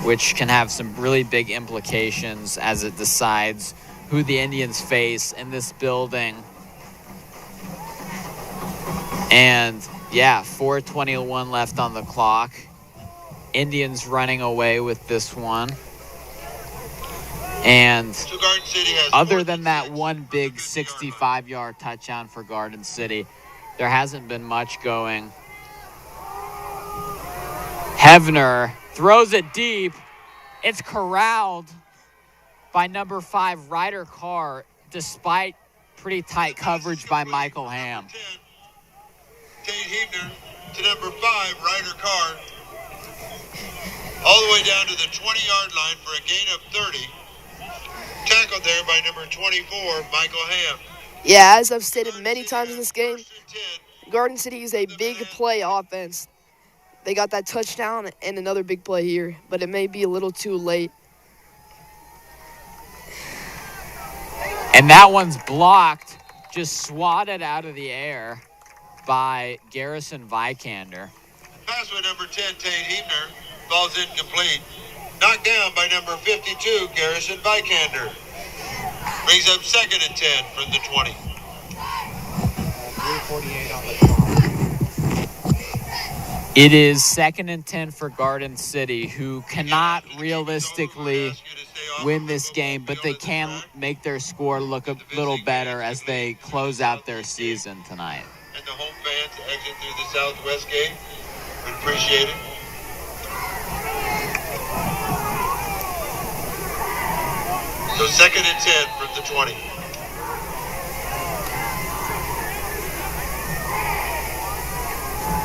which can have some really big implications as it decides who the Indians face in this building. And yeah, 4:21 left on the clock. Indians running away with this one. And So Garden City has other than that one big 65-yard touchdown for Garden City, there hasn't been much going. Hefner throws it deep. It's corralled by number 5, Ryder Carr, despite pretty tight coverage by Michael Ham. Tate Heater to number 5, Ryder Carr, all the way down to the 20-yard line for a gain of 30. Tackled there by number 24, Michael Ham. Yeah, as I've stated many times in this game, Garden City is a big play offense. They got that touchdown and another big play here, but it may be a little too late. And that one's blocked, just swatted out of the air by Garrison Vikander. Pass by number 10, Tate Heater, falls incomplete. Knocked down by number 52, Garrison Vikander. Brings up 2nd and 10 from the 20. 3:48 on the clock. It is 2nd and 10 for Garden City, who cannot realistically win this game, but they can make their score look a little better as they close out their season tonight. And the home fans exit through the southwest gate. We'd appreciate it. So 2nd and 10 from the 20.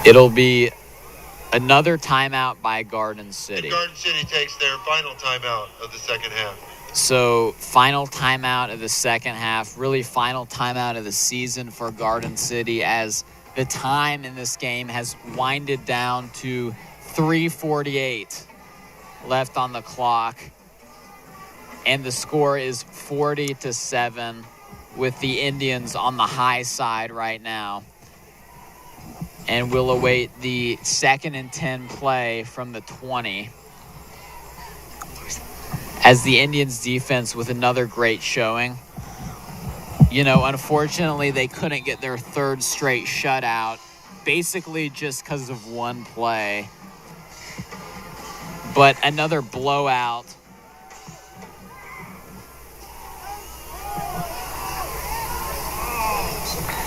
It'll be another timeout by Garden City. And Garden City takes their final timeout of the second half. So final timeout of the second half, really final timeout of the season for Garden City, as the time in this game has winded down to 3:48 left on the clock. And the score is 40-7 with the Indians on the high side right now. And we'll await the 2nd and 10 play from the 20. As the Indians defense with another great showing. You know, unfortunately, they couldn't get their 3rd straight shutout, basically just because of one play. But another blowout.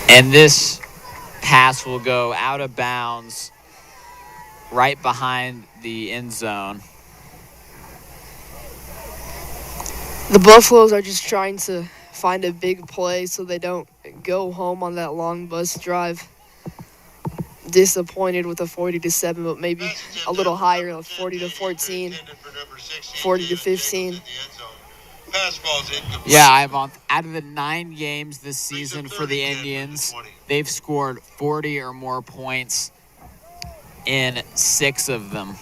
And this pass will go out of bounds right behind the end zone. The Buffaloes are just trying to find a big play so they don't go home on that long bus drive. Disappointed with a 40-7, but maybe a little higher, like 40-14, 40-15. Yeah, Ivan, out of the 9 games this season for the Indians, they've scored 40 or more points in 6 of them.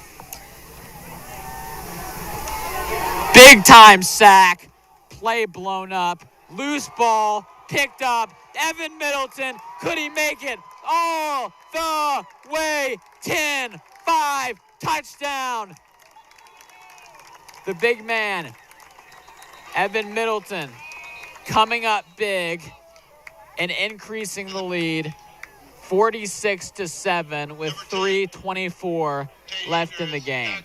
Big time sack, play blown up, loose ball, picked up, Evan Middleton, could he make it all the way? 10-5, touchdown. The big man, Evan Middleton, coming up big and increasing the lead 46-7 with 3:24 left in the game.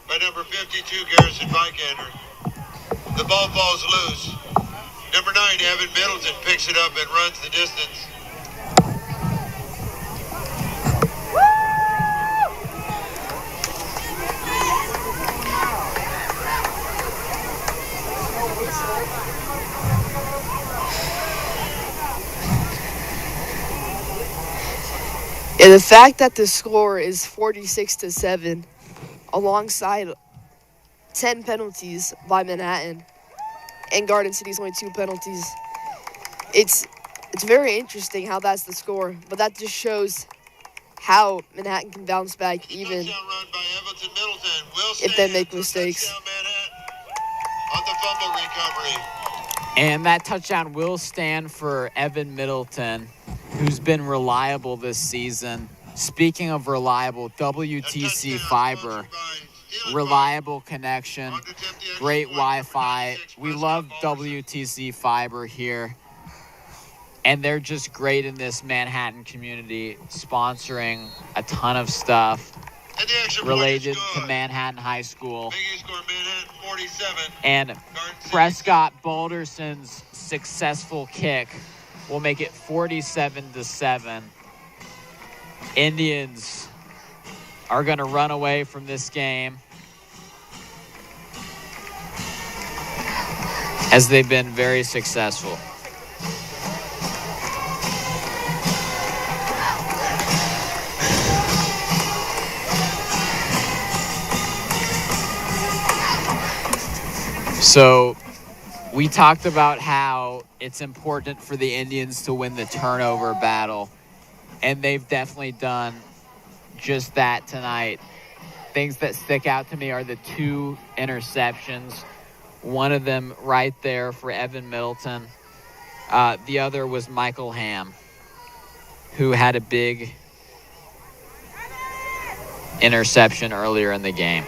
By number 52, Garrison Vikander. The ball falls loose. Number 9, Evan Middleton picks it up and runs the distance. And the fact that the score is 46-7, alongside 10 penalties by Manhattan, and Garden City's only 2 penalties, it's very interesting how that's the score. But that just shows how Manhattan can bounce back even if they make mistakes. On the fumble recovery. And that touchdown will stand for Evan Middleton, who's been reliable this season. Speaking of reliable, WTC Fiber, reliable connection, great Wi-Fi. We love WTC Fiber here. And they're just great in this Manhattan community, sponsoring a ton of stuff related to Manhattan High School. And Prescott Balderson's successful kick will make it 47-7. Indians are going to run away from this game as they've been very successful. So we talked about how it's important for the Indians to win the turnover battle, and they've definitely done just that tonight. Things that stick out to me are the 2 interceptions, one of them right there for Evan Middleton. The other was Michael Hamm, who had a big interception earlier in the game.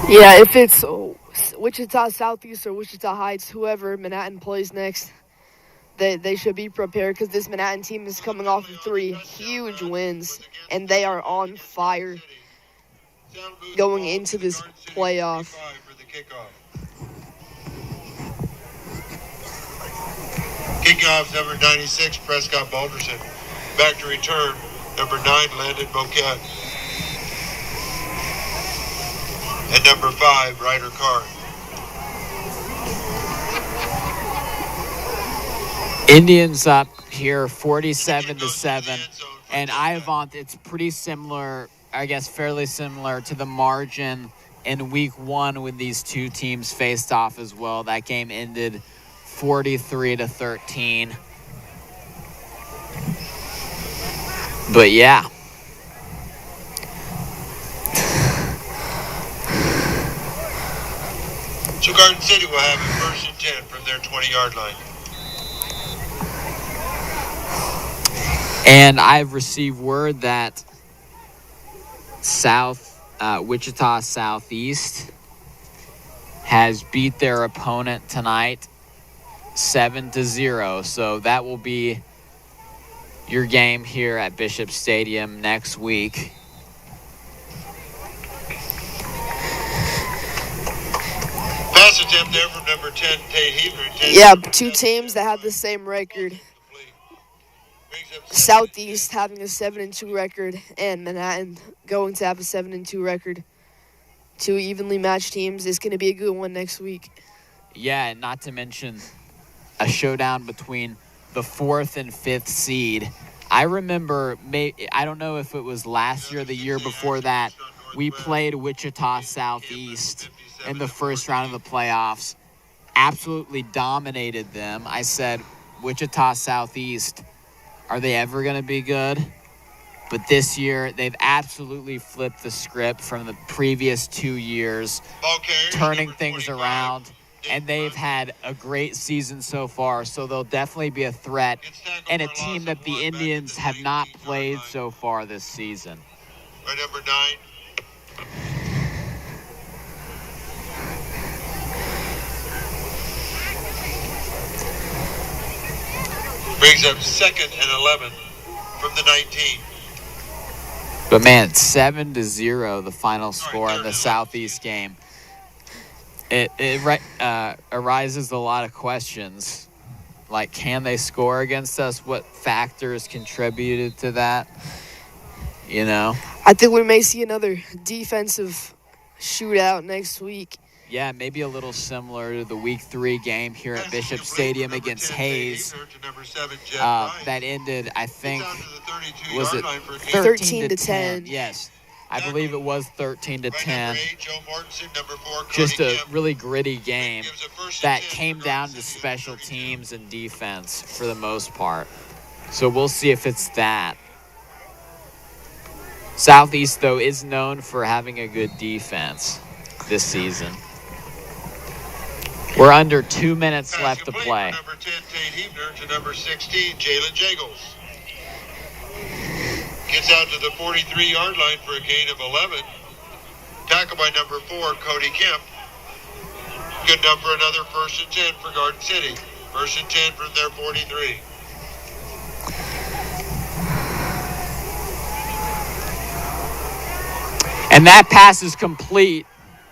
Yeah, if it's Wichita Southeast or Wichita Heights, whoever Manhattan plays next, they should be prepared, because this Manhattan team is coming off of 3 huge wins, and they are on fire going into this playoff. Kickoff number 96, Prescott Balderson. Back to return, number 9, Landon Boquette. And number 5, Ryder Carr. Indians up here 47-7. And Ivan, it's pretty similar, I guess fairly similar to the margin in week 1 when these 2 teams faced off as well. That game ended 43-13. But yeah. So Garden City will have it 1st and 10 from their 20-yard line. And I've received word that Wichita Southeast has beat their opponent tonight 7-0. So that will be your game here at Bishop Stadium next week. Pass attempt there from number 10, Tate Heaver. Yeah, two teams that have the same record. Southeast having a 7-2 record, and Manhattan going to have a 7-2 record. Two evenly matched teams. It's going to be a good one next week. Yeah, and not to mention a showdown between the 4th and 5th seed. I remember, I don't know if it was last year or the year before that, we played Wichita Southeast in the first round of the playoffs. Absolutely dominated them. I said, Wichita Southeast, are they ever going to be good? But this year, they've absolutely flipped the script from the previous 2 years, turning things around, and they've had a great season so far, so they'll definitely be a threat, and a team that the Indians have not played so far this season. By number 9. Brings up 2nd and 11 from the 19. But man, 7-0, the final score in the Southeast game. It arises a lot of questions. Like, can they score against us? What factors contributed to that? You know? I think we may see another defensive shootout next week. Yeah, maybe a little similar to the Week 3 game here at Bishop Stadium against Hayes. That ended, I think, was it 13-10? Yes, I believe it was 13-10. Just a really gritty game that came down to special teams and defense for the most part. So we'll see if it's that. Southeast, though, is known for having a good defense this season. We're under 2 minutes left to play. Number 10, Tate Heaver, to number 16, Jalen Jagels. Gets out to the 43-yard line for a gain of 11. Tackle by number 4, Cody Kemp. Good enough for another 1st and 10 for Garden City. 1st and 10 from their 43. And that pass is complete.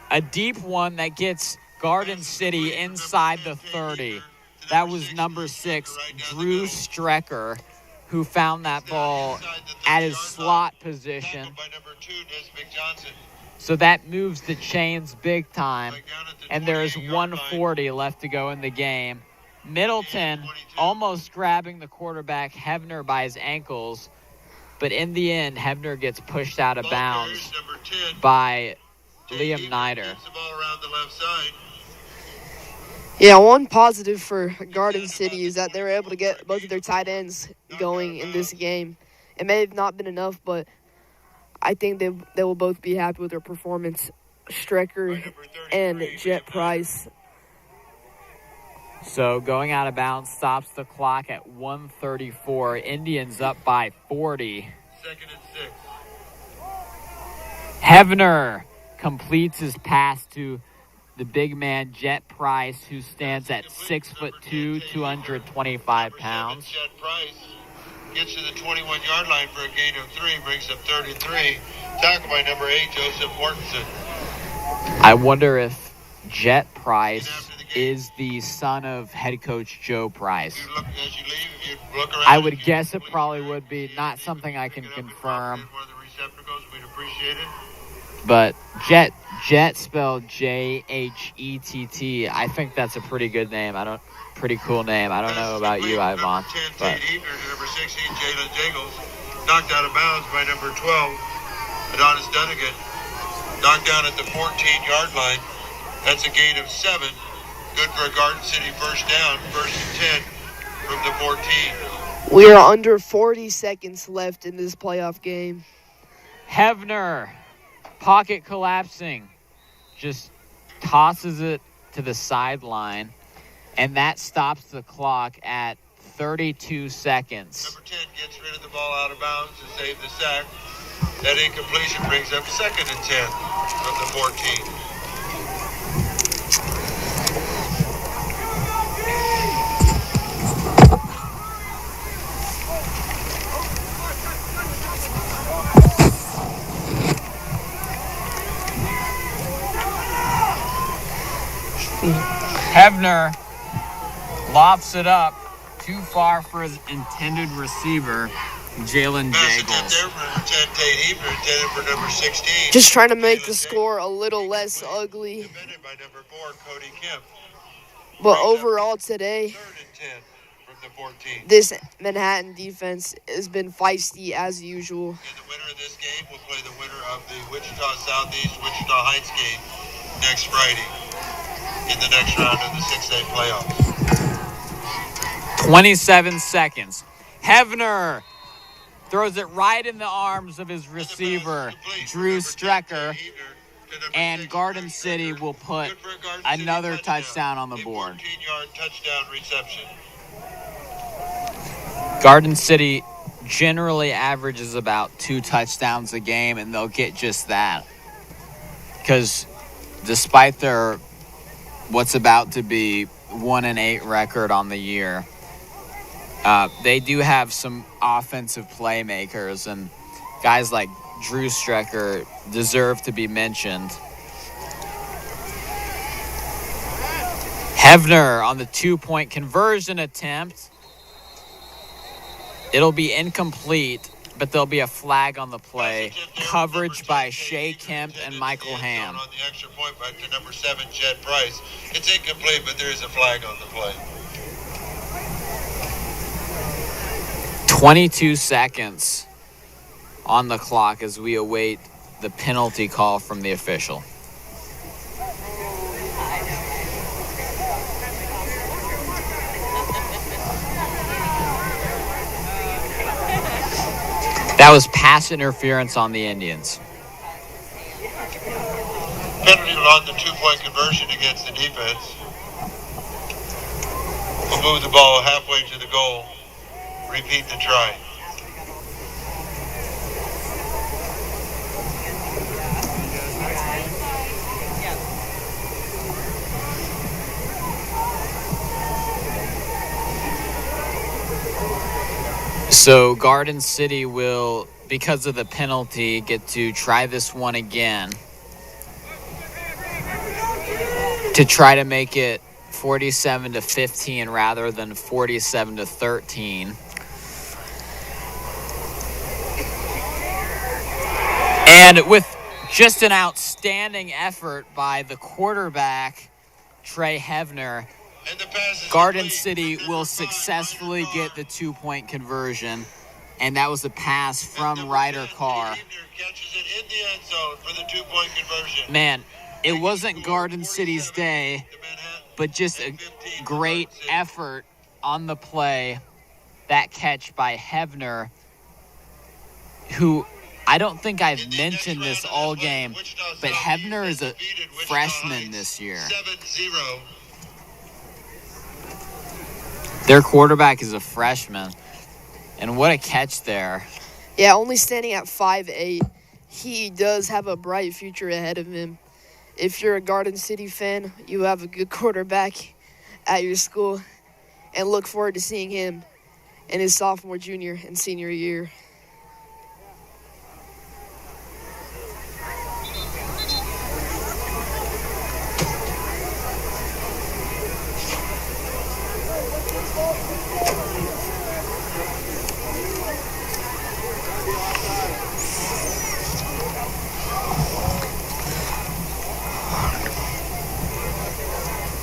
A deep one that gets Garden City inside the 30. That was number 6, Drew Strecker, who found that ball at his slot position. So that moves the chains big time. And there is 1:40 left to go in the game. Middleton almost grabbing the quarterback, Hebner, by his ankles. But in the end, Hebner gets pushed out of bounds by Liam Nider. Yeah, one positive for Garden City is that they were able to get both of their tight ends going in this game. It may have not been enough, but I think they will both be happy with their performance. Strecker and Jet Price. So going out of bounds stops the clock at 1:34. Indians up by 40. 2nd and 6. Hebner completes his pass to the big man, Jet Price, who stands at 6'2", 225 pounds. Jet Price gets to the 21-yard line for a gain of 3, brings up 33. Tackle by number 8, Joseph Mortensen. I wonder if Jet Price is the son of head coach Joe Price. I would guess it probably would be. Not something I can confirm. But Jet spelled J-H-E-T-T. I think that's a pretty good name. Pretty cool name. I don't know about you, Ivan. But Number 16, Jalen Jagels, knocked out of bounds by number 12, Adonis Dunnigan. Knocked down at the 14-yard line. That's a gain of 7. Good for a Garden City first down, 1st and 10 from the 14. We are under 40 seconds left in this playoff game. Hevner, pocket collapsing, just tosses it to the sideline, and that stops the clock at 32 seconds. Number 10 gets rid of the ball out of bounds to save the sack. That incompletion brings up 2nd and 10 from the 14. Hevner lofts it up too far for his intended receiver, Jalen Jagels. For number 16. Just trying to make the score a little less ugly. Defended by number 4, Cody Kemp. But overall today, 3rd and 10 from the 14. this Manhattan defense has been feisty as usual. And the winner of this game will play the winner of the Wichita Southeast Wichita Heights game next Friday in the next round of the 6A playoffs. 27 seconds. Hevner throws it right in the arms of his receiver, Drew Strecker, and Garden City will put another touchdown on the board. 14-yard touchdown reception. Garden City generally averages about 2 touchdowns a game, and they'll get just that. Because despite their what's about to be 1-8 record on the year, they do have some offensive playmakers, and guys like Drew Strecker deserve to be mentioned. Hevner on the 2-point conversion attempt. It'll be incomplete, but there'll be a flag on the play. Coverage by Shea Kemp and Michael Ham. On the extra point by to number 7, Jed Price. It's incomplete, but there is a flag on the play. 22 seconds on the clock as we await the penalty call from the official. That was pass interference on the Indians. Penalty on the 2-point conversion against the defense. We'll move the ball halfway to the goal. Repeat the try. So Garden City will, because of the penalty, get to try this one again to try to make it 47-15 rather than 47-13. And with just an outstanding effort by the quarterback, Trey Hevner, Garden City will successfully get the 2-point conversion. And that was a pass from Ryder Carr. Man, it wasn't Garden City's day, but just a great effort on the play. That catch by Hevner, who I don't think I've mentioned this all game, but Hevner is a freshman this year. 7-0. Their quarterback is a freshman. And what a catch there. Yeah, only standing at 5'8". He does have a bright future ahead of him. If you're a Garden City fan, you have a good quarterback at your school, and look forward to seeing him in his sophomore, junior, and senior year.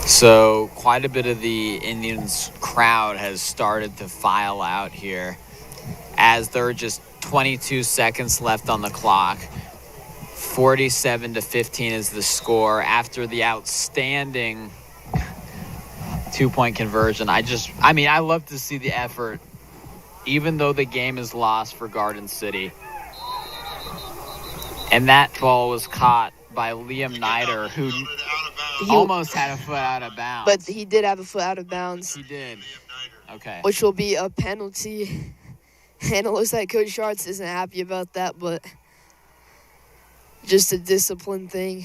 So quite a bit of the Indians crowd has started to file out here as there are just 22 seconds left on the clock. 47-15 is the score after the outstanding 2-point conversion. I love to see the effort even though the game is lost for Garden City. And that ball was caught by Liam Nider, who almost had a foot out of bounds. But he did have a foot out of bounds. He did. Okay. Which will be a penalty. And it looks like Coach Schartz isn't happy about that, but just a discipline thing.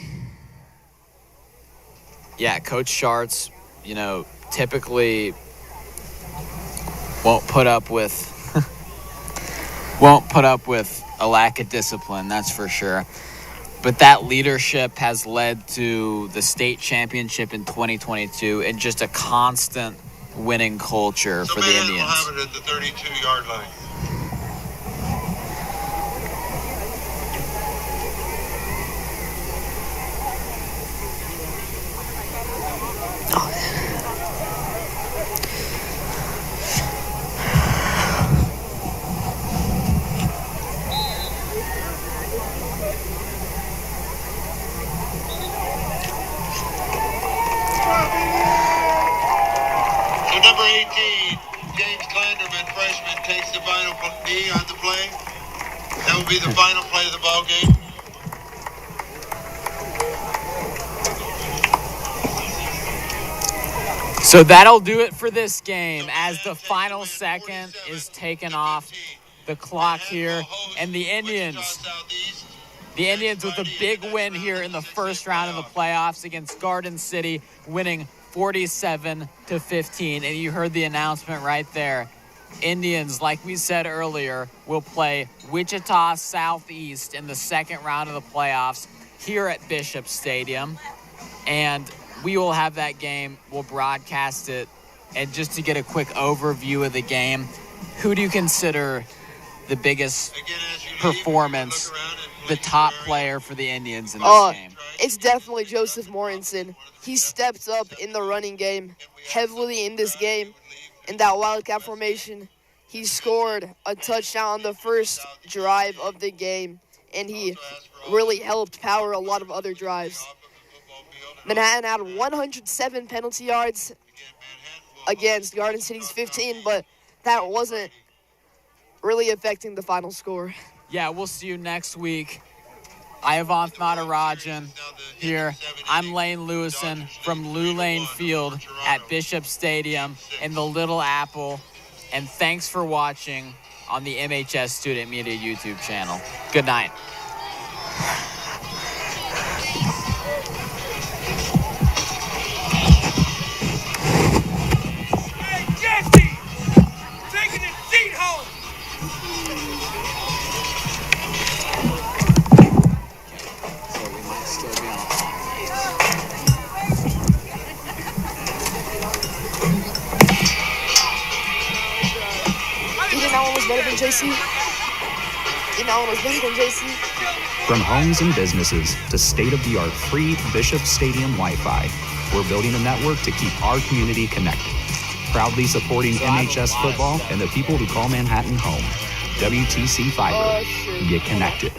Yeah, Coach Schartz, typically won't put up with a lack of discipline, that's for sure. But that leadership has led to the state championship in 2022 and just a constant winning culture for the Indians. Will have it at the 32-yard line. Number 18, James Clanderman, freshman, takes the final knee on the play. That will be the final play of the ball game. So that'll do it for this game as the final second is taken off the clock here. And the Indians with a big win here in the first round of the playoffs against Garden City, winning 47-15. And you heard the announcement right there. Indians, like we said earlier, will play Wichita Southeast in the second round of the playoffs here at Bishop Stadium. And we will have that game. We'll broadcast it. And just to get a quick overview of the game, who do you consider the biggest performance, the top player for the Indians in this game? It's definitely Joseph Morrison. He stepped up in the running game heavily in this game. In that Wildcat formation, he scored a touchdown on the first drive of the game, and he really helped power a lot of other drives. Manhattan had 107 penalty yards against Garden City's 15, but that wasn't really affecting the final score. Yeah, we'll see you next week. I have Natarajan here. I'm Lane Lewison from Lou Lane Field at Bishop Stadium in the Little Apple. And thanks for watching on the MHS Student Media YouTube channel. Good night. Hey, Jesse! Taking his seat home! Better than JC. Was better than JC. From homes and businesses to state-of-the-art free Bishop Stadium Wi-Fi, we're building a network to keep our community connected. Proudly supporting MHS football and the people who call Manhattan home. WTC Fiber. Get connected.